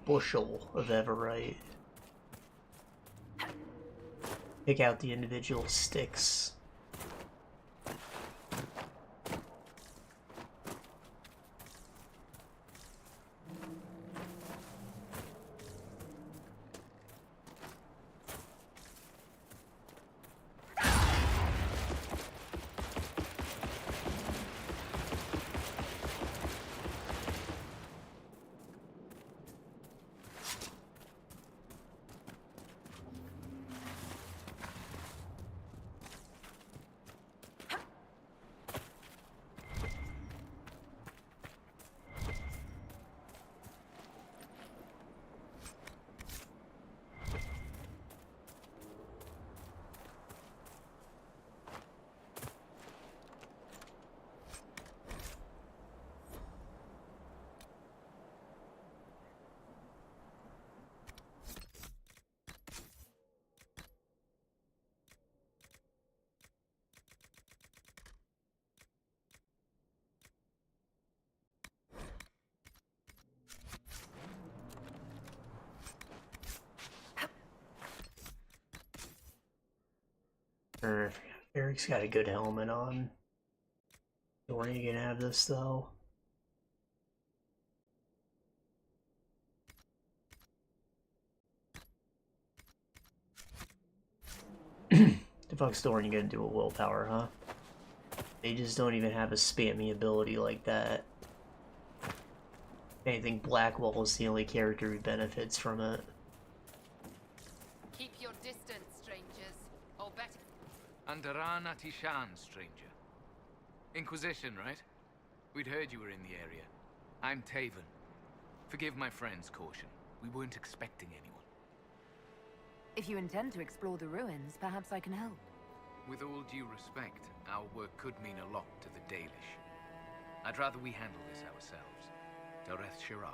bushel of Everite. Pick out the individual sticks. Eric's got a good helmet on. Dorian can have this though. The fuck's Dorian gonna do with willpower, huh? They just don't even have a spammy ability like that. If anything, Blackwall is the only character who benefits from it. Keep your distance, strangers. Or better. Andaran Atishan, stranger. Inquisition, right? We'd heard you were in the area. I'm Taven. Forgive my friend's caution. We weren't expecting anyone. If you intend to explore the ruins, perhaps I can help. With all due respect, our work could mean a lot to the Dalish. I'd rather we handle this ourselves. Doreth Shirar.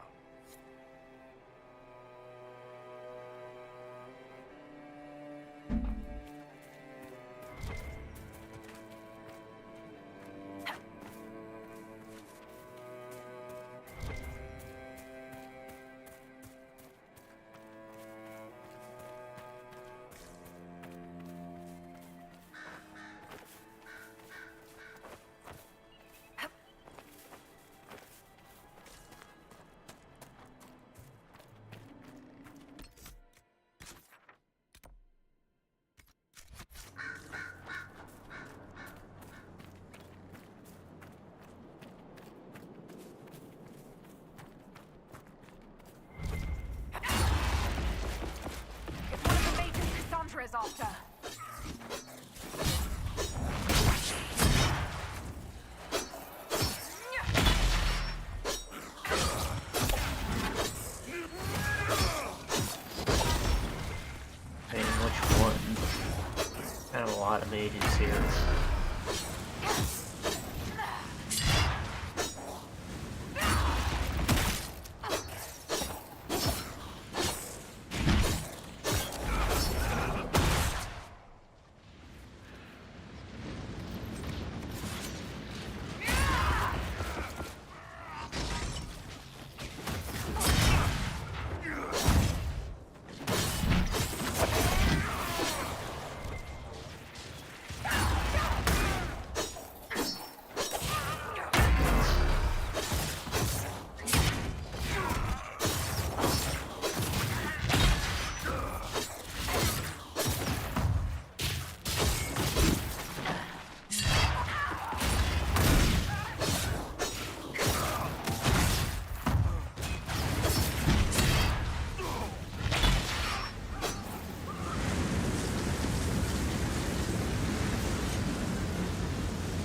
Is after. Man, which one? Kind of a lot of mages here.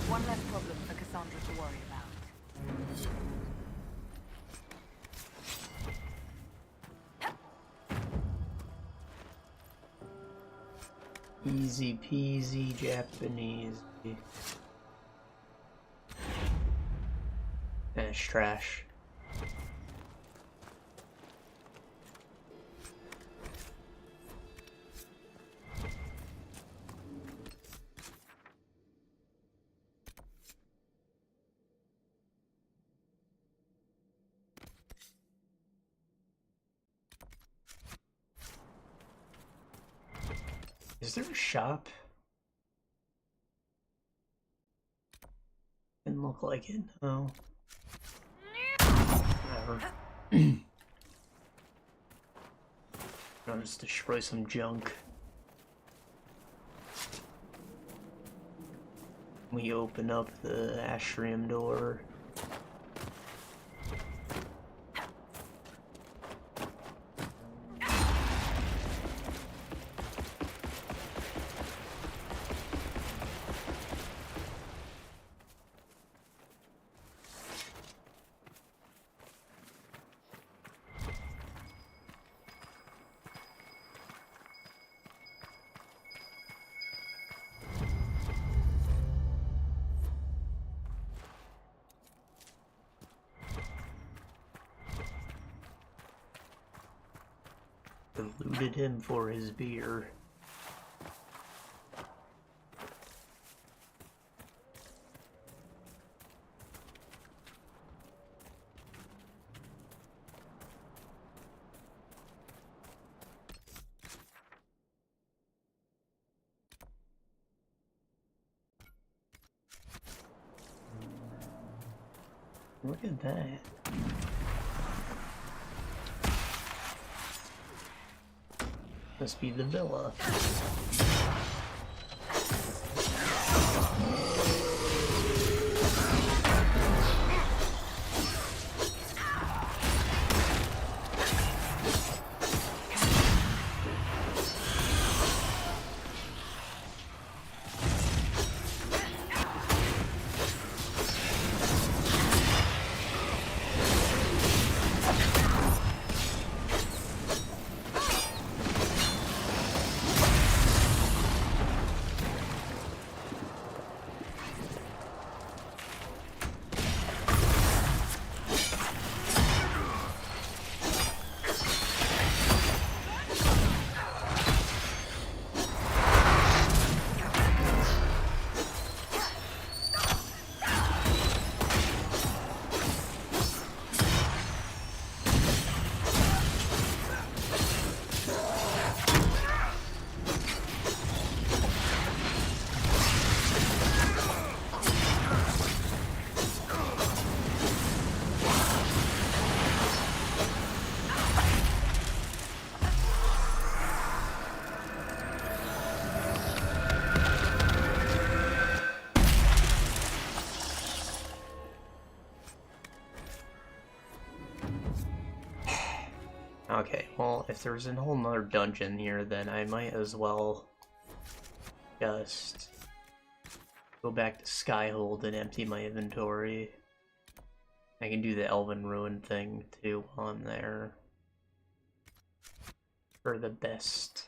One less problem for Cassandra to worry about. Easy peasy Japanese. That's trash. Is there a shop? Didn't look like it. Oh. Whatever. I'll just destroy some junk. We open up the ashram door. Looted him for his beer. Look at that. Must be the villa. Okay, well, if there's a whole nother dungeon here, then I might as well just go back to Skyhold and empty my inventory. I can do the Elven Ruin thing too while I'm there. For the best.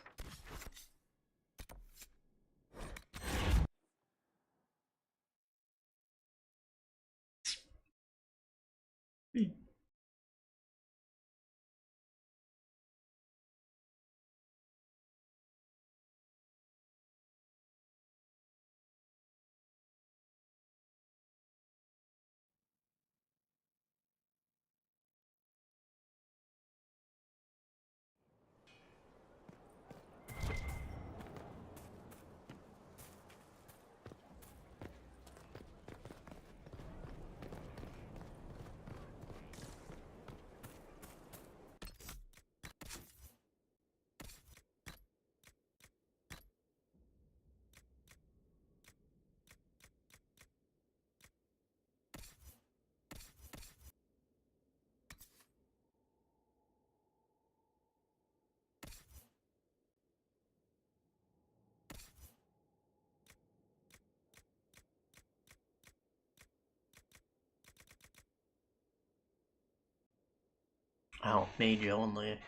Oh, mage only.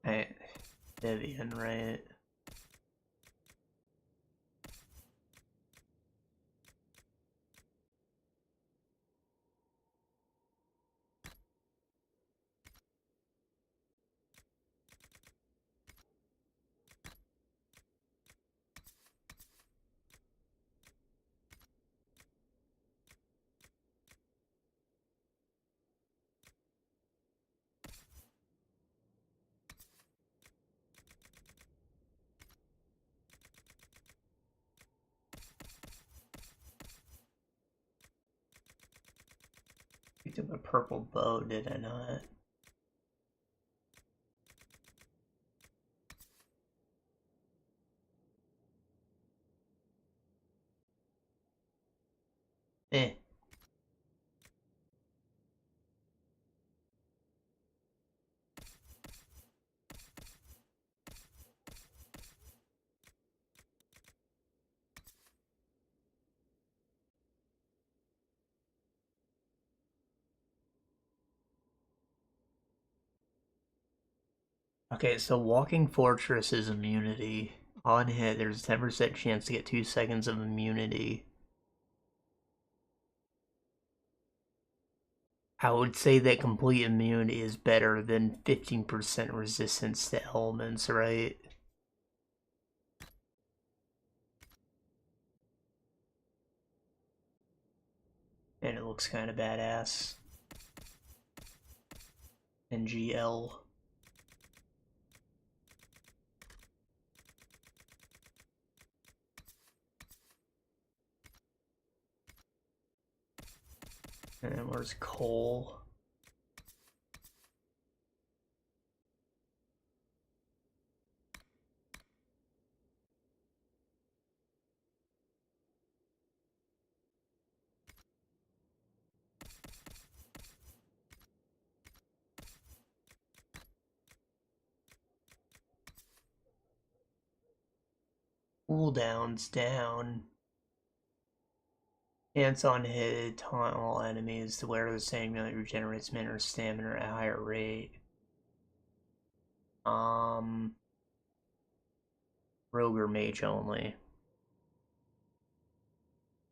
Hey, Vivian, right? a purple bow, did I not? Eh. Okay, so Walking Fortress is immunity. On hit, there's a 10% chance to get 2 seconds of immunity. I would say that complete immunity is better than 15% resistance to elements, right? And it looks kind of badass. NGL. And then where's Cole? Cooldowns down. Chance on hit, taunt all enemies to wear the same amulet regenerates mana or stamina at a higher rate. Rogue or mage only.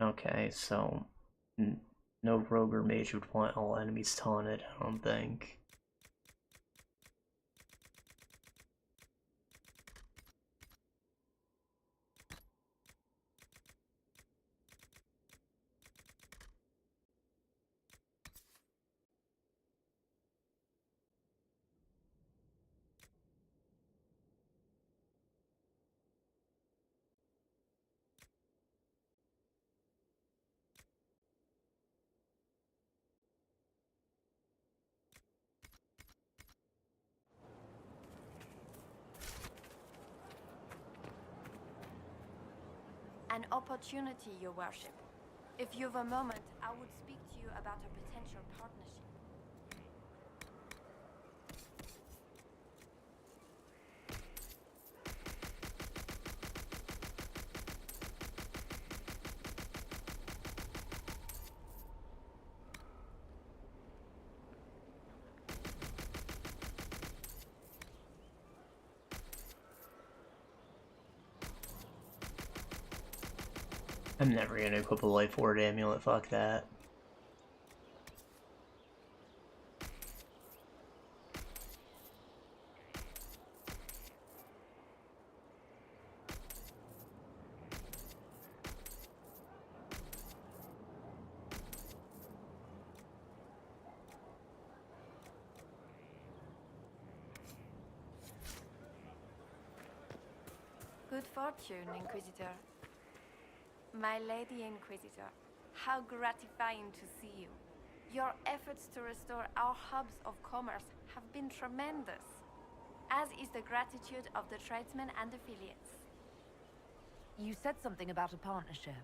Okay, so no rogue or mage would want all enemies taunted, I don't think. An opportunity, Your Worship. If you've a moment, I would speak to you about a potential partnership. I'm never gonna equip a life ward amulet, fuck that. Good fortune, Inquisitor. My Lady Inquisitor, how gratifying to see you. Your efforts to restore our hubs of commerce have been tremendous, as is the gratitude of the tradesmen and affiliates. You said something about a partnership.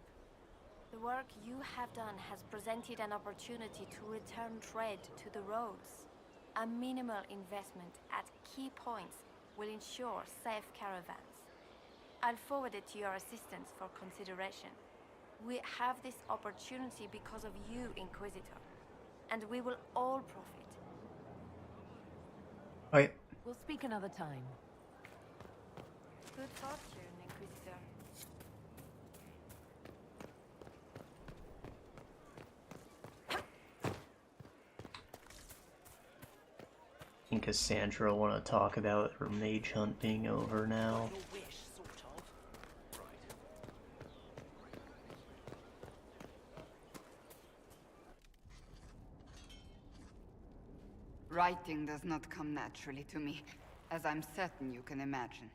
The work you have done has presented an opportunity to return trade to the roads. A minimal investment at key points will ensure safe caravans. I'll forward it to your assistants for consideration. We have this opportunity because of you, Inquisitor, and we will all profit. Alright. We'll speak another time. Good fortune, Inquisitor. I think Cassandra want to talk about her mage hunt being over now. Writing does not come naturally to me, as I'm certain you can imagine.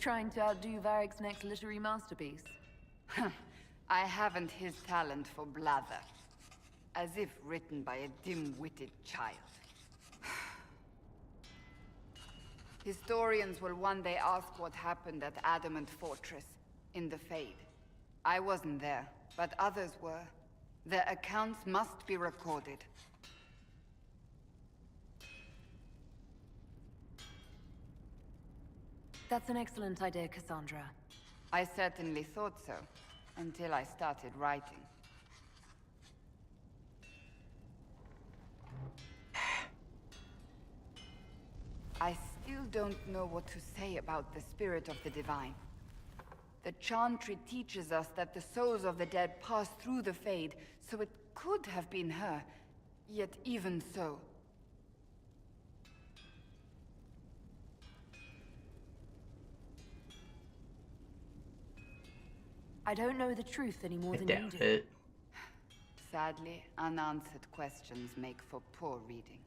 Trying to outdo Varric's next literary masterpiece? I haven't his talent for blather. As if written by a dim-witted child. Historians will one day ask what happened at Adamant Fortress, in the Fade. I wasn't there, but others were. Their accounts must be recorded. That's an excellent idea, Cassandra. I certainly thought so, until I started writing. I still don't know what to say about the spirit of the divine. The Chantry teaches us that the souls of the dead pass through the Fade, so it could have been her. Yet even so... I don't know the truth any more than you do. It. Sadly, unanswered questions make for poor reading.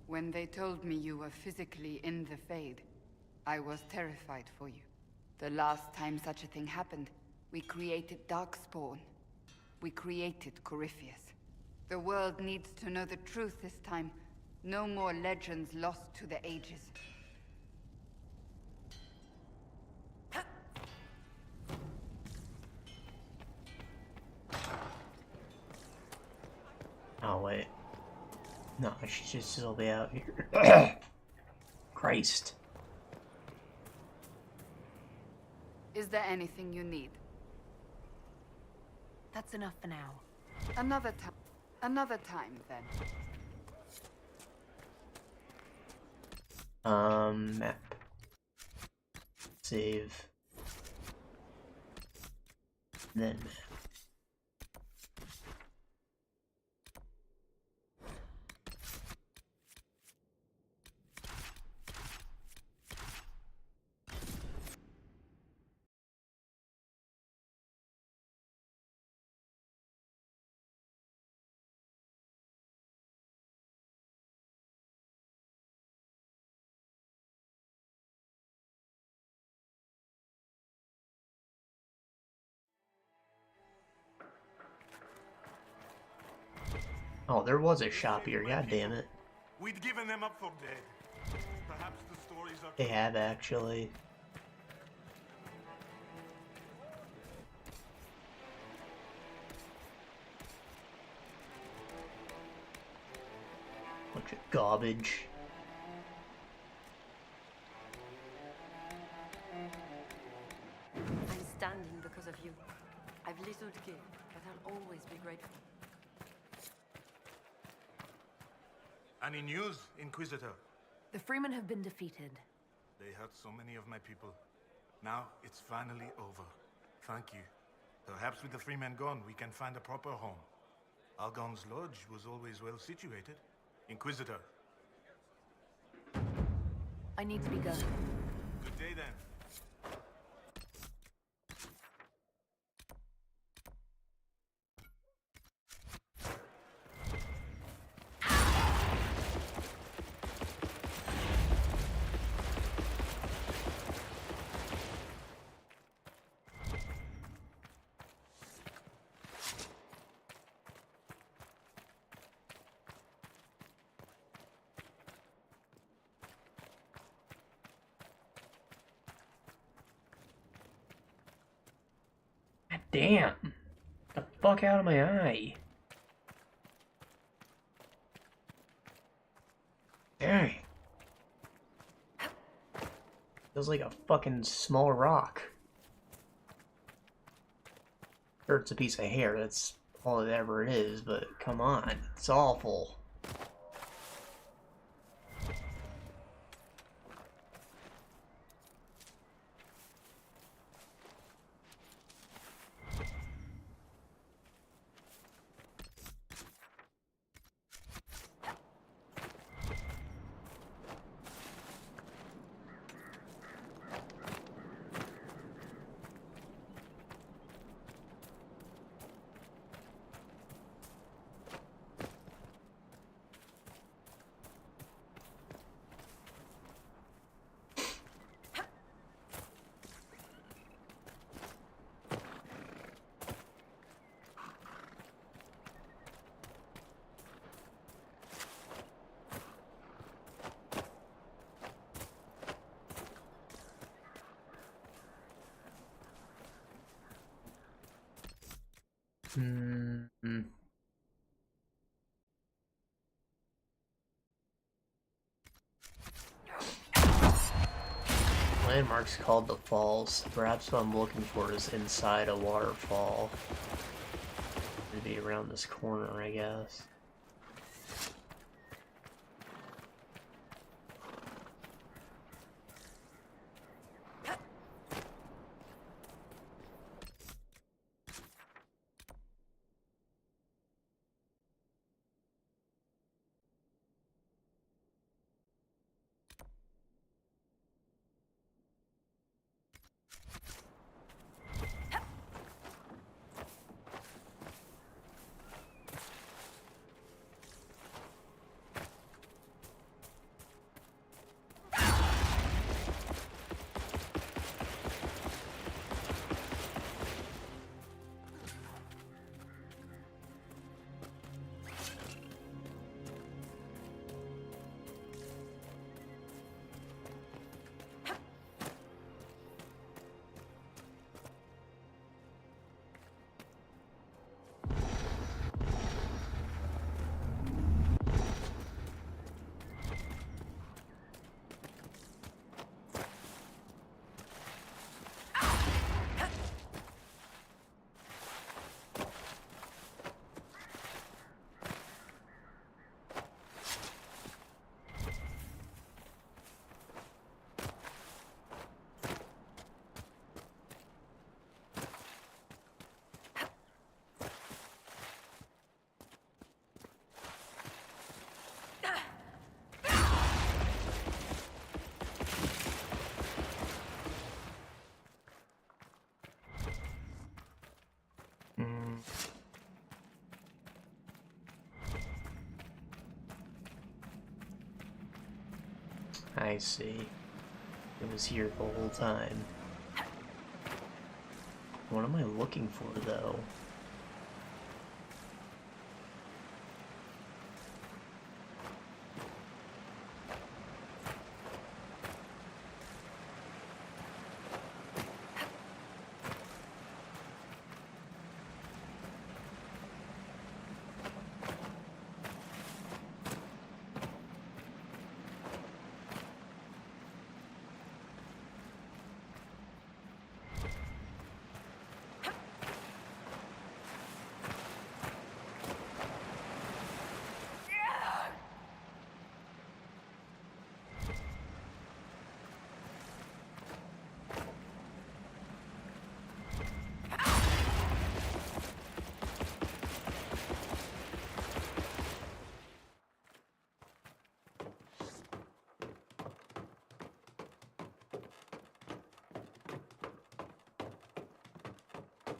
When they told me you were physically in the Fade, I was terrified for you. The last time such a thing happened, we created Darkspawn. We created Corypheus. The world needs to know the truth this time. No more legends lost to the ages. Oh, wait. No, she should still be out here. Christ. Is there anything you need? That's enough for now. Another time, then. Map. Save. Then map. Oh, there was a shop here, god damn it. We'd given them up for dead. Perhaps the stories are... They have actually. Bunch of garbage. I'm standing because of you. I've little to give, but I'll always be grateful. Any news, Inquisitor? The Freemen have been defeated. They hurt so many of my people. Now it's finally over. Thank you. Perhaps with the Freemen gone, we can find a proper home. Algon's lodge was always well situated. Inquisitor. I need to be going. Good day then. Damn! The fuck out of my eye! Dang! Feels like a fucking small rock. Sure, it's a piece of hair, that's all it ever is, but come on, it's awful. Landmark's called the Falls. Perhaps what I'm looking for is inside a waterfall. Maybe around this corner, I guess. I see. It was here the whole time. What am I looking for, though?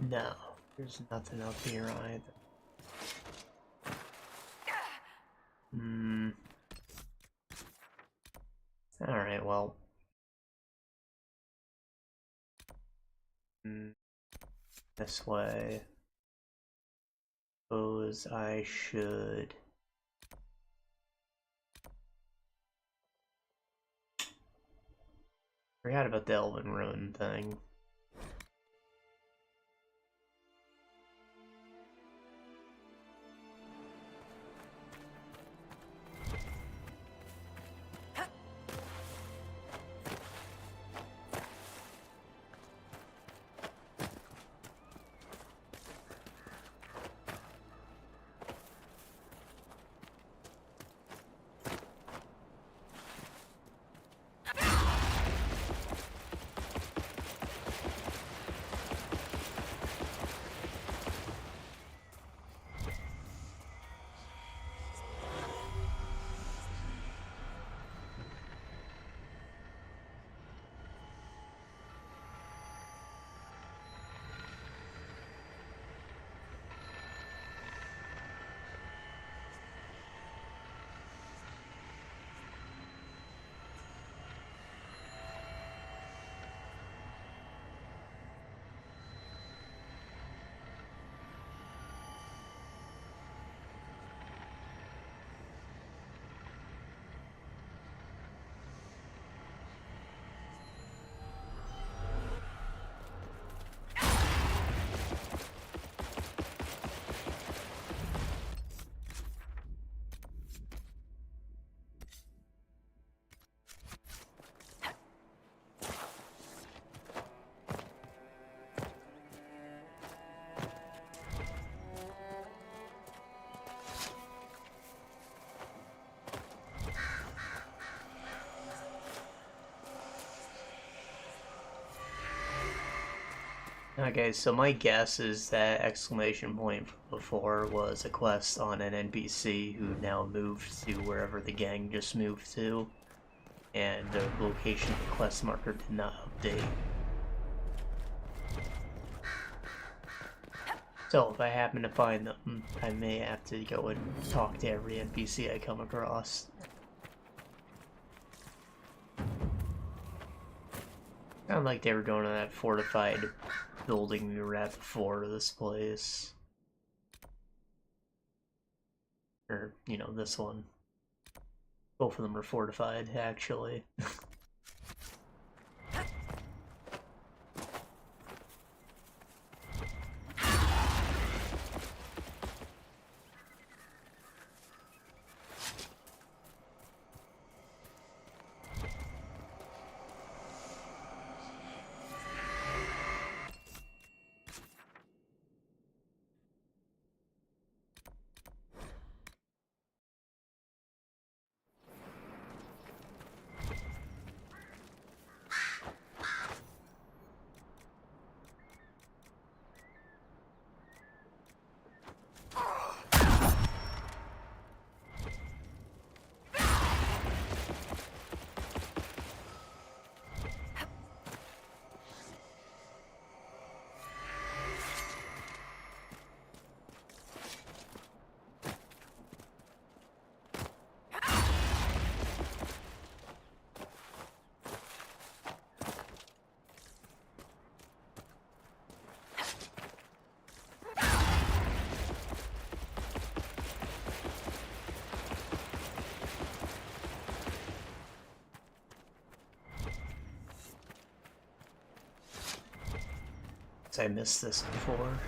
No, there's nothing up here either. Alright, well. This way. Suppose I should. Forgot about the Elven Ruin thing. Okay, so my guess is that exclamation point from before was a quest on an NPC who now moved to wherever the gang just moved to, and the location of the quest marker did not update. So if I happen to find them, I may have to go and talk to every NPC I come across. Sounded like they were going to that fortified building we were at before this place. Or, you know, this one. Both of them are fortified, actually. I missed this before.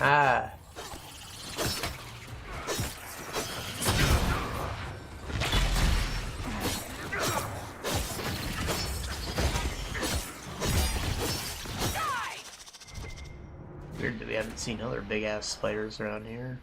Ah. Weird that we haven't seen other big-ass spiders around here.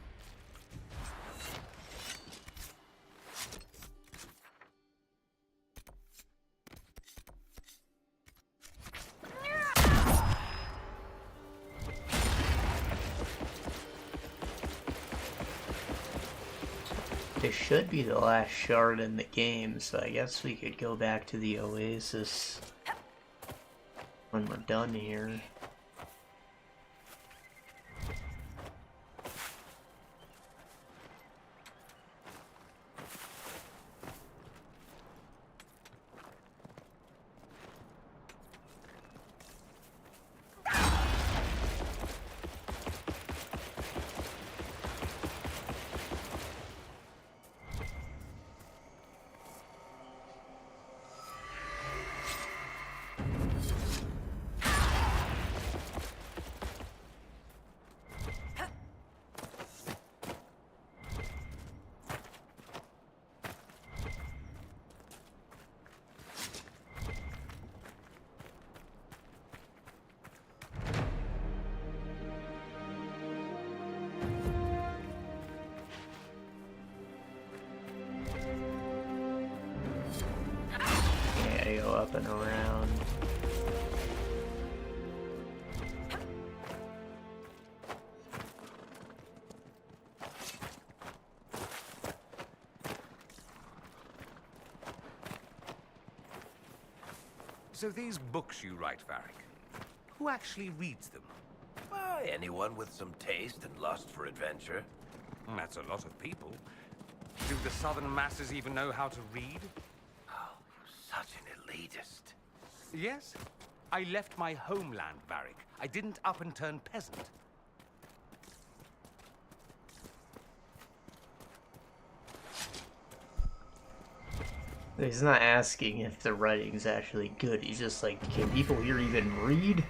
This should be the last shard in the game, so I guess we could go back to the oasis when we're done here. go up and around. So these books you write, Varric, who actually reads them? Why, anyone with some taste and lust for adventure. That's a lot of people. Do the southern masses even know how to read? Oh, you're such an elitist. Yes. I left my homeland, Varric. I didn't up and turn peasant. He's not asking if the writing's actually good. He's just like, can people here even read?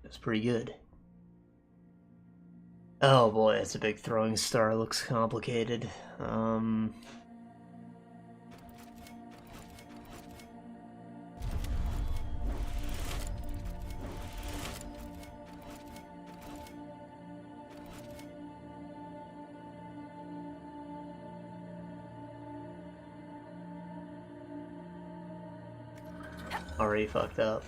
That's pretty good. Oh boy, that's a big throwing star. Looks complicated. Already fucked up.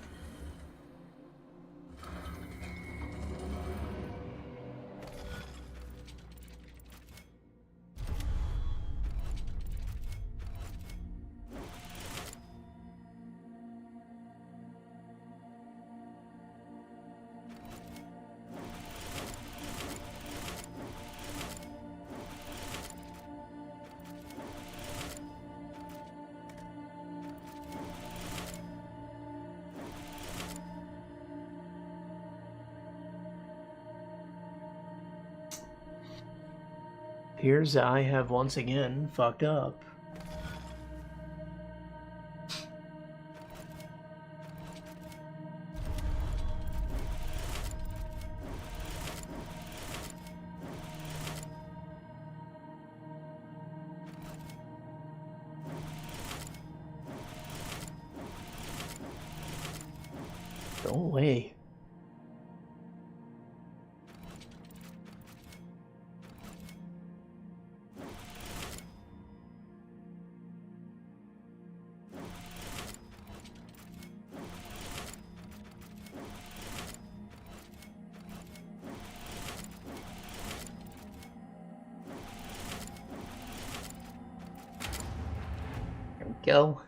Appears I have once again fucked up. Go away. Go.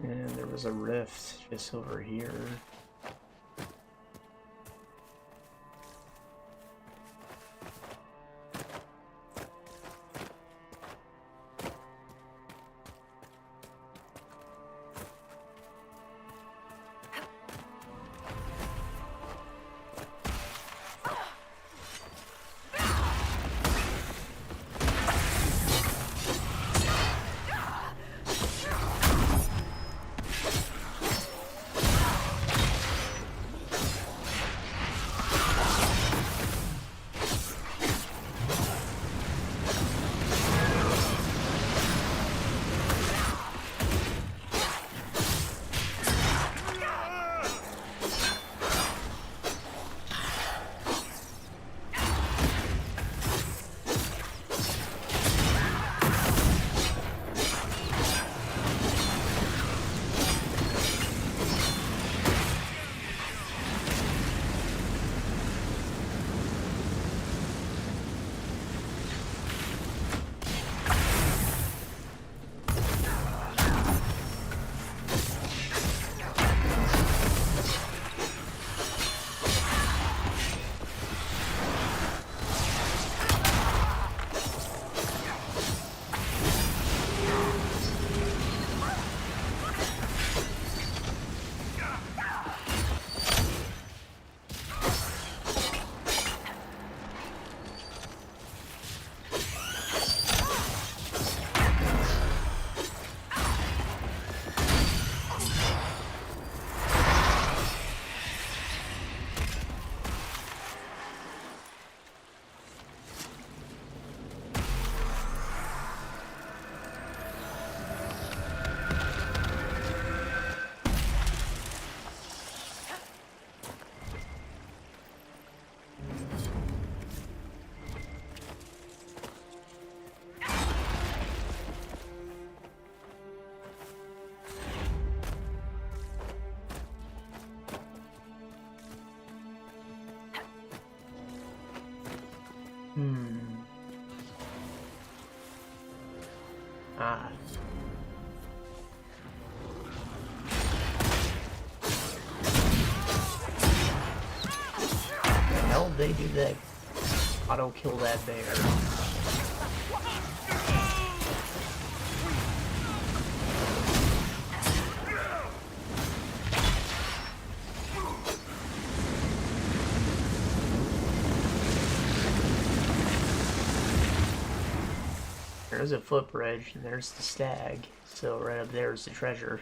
And there was a rift just over here. Ah. How did they do that? Auto kill that bear. There's a footbridge, and there's the stag. So right up there is the treasure.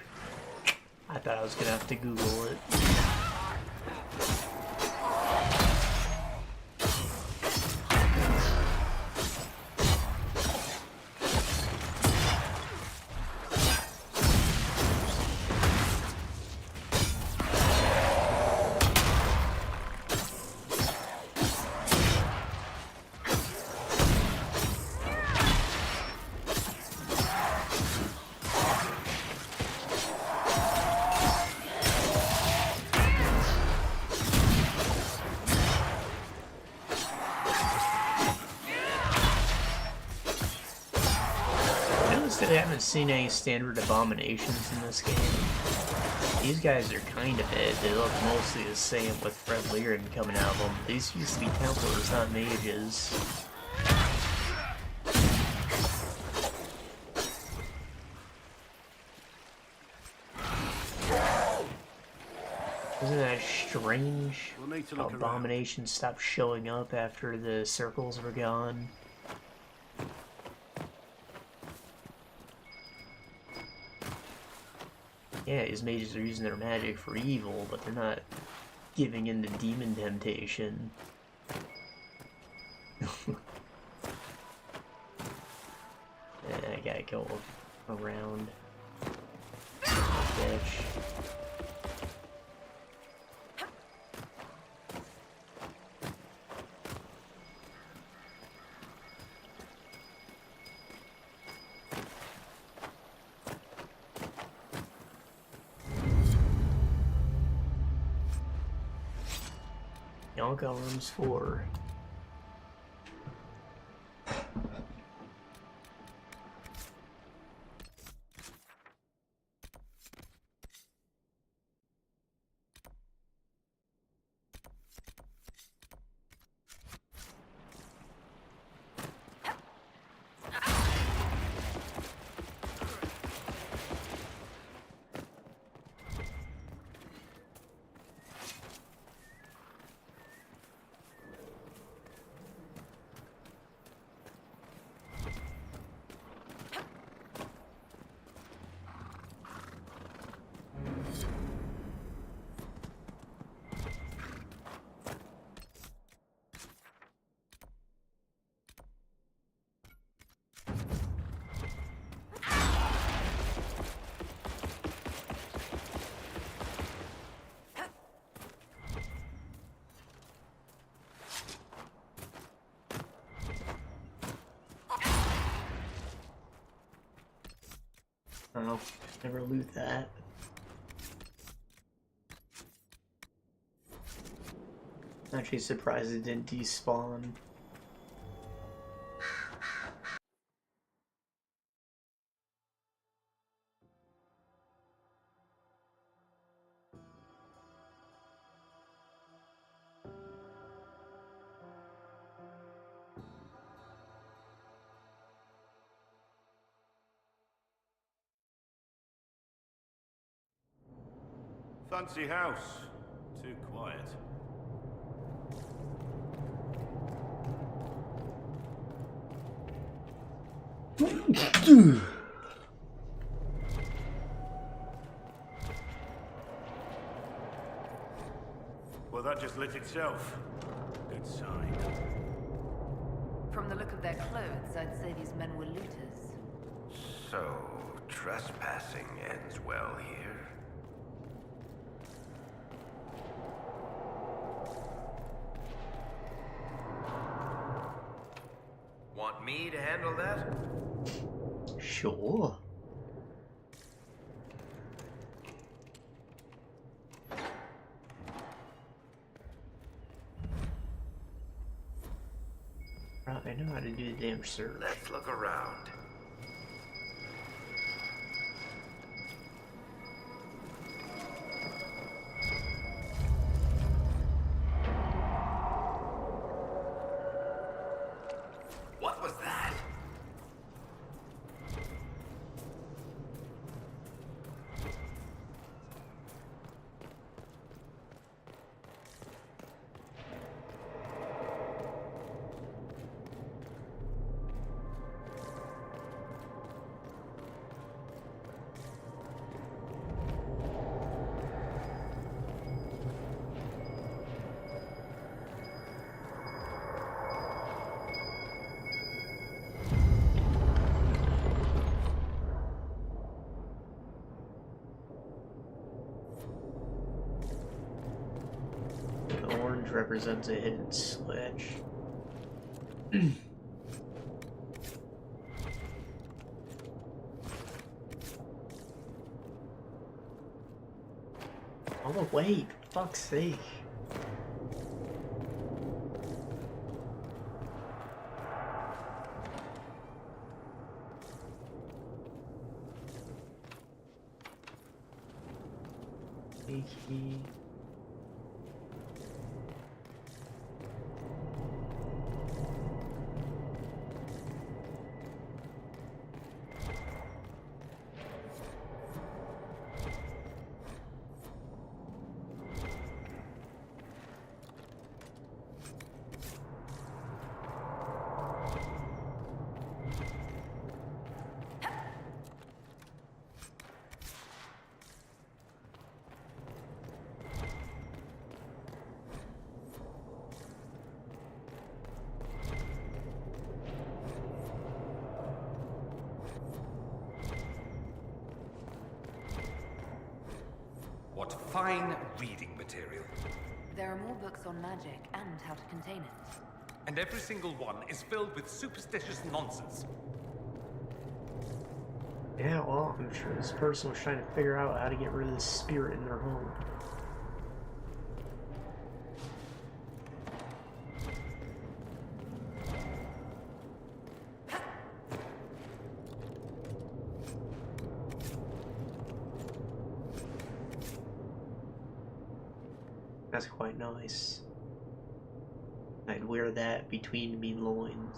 I thought I was gonna have to Google it. I haven't seen any standard abominations in this game. These guys are kind of it. They look mostly the same with Fred Learen coming out of them. These used to be Templars, not mages. Isn't that strange? How abominations stopped showing up after the circles were gone. Yeah, these mages are using their magic for evil, but they're not giving in to demon temptation. I gotta go around. Bitch. Y'all got rooms 4. Oh, never loot that. I'm actually surprised it didn't despawn. Fancy house. Too quiet. Well, that just lit itself. Good sign. From the look of their clothes, I'd say these men were looters. So, trespassing ends well here. Want me to handle that? Sure. I know how to do the damn search. Let's look around. represents a hidden switch. All the way, for fuck's sake. Key. What fine reading material. There are more books on magic and how to contain it. And every single one is filled with superstitious nonsense. Yeah, well, I'm sure this person was trying to figure out how to get rid of the spirit in their home. That's quite nice. I'd wear that between me loins.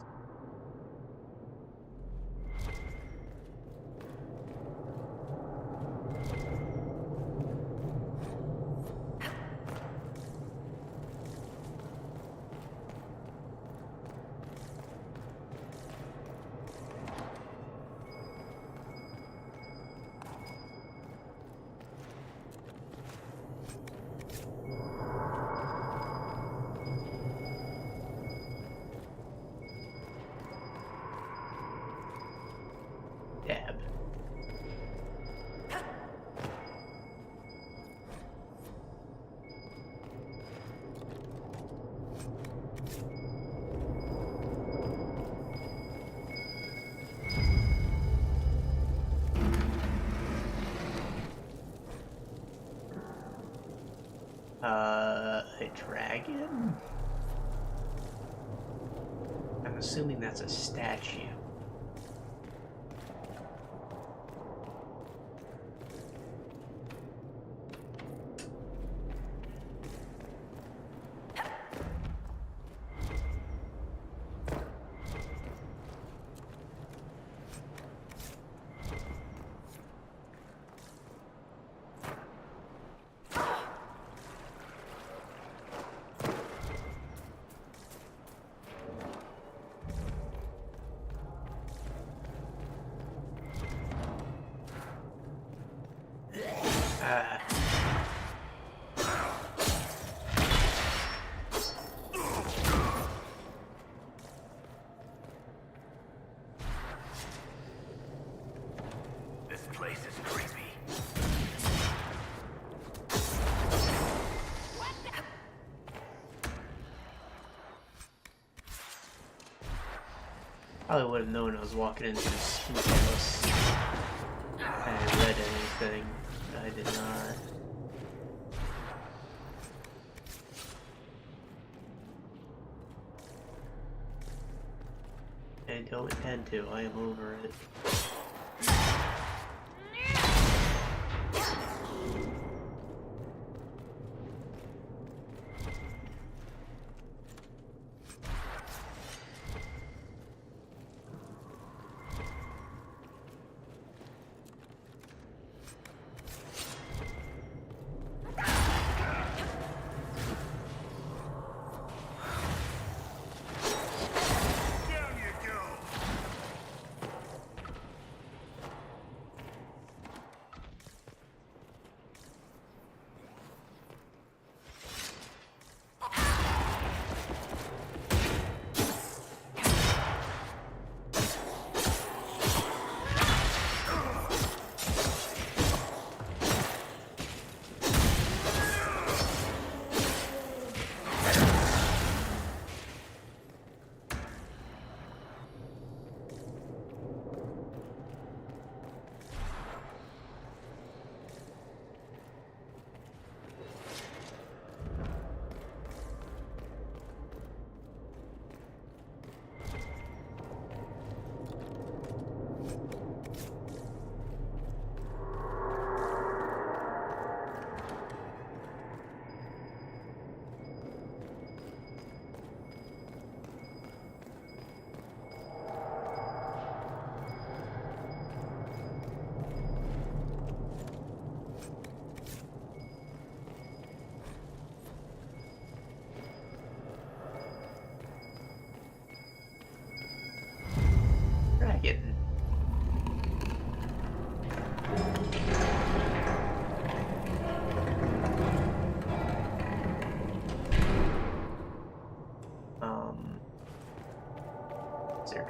Tab. A dragon? I'm assuming that's a statue. This place is creepy. Probably would have known I was walking into this spooky house. I hadn't read anything. I did not. I don't intend to. I am over it.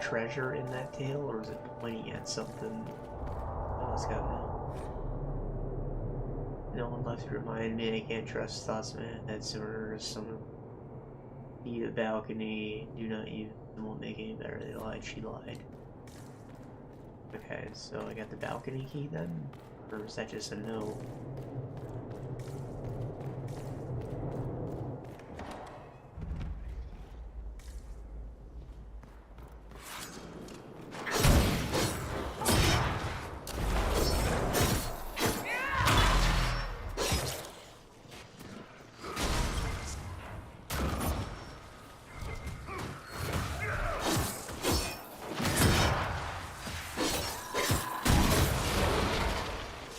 treasure in that tail, or is it pointing at something? Oh, let's go now. No one left to remind me I can't trust thoughts, man. That's murderous. Someone eat a balcony. Do not use. It won't make any better. They lied. She lied. Okay, so I got the balcony key then? Or is that just a no?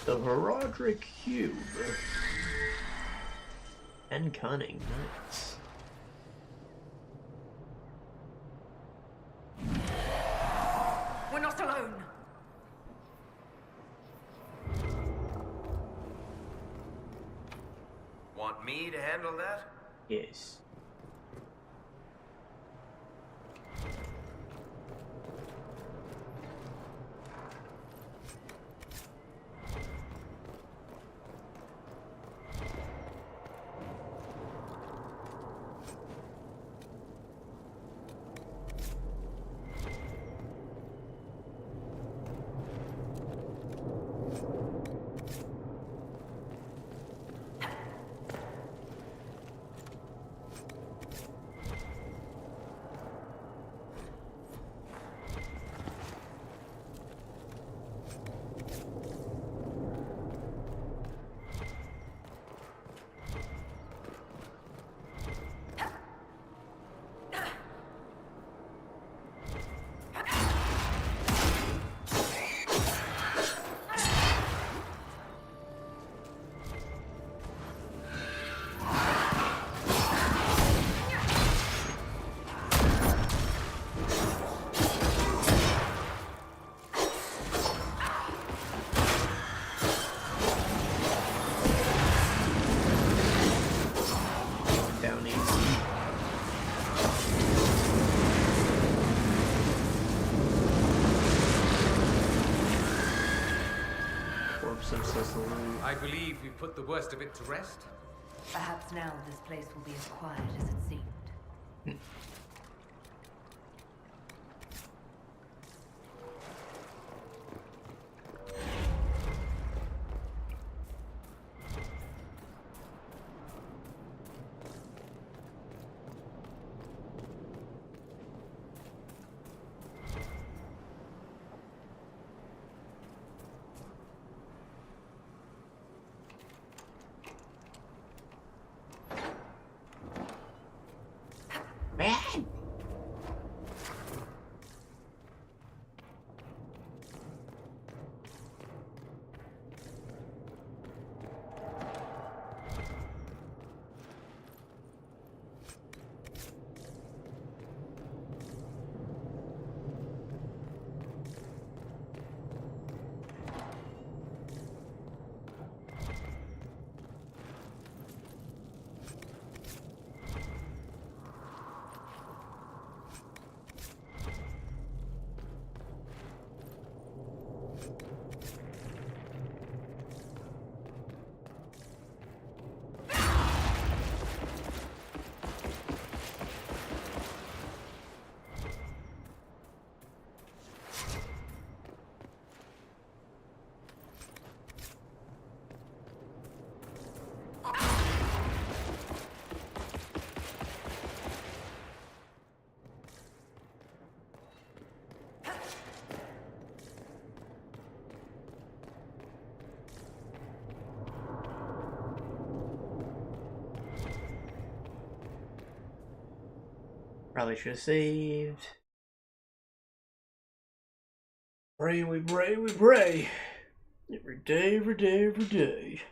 The Herodric Cube. And cunning, nice. We're not alone. Want me to handle that? Yes. I believe we put the worst of it to rest. Perhaps now this place will be as quiet as it seemed. Man! Probably should have saved. Pray, we pray, we pray. Every day, every day, every day.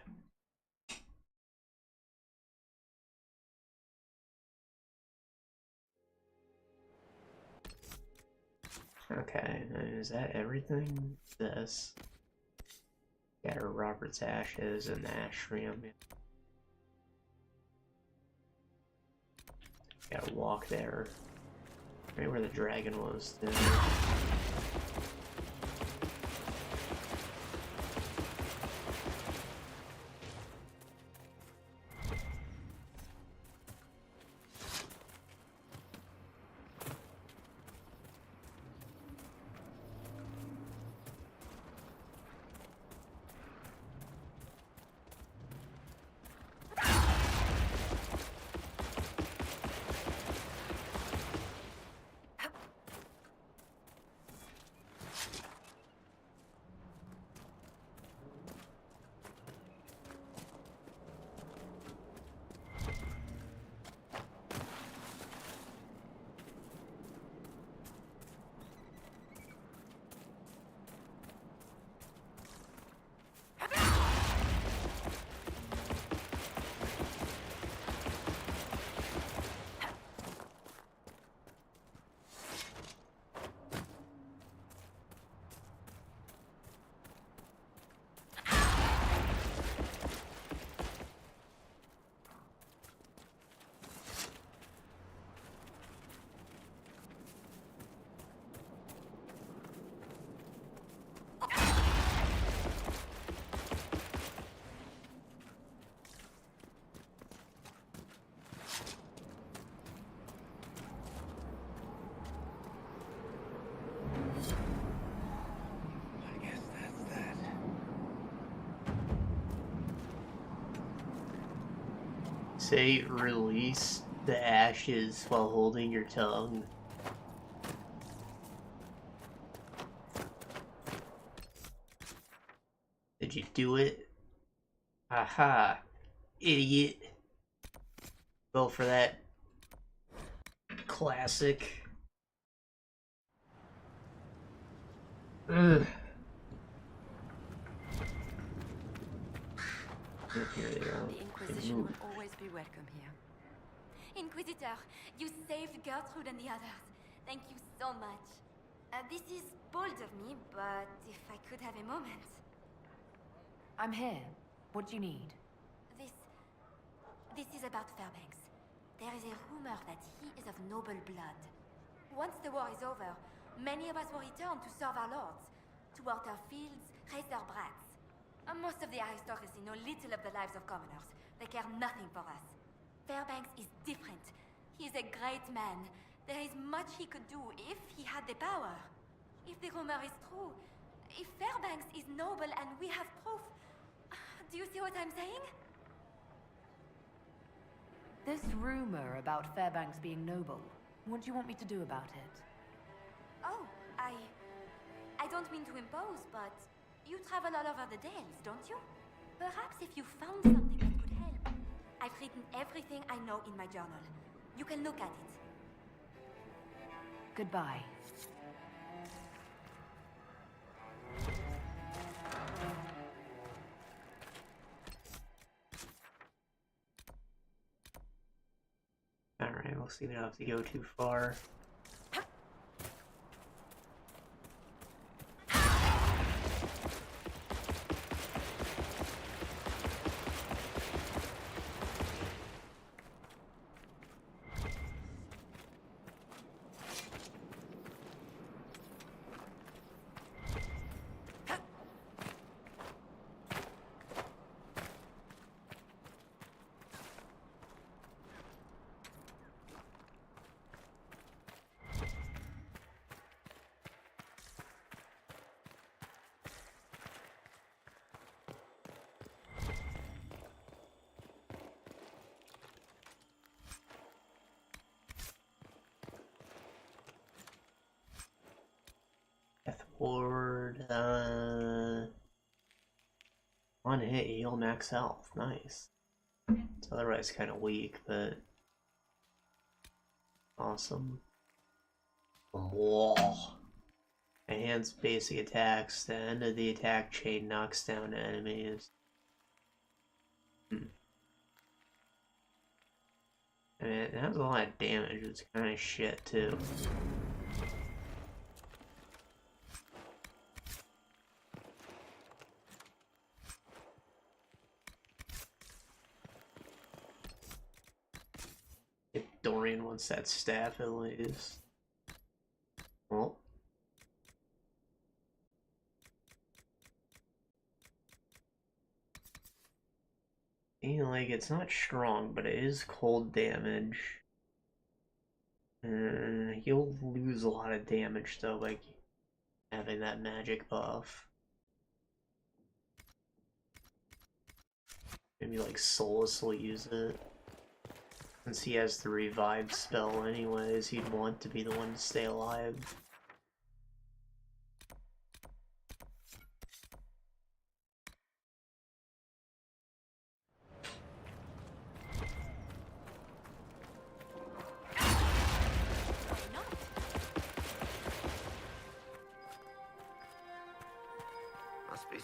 Okay, is that everything? This. Got her Robert's ashes and the ashram. Gotta walk there. Right where the dragon was. Too. Say release the ashes while holding your tongue. Did you do it? Aha, idiot. Go for that classic. Ugh. Here they go. The Inquisition will always be welcome here. Inquisitor, you saved Gertrude and the others. Thank you so much. This is bold of me, but if I could have a moment. I'm here. What do you need? This is about Fairbanks. There is a rumor that he is of noble blood. Once the war is over, many of us will return to serve our lords, to work our fields, raise their brats. Most of the aristocracy know little of the lives of commoners. They care nothing for us. Fairbanks is different. He is a great man. There is much he could do if he had the power. If the rumor is true, if Fairbanks is noble and we have proof... Do you see what I'm saying? This rumor about Fairbanks being noble, what do you want me to do about it? Oh, I don't mean to impose, but you travel all over the Dales, don't you? Perhaps if you found something that could help. I've written everything I know in my journal. You can look at it. Goodbye. Alright, we'll see. We don't have to go too far. Ward, one hit, heal max health. Nice. It's otherwise kind of weak, but awesome. Whoa. Enhance basic attacks. The end of the attack chain knocks down enemies. I mean, it has a lot of damage. It's kind of shit too. Dorian wants that staff at least. And, like, it's not strong, but it is cold damage. You'll lose a lot of damage, though, by having that magic buff. Maybe, like, Solus will use it. Since he has the revive spell anyways, he'd want to be the one to stay alive. Must be.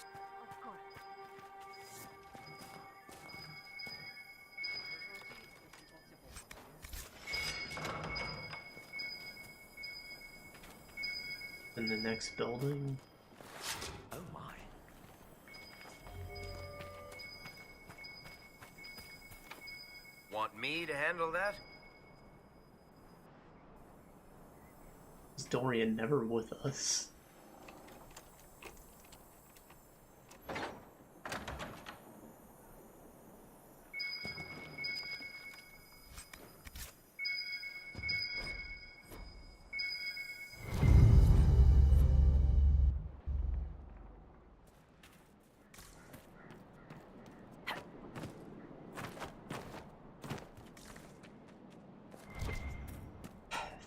In the next building. Oh my. Want me to handle that? Is Dorian never with us?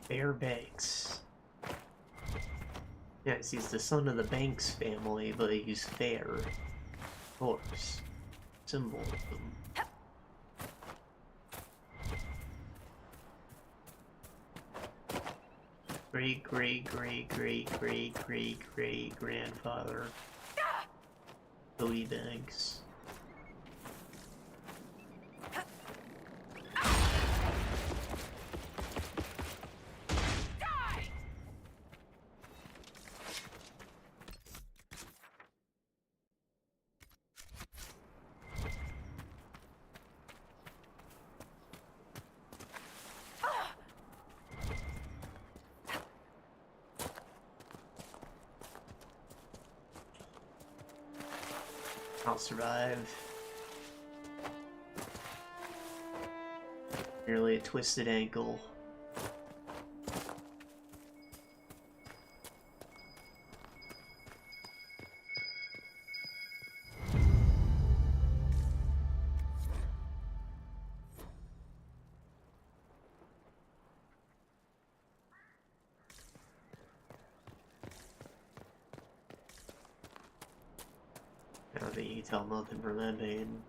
Fairbanks. Yes, he's the son of the Banks family, but he's fair. Of course. Symbolism. Great, great, great, great, great, great, great grandfather. Cody Banks. I'll survive. Nearly a twisted ankle. I don't think you can tell nothing from that pain.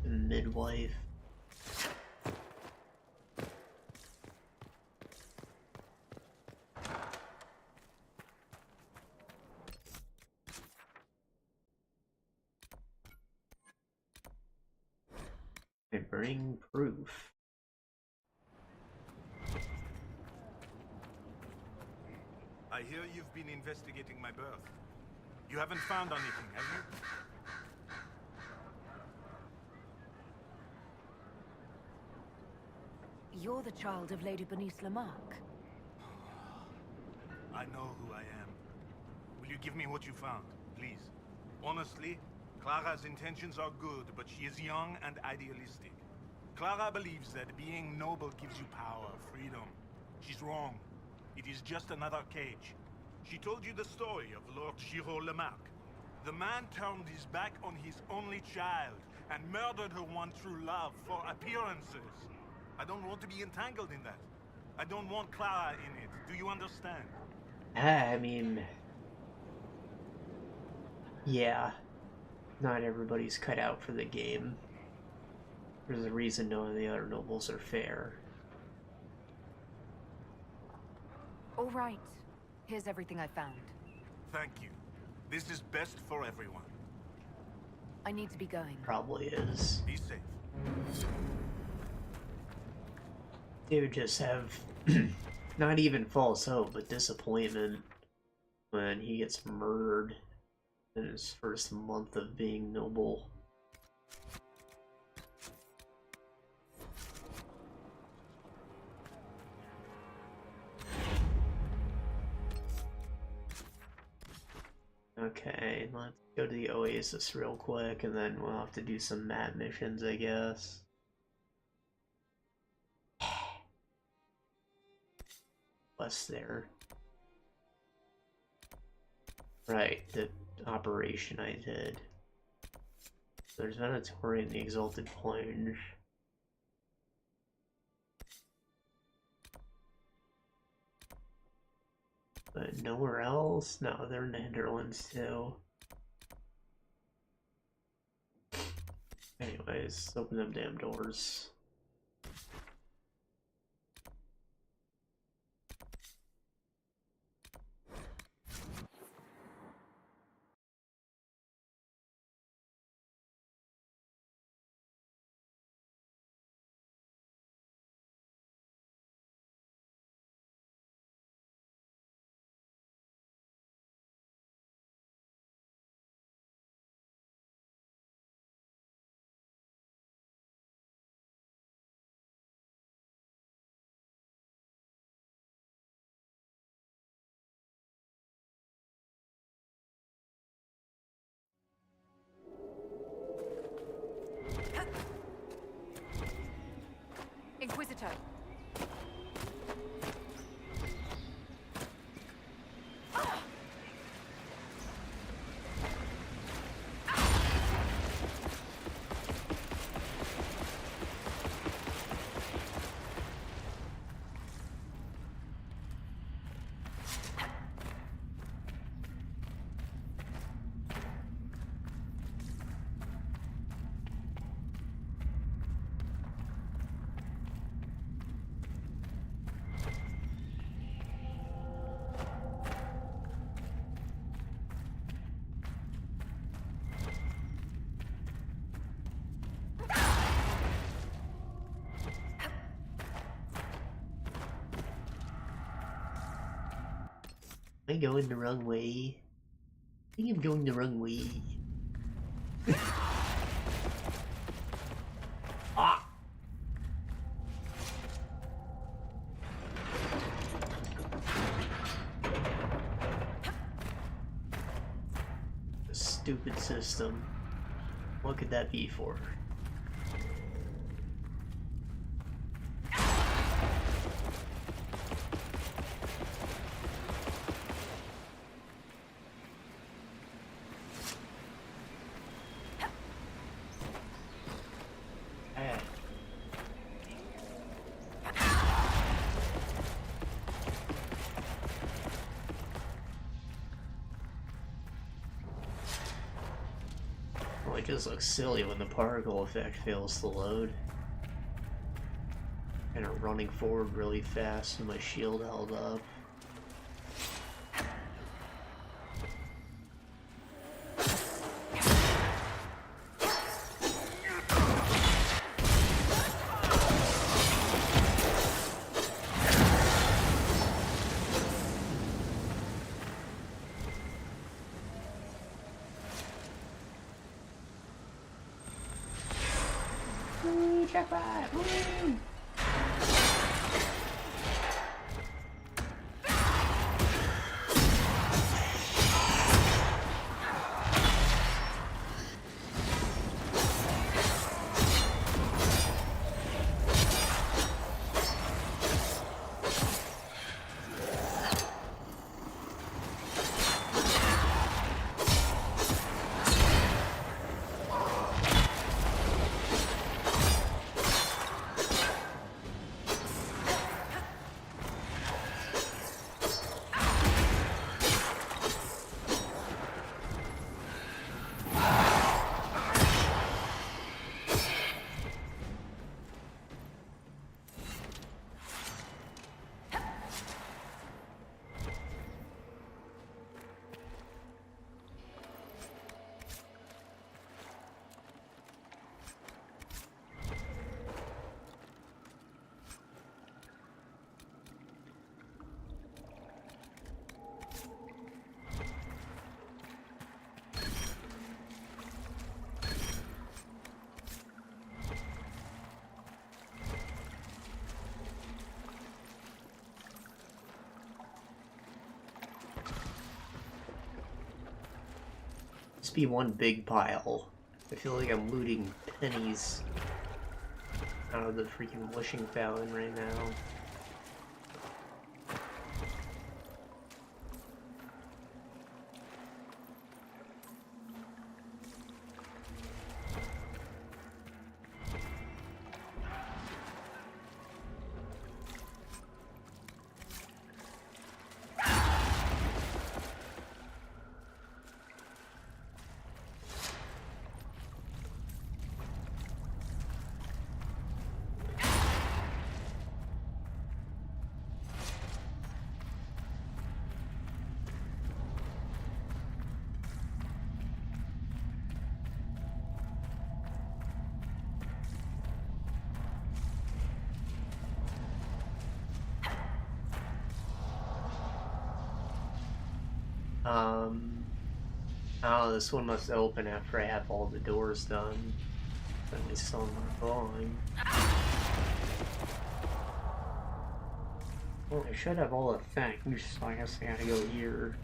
Midwife. Bring proof. I hear you've been investigating my birth. You haven't found anything, have you? You're the child of Lady Bernice Lamarck. I know who I am. Will you give me what you found, please? Honestly, Clara's intentions are good, but she is young and idealistic. Clara believes that being noble gives you power, freedom. She's wrong. It is just another cage. She told you the story of Lord Giraud Lamarck. The man turned his back on his only child and murdered her one true love for appearances. I don't want to be entangled in that. I don't want Clara in it. Do you understand? I mean... yeah. Not everybody's cut out for the game. There's a reason none of the other nobles are fair. All right. Here's everything I found. Thank you. This is best for everyone. I need to be going. Probably is. Be safe. They would just have not even false hope, but disappointment. when he gets murdered in his first month of being noble. Okay, let's go to the Oasis real quick, and then we'll have to do some map missions, I guess. What's there? Right, the operation I did. There's Venatori and the Exalted Plunge. But nowhere else? No, they're in the Hinterlands too. Anyways, open them damn doors. Inquisitor. Am I going the wrong way? I think I'm going the wrong way. Ah! A stupid system. What could that be for? It just looks silly when the particle effect fails to load. Kind of running forward really fast with my shield held up. just be one big pile. I feel like I'm looting pennies out of the freaking wishing fountain right now. Oh, this one must open after I have all the doors done. At least some are going. Well, I should have all the things, so I guess I gotta go here.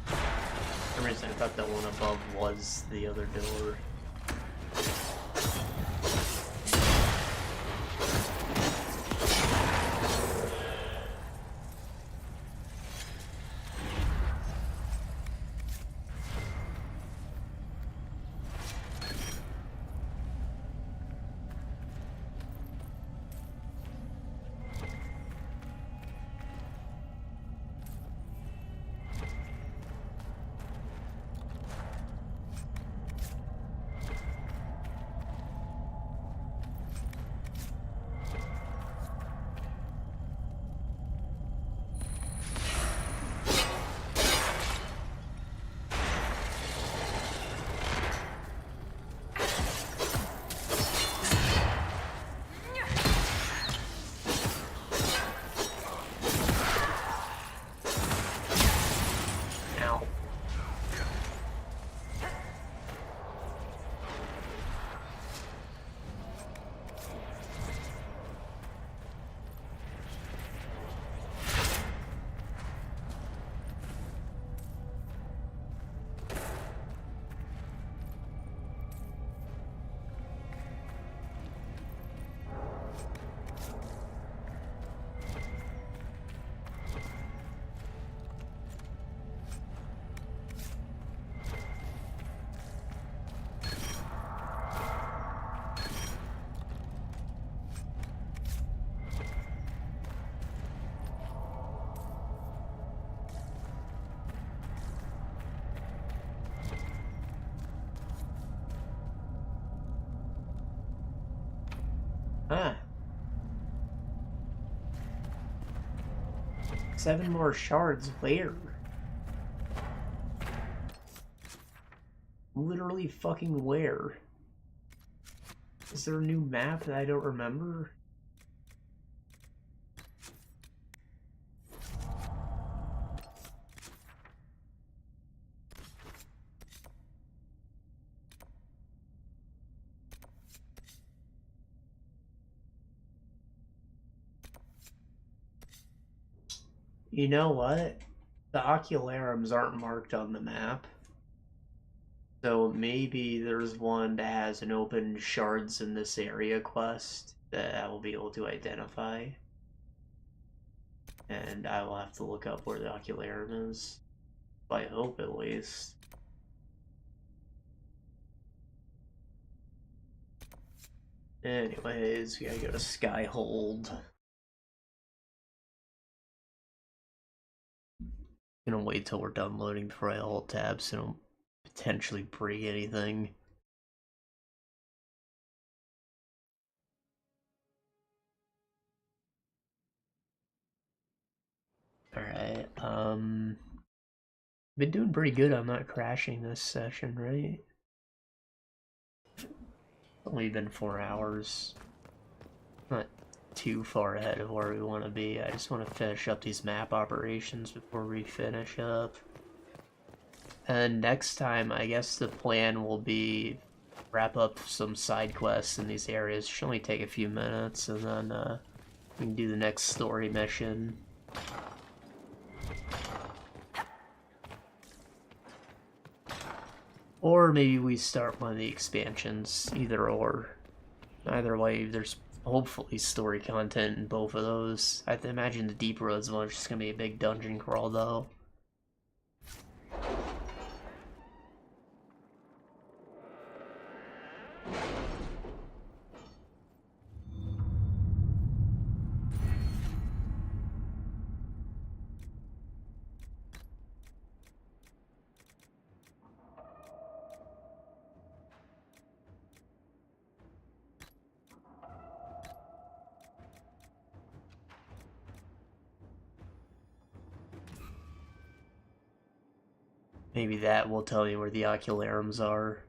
For some reason I thought that one above was the other door. Ah. 7 more shards, where? Literally fucking where? Is there a new map that I don't remember? You know what? The ocularums aren't marked on the map. So maybe there's one that has an open shards in this area quest that I will be able to identify. And I will have to look up where the ocularum is. I hope, at least. Anyways, we gotta go to Skyhold. Gonna wait till we're done loading before I alt tab so I don't potentially break anything. Alright, been doing pretty good on not crashing this session, right? It's only been 4 hours. Not too far ahead of where we want to be. I just want to finish up these map operations before we finish up. And next time, I guess the plan will be wrap up some side quests in these areas. Should only take a few minutes, and then we can do the next story mission. Or maybe we start one of the expansions, either or. Either way, there's hopefully story content in both of those. I imagine the Deep Roads one is just gonna be a big dungeon crawl, though. Maybe that will tell you where the ocularums are.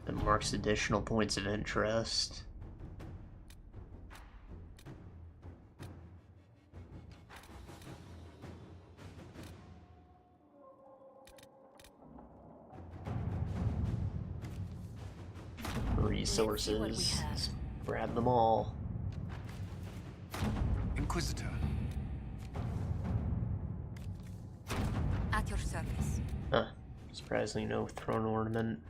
That marks additional points of interest. Resources. Let's grab them all. Inquisitor. At your service. Huh. Surprisingly no throne ornament.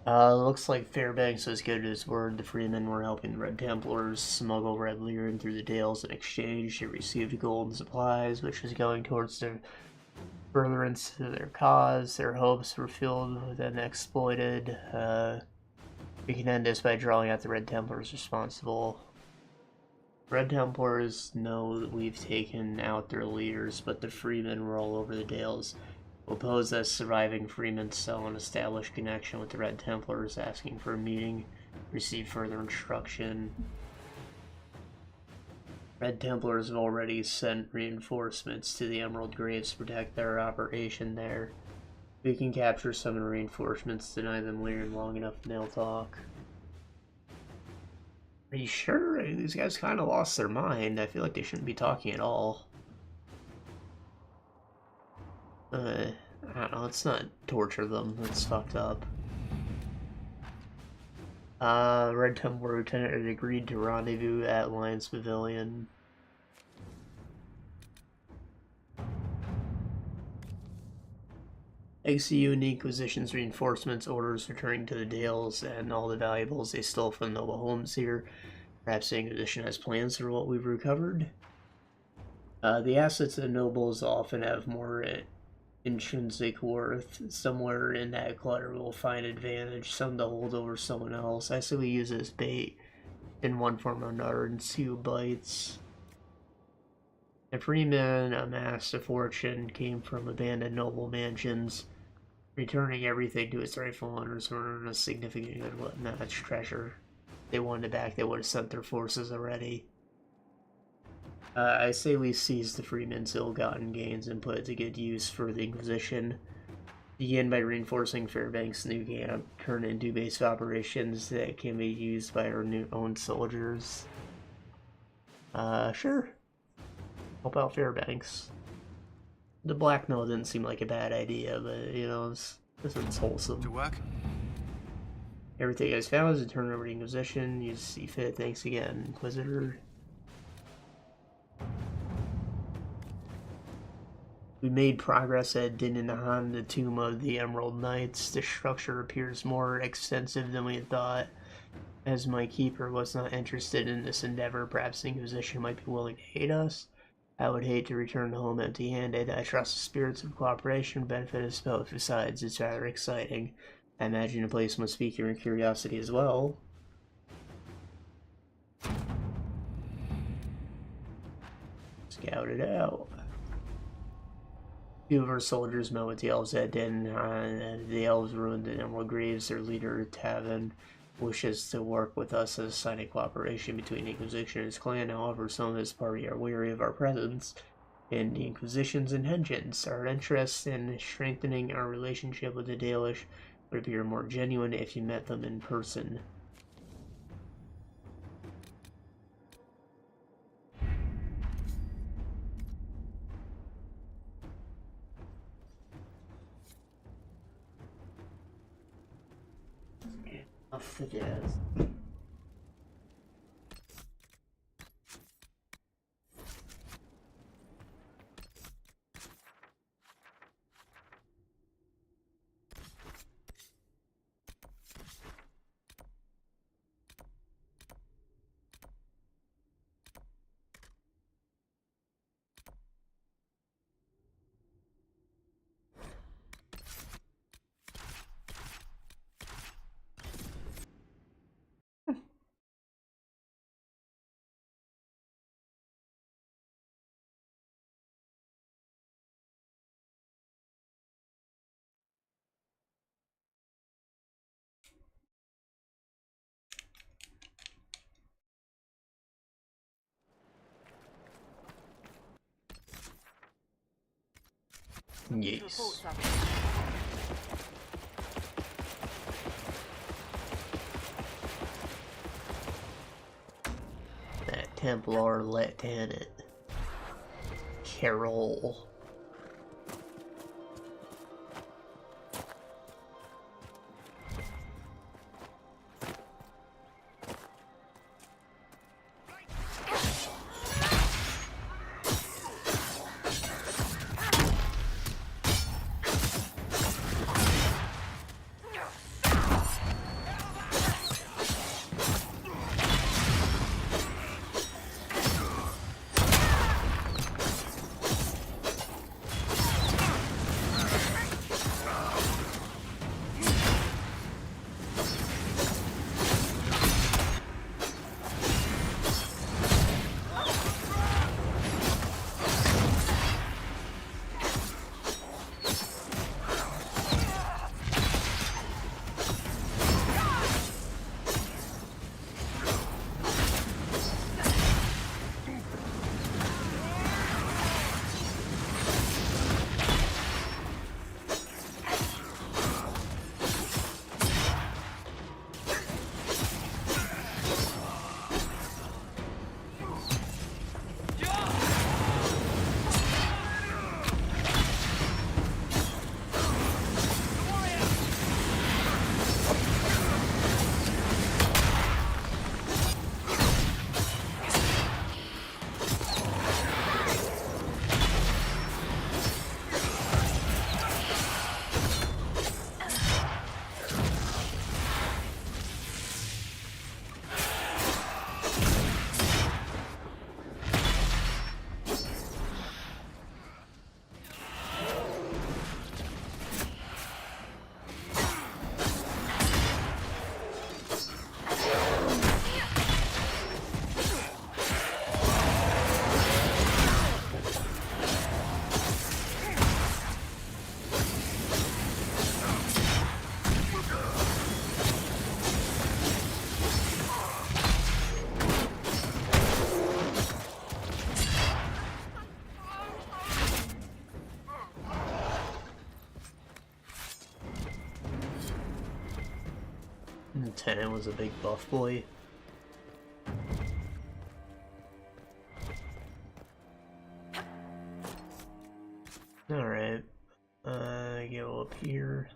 Looks like Fairbanks was good at his word. The Freemen were helping the Red Templars smuggle Red Lyrian through the Dales. In exchange, they received gold and supplies, which was going towards the furtherance of their cause. Their hopes were filled and exploited. We can end this by drawing out the Red Templars responsible. Red Templars know that we've taken out their leaders, but the Freemen were all over the Dales. We'll pose as surviving Freemen sell an established connection with the Red Templars, asking for a meeting, receive further instruction. Red Templars have already sent reinforcements to the Emerald Graves to protect their operation there. We can capture some of the reinforcements, deny them Lyrian long enough, and they'll talk. Are you sure? These guys kind of lost their mind. I feel like they shouldn't be talking at all. I don't know, let's not torture them. That's fucked up. Red Templar Lieutenant had agreed to rendezvous at Lion's Pavilion. XCU and the Inquisition's reinforcements orders returning to the Dales and all the valuables they stole from the noble homes here. Perhaps the Inquisition has plans for what we've recovered. The assets of the nobles often have more intrinsic worth. Somewhere in that clutter we'll find advantage, some to hold over someone else. I say we use it as bait in one form or another and see who bites. The Freemen amassed a fortune, came from abandoned noble mansions. Returning everything to its rightful owners would earn a significant good treasure. If they wanted it back, they would have sent their forces already. I say we seize the Freemen's ill-gotten gains and put it to good use for the Inquisition. Begin by reinforcing Fairbanks' new camp, turn it into base of operations that can be used by our own soldiers. Sure. Help out Fairbanks. The blackmail didn't seem like a bad idea, but, you know, this one's wholesome. To work? Everything you guys found is to turn over the Inquisition. You see fit. Thanks again, Inquisitor. We made progress at Dininahan, the tomb of the Emerald Knights. The structure appears more extensive than we had thought. As my keeper was not interested in this endeavor, perhaps the Inquisition might be willing to aid us. I would hate to return home empty-handed. I trust the spirits of cooperation benefit us both. Besides, it's rather exciting. I imagine the place must pique your curiosity as well. Scout it out. Two of our soldiers met with the elves at Dininahan. The elves ruined the Emerald Graves. Their leader, Tavin, wishes to work with us as a sign of cooperation between the Inquisition and his clan. However, some of his party are weary of our presence and the Inquisition's intentions. Our interest in strengthening our relationship with the Dalish would appear more genuine if you met them in person. off the jazz. Yes. That Templar Lieutenant Carol. Lieutenant was a big buff boy. Alright. Go up here.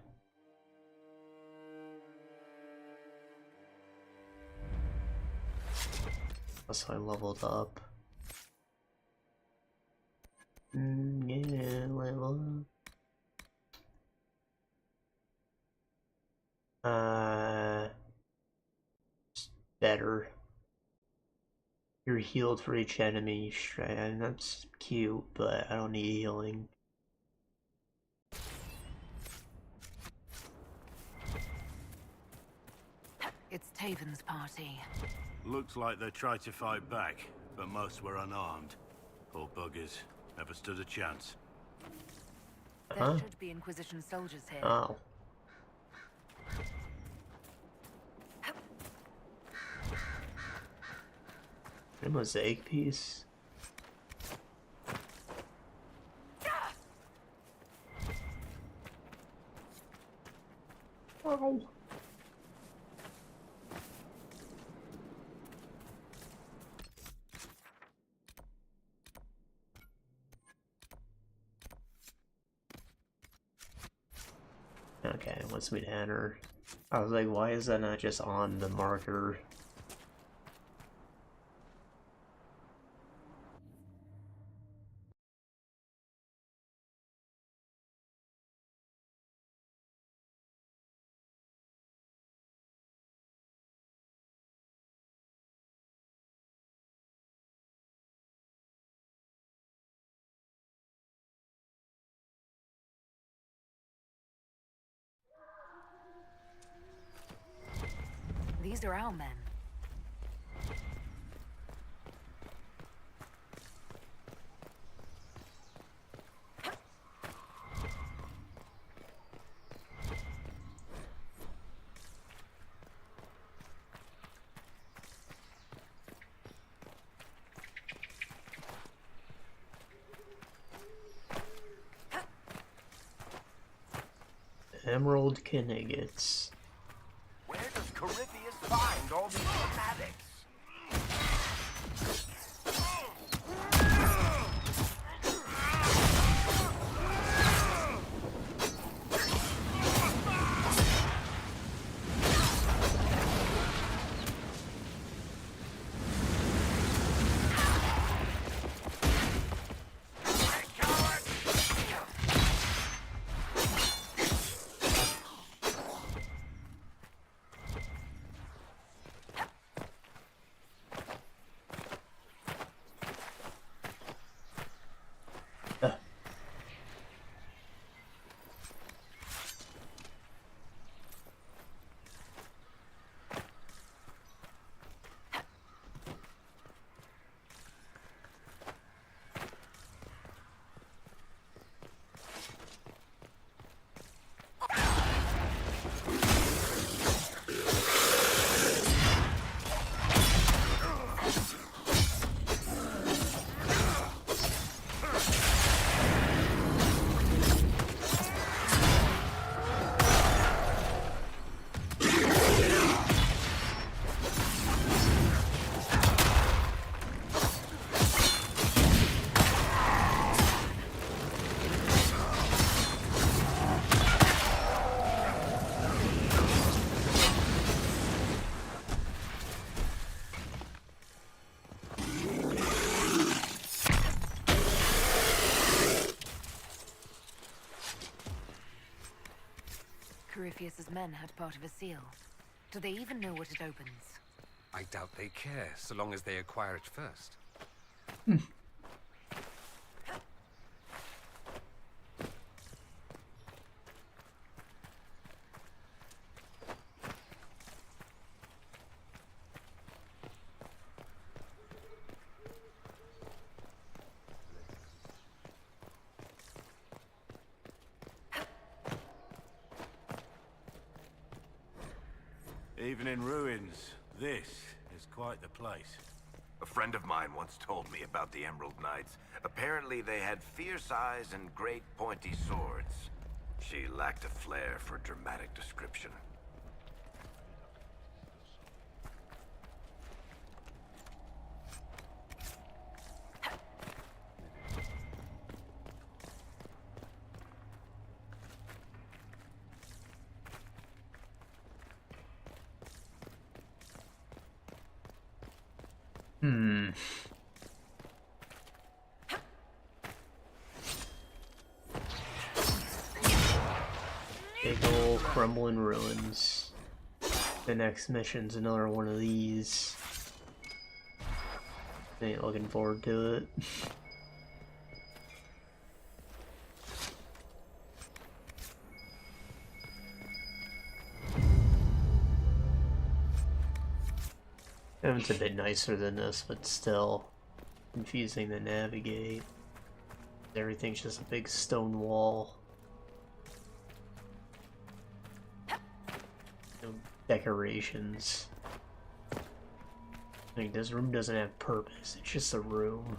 So I leveled up. Yeah, level up. Better. You're healed for each enemy strike, and that's cute, but I don't need healing. It's Taven's party. Looks like they tried to fight back, but most were unarmed. Poor buggers. Never stood a chance. There should be Inquisition soldiers here. Oh. A mosaic piece. Oh. Okay, wants me to enter. I was like, why is that not just on the marker? These are our men. Emerald Kniggets. Where does Corypheus find all these fanatics? Corypheus's men had part of a seal. Do they even know what it opens? I doubt they care, so long as they acquire it first. Even in ruins, this is quite the place. A friend of mine once told me about the Emerald Knights. Apparently they had fierce eyes and great pointy swords. She lacked a flair for dramatic description. Big ol' crumbling ruins. The next mission's another one of these. Ain't looking forward to it. It's a bit nicer than this, but still confusing to navigate. Everything's just a big stone wall. No decorations. Like, this room doesn't have purpose, it's just a room.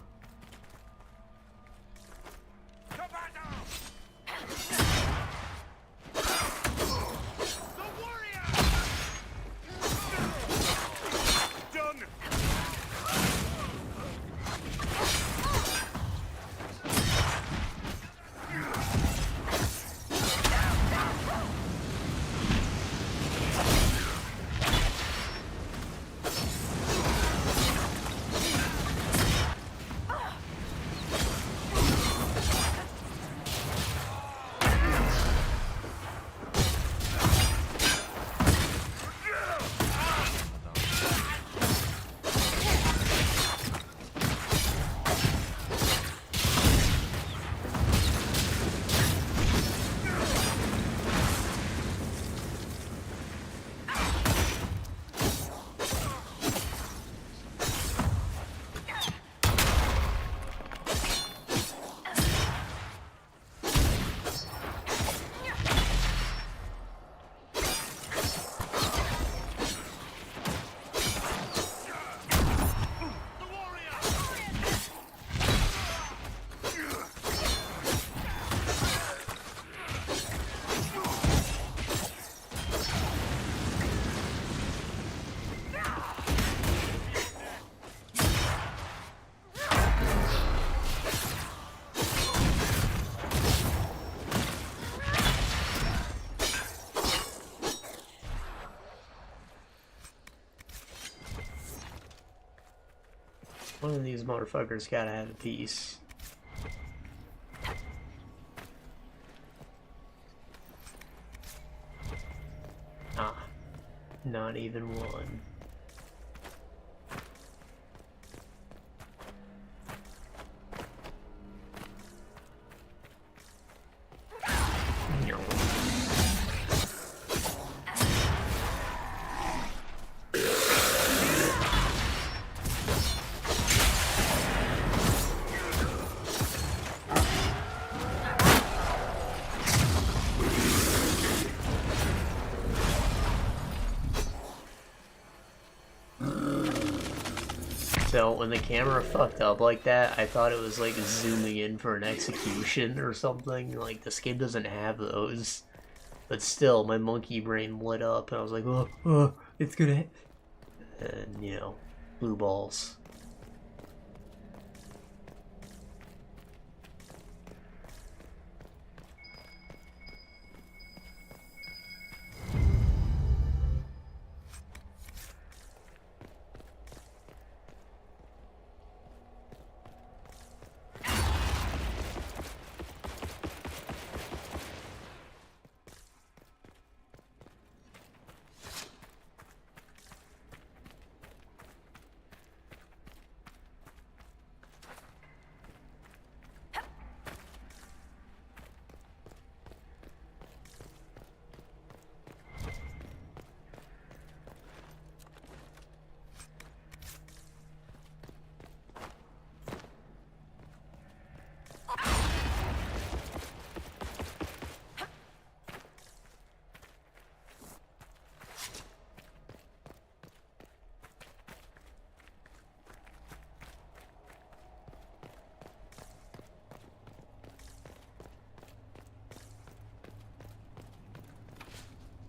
One of these motherfuckers gotta have a piece. Ah, not even one. So when the camera fucked up like that, I thought it was like zooming in for an execution or something. Like this game doesn't have those. But still, my monkey brain lit up and I was like, oh, it's gonna... And, you know, blue balls.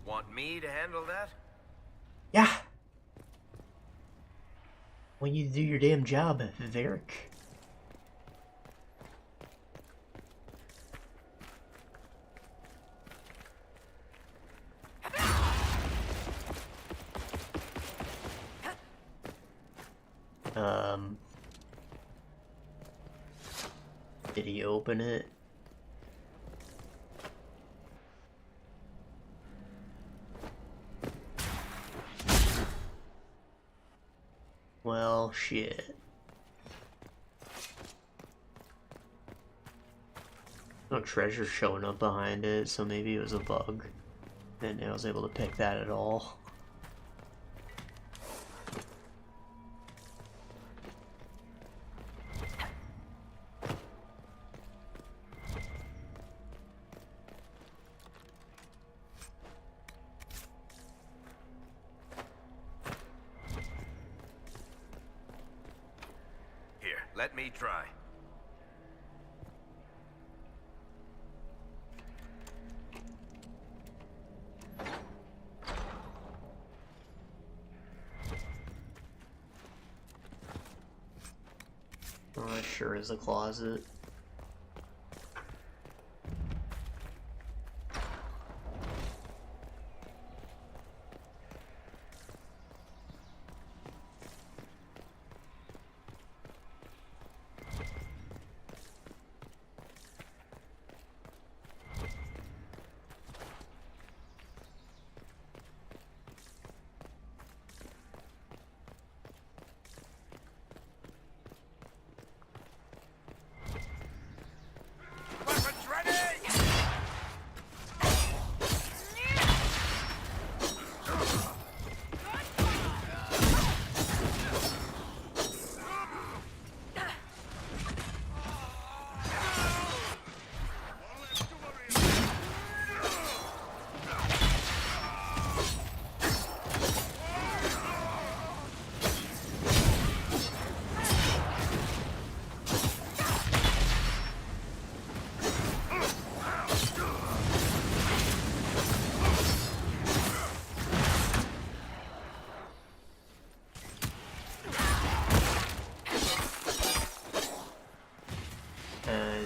Want me to handle that? Yeah. Want you to do your damn job, Varric. Did he open it? Well, shit. No treasure showing up behind it, so maybe it was a bug. And I was able to pick that at all. Let me try. Oh, that sure is a closet.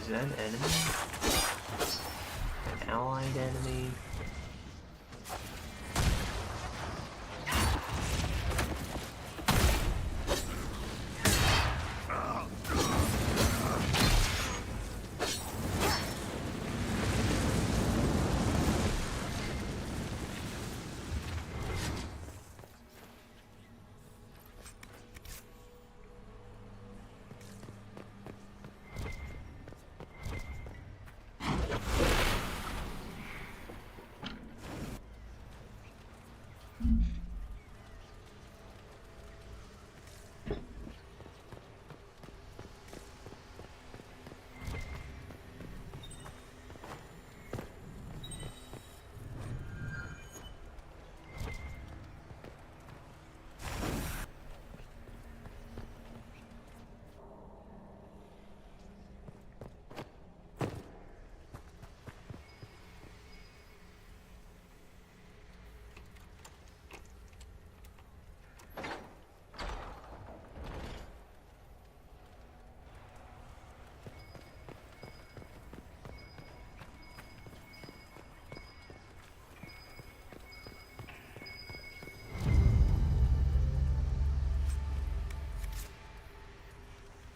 Is that an enemy? An allied enemy?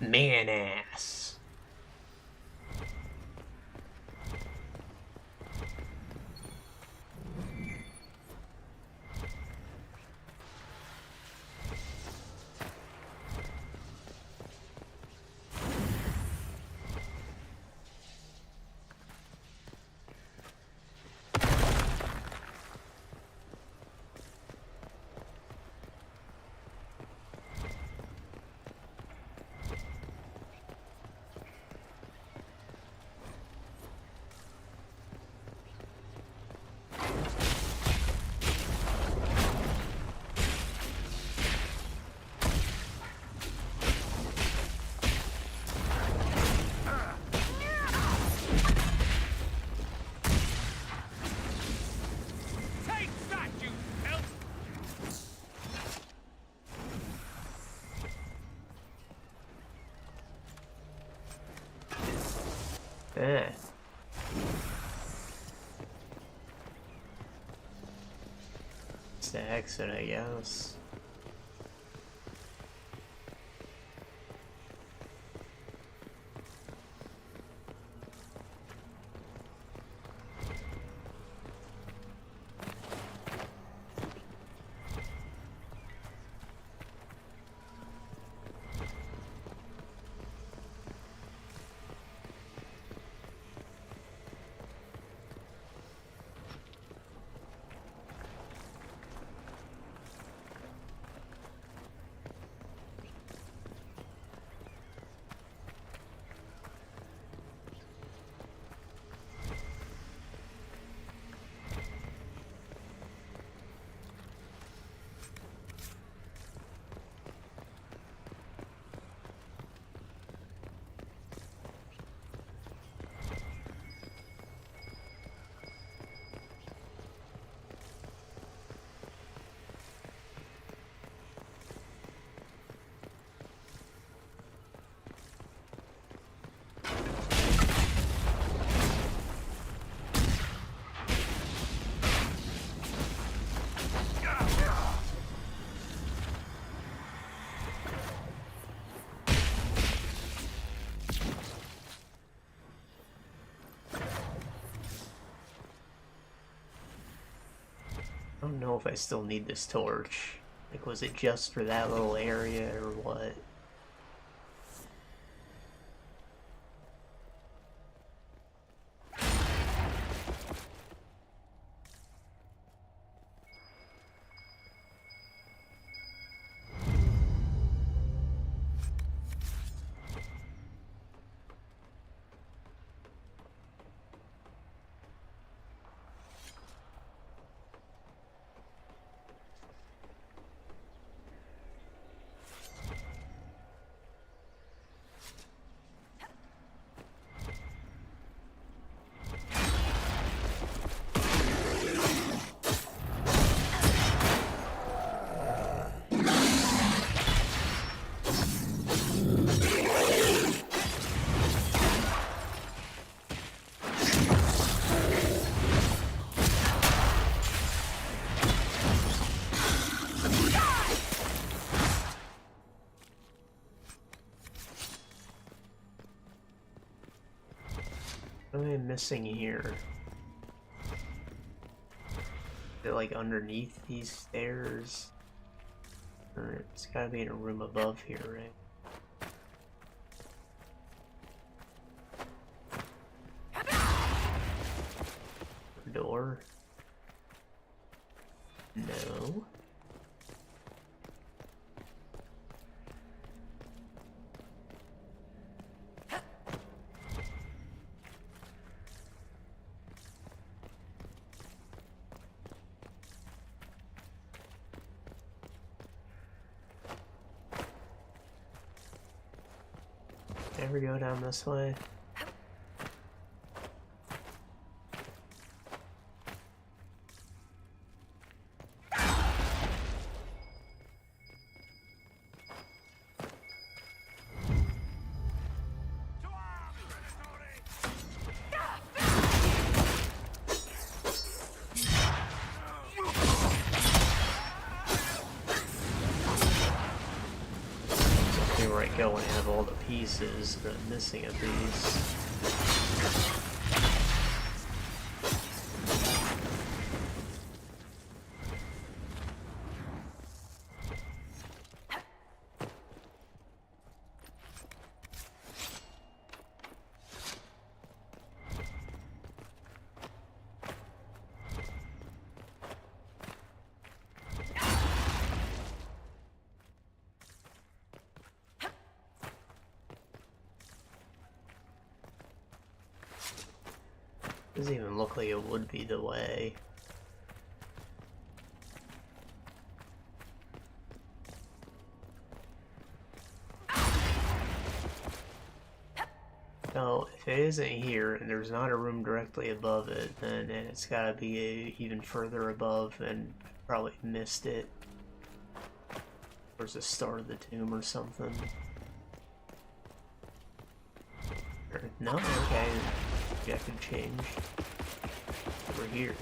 Man ass. Eh. It's the exit, I guess. I don't know if I still need this torch. Like, was it just for that little area or what? What am I missing here? Is it like underneath these stairs? Or it's gotta be in a room above here, right? Door? No. Ever go down this way? Something where I go when I have all the pieces, but I'm missing a piece. Doesn't even look like it would be the way. So, if it isn't here, and there's not a room directly above it, then it's gotta be even further above, and I probably missed it. There's the start of the tomb or something. No? Okay. Maybe I can change. Over here.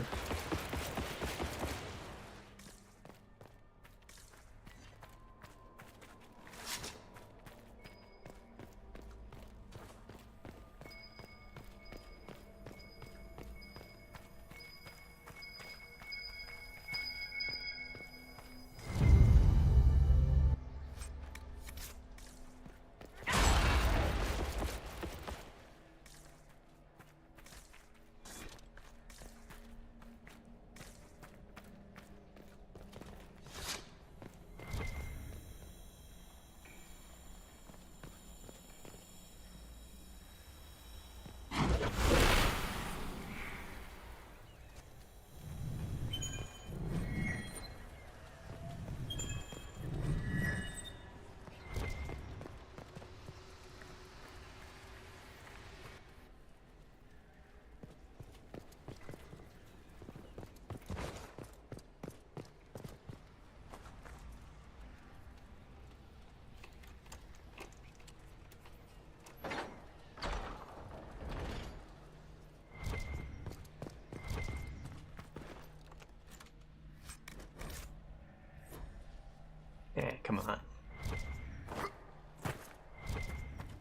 Yeah, come on.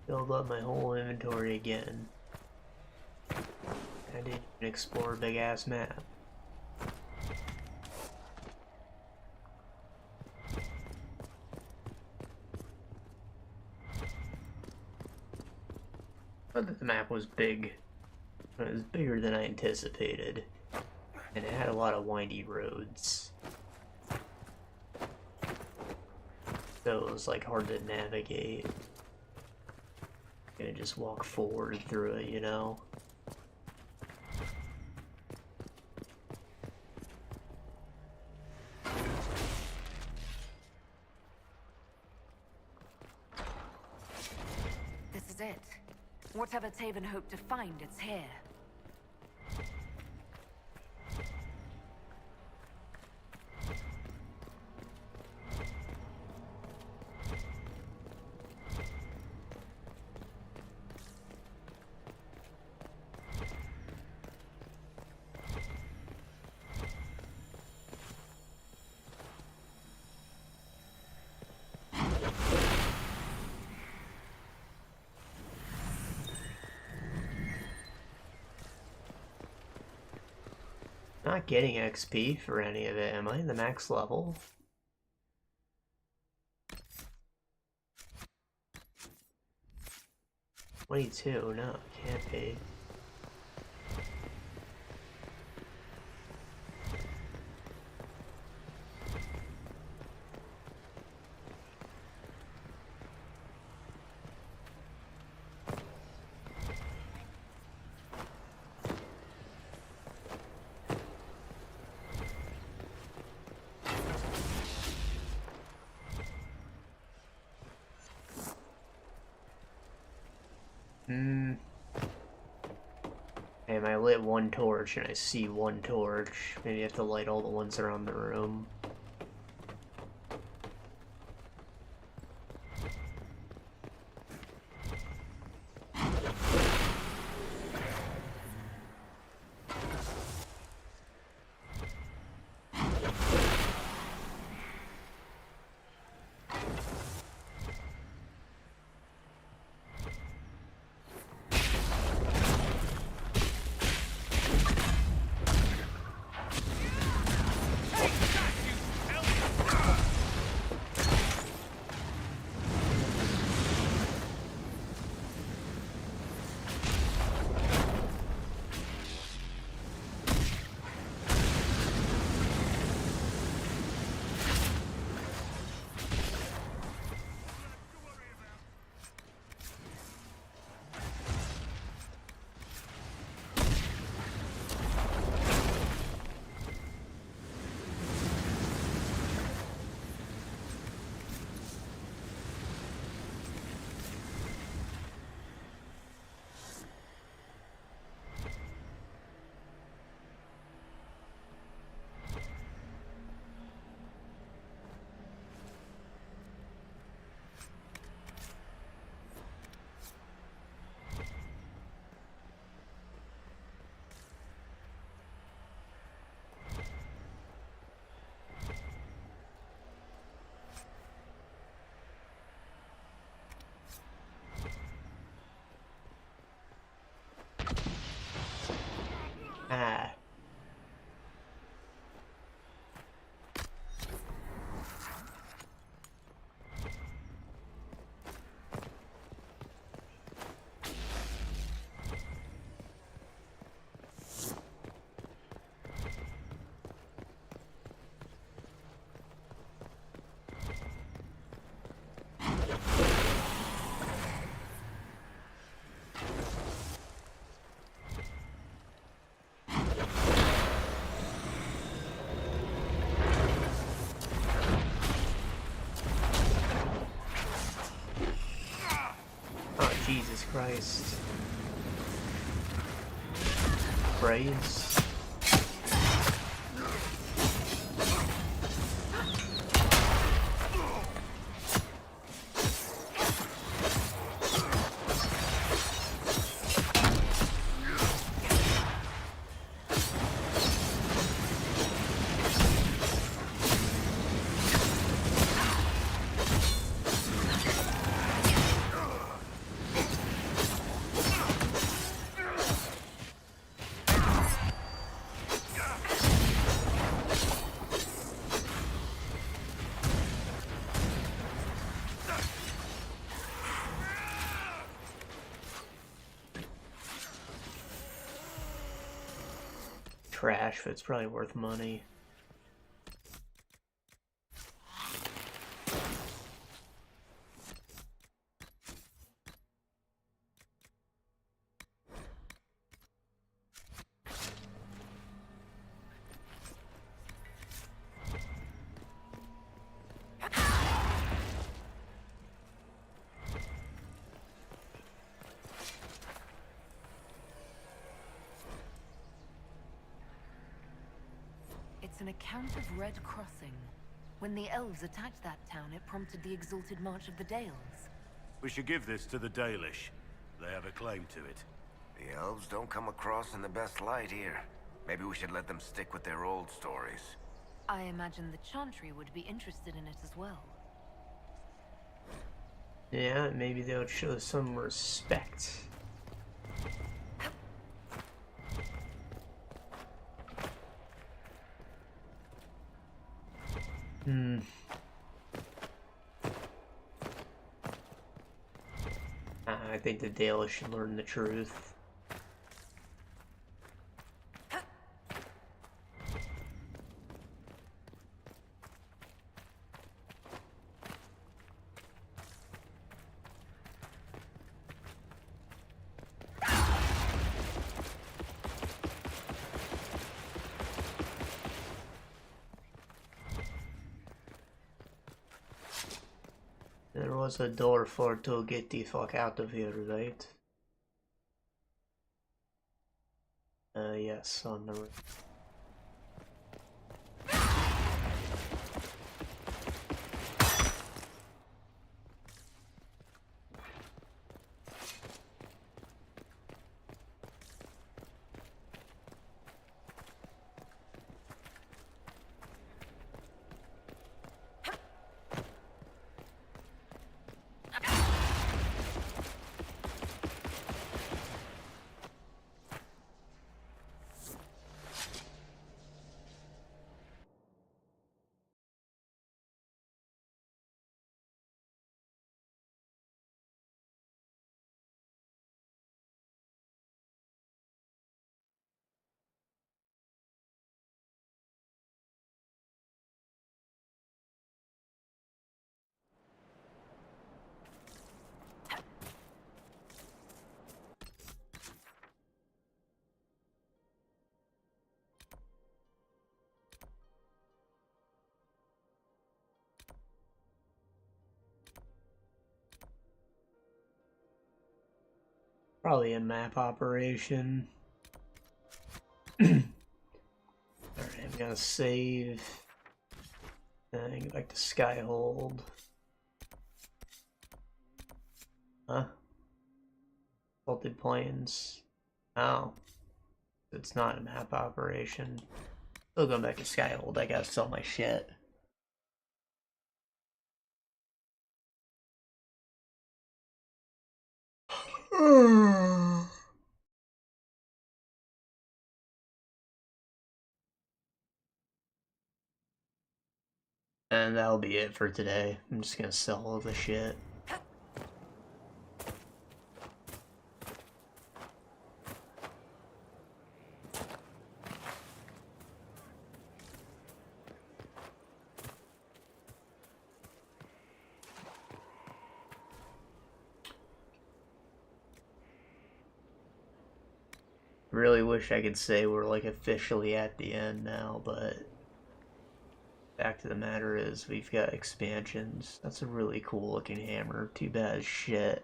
Build up my whole inventory again. I didn't even explore a big ass map. But the map was big. It was bigger than I anticipated. And it had a lot of windy roads. So it was like hard to navigate. Gonna just walk forward through it, you know? This is it. Whatever Taven hoped to find, it's here. Not getting XP for any of it. Am I the max level? $22? No, it can't be. Damn, I lit one torch and I see one torch. Maybe I have to light all the ones around the room. Jesus Christ. Praise. Trash, but it's probably worth money. It's an account of Red Crossing. When the elves attacked that town, it prompted the exalted march of the Dales. We should give this to the Dalish. They have a claim to it. The elves don't come across in the best light here. Maybe we should let them stick with their old stories. I imagine the Chantry would be interested in it as well. Yeah, maybe they would show some respect. I think the Dalish should learn the truth. There was a door for to get the fuck out of here, right? Yes, on the right. Probably a map operation. Alright, I'm gonna save. And get back to Skyhold. Huh? Salted Plains. Oh. It's not a map operation. Still going back to Skyhold, I gotta sell my shit. And that'll be it for today. I'm just gonna sell all the shit. Really wish I could say we're like officially at the end now, but fact of the matter is we've got expansions. That's a really cool looking hammer. Too bad as shit.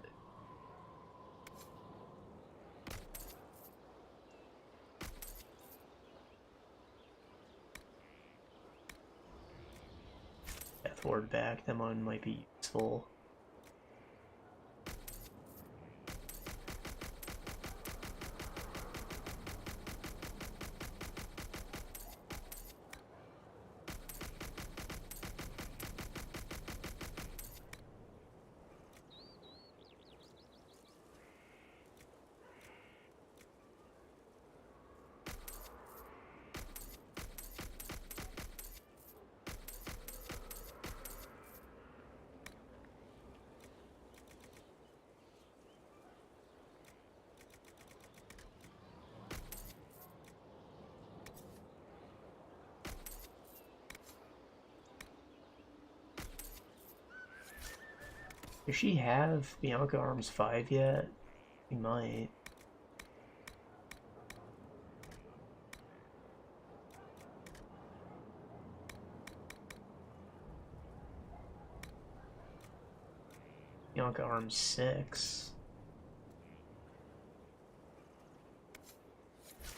sword back. That one might be useful. Does she have Bianca Arms 5 yet? She might. Bianca Arms 6.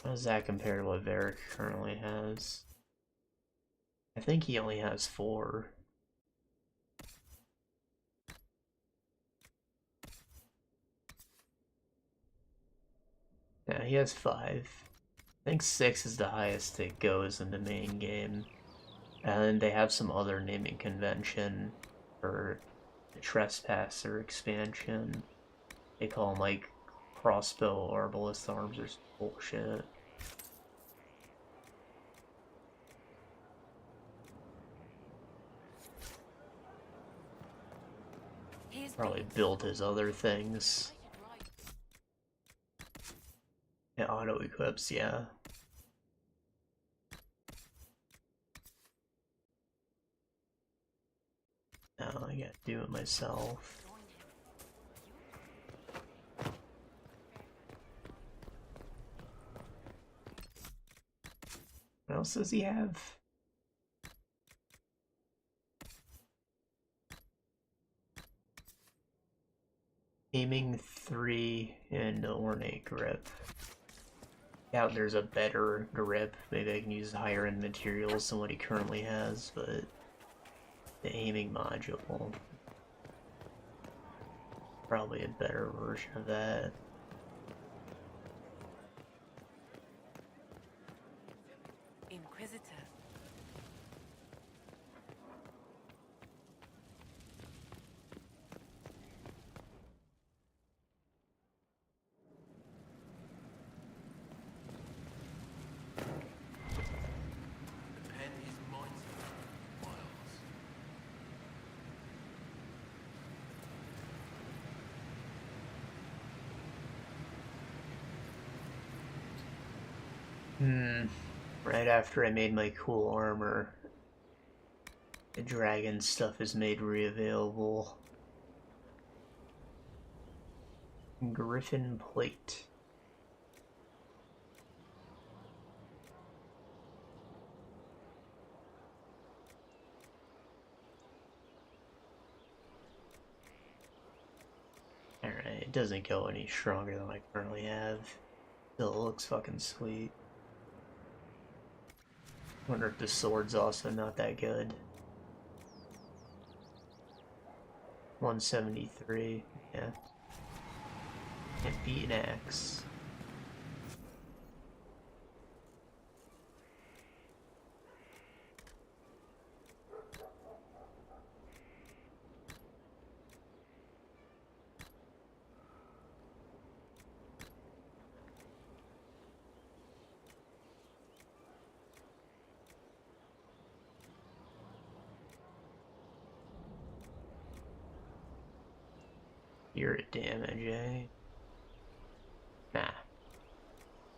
How does that compare to what Varric currently has? I think he only has 4. Yeah, he has 5. I think 6 is the highest it goes in the main game. And they have some other naming convention for the Trespasser expansion. They call them like crossbow arbalist arms or some bullshit. Probably build his other things. Yeah, auto equips, yeah. Now I gotta do it myself. What else does he have? Aiming 3 and ornate grip. Doubt there's a better grip. Maybe I can use higher end materials than what he currently has, but the aiming module, probably a better version of that. Inquisitor. Right after I made my cool armor, the dragon stuff is made re-available. Griffin plate. Alright, it doesn't go any stronger than I currently have. Still, it looks fucking sweet. Wonder if the sword's also not that good. 173, yeah. Can't beat an axe. Spirit damage, eh? Nah.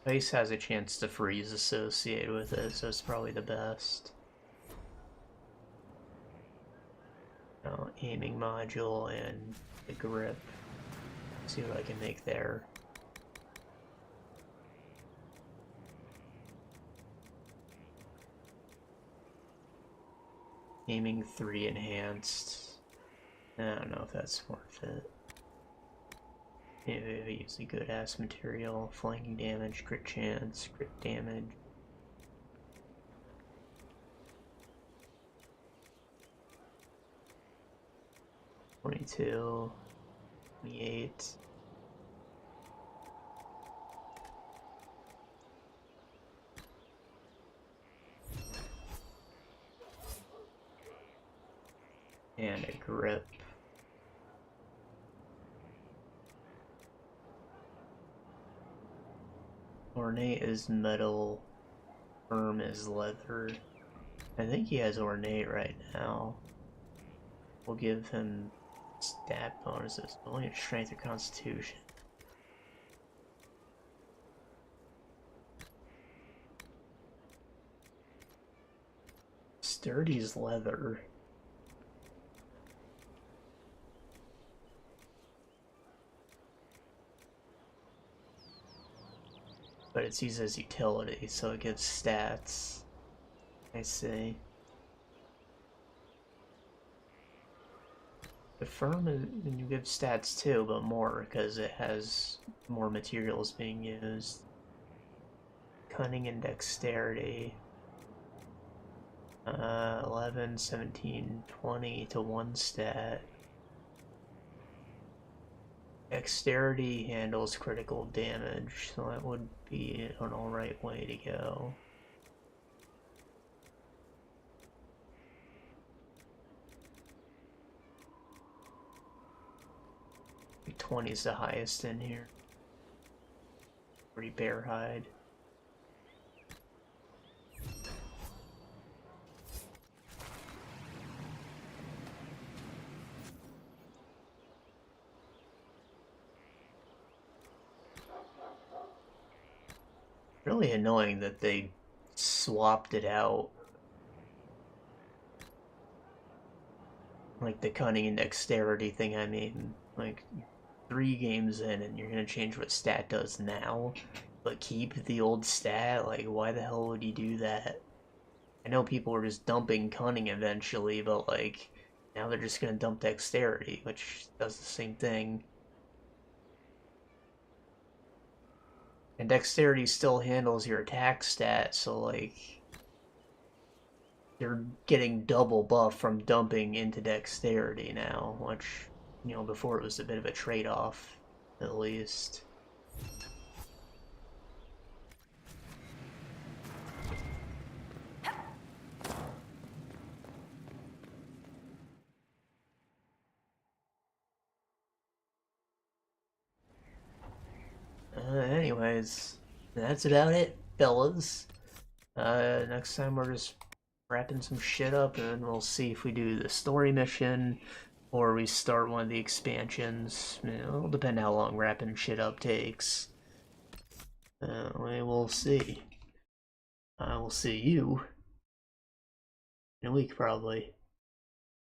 Ice has a chance to freeze associated with it, so it's probably the best. Now, aiming module and the grip. See what I can make there. Aiming 3 enhanced. I don't know if that's worth it. Maybe use a good ass material. Flanking damage, crit chance, crit damage. 22, 28. And a grip. Ornate is metal, firm is leather. I think he has ornate right now. We'll give him stat bonuses, only strength or constitution. Sturdy's leather. But it's used as utility, so it gives stats. I see. The firm, and you give stats too, but more, because it has more materials being used. Cunning and dexterity. 11, 17, 20 to 1 stat. Dexterity handles critical damage, so that would be an alright way to go. I think 20 is the highest in here. Pretty bear hide. Really annoying that they swapped it out. Like the cunning and dexterity thing, I mean. Like, 3 games in and you're gonna change what stat does now, but keep the old stat? Like, why the hell would you do that? I know people were just dumping cunning eventually, but like, now they're just gonna dump dexterity, which does the same thing. And dexterity still handles your attack stat, so like, you're getting double buff from dumping into dexterity now, which, you know, before it was a bit of a trade-off, at least. Anyways, that's about it, fellas. Next time we're just wrapping some shit up, and we'll see if we do the story mission, or we start one of the expansions. You know, it'll depend how long wrapping shit up takes. We will see. I will see you in a week, probably.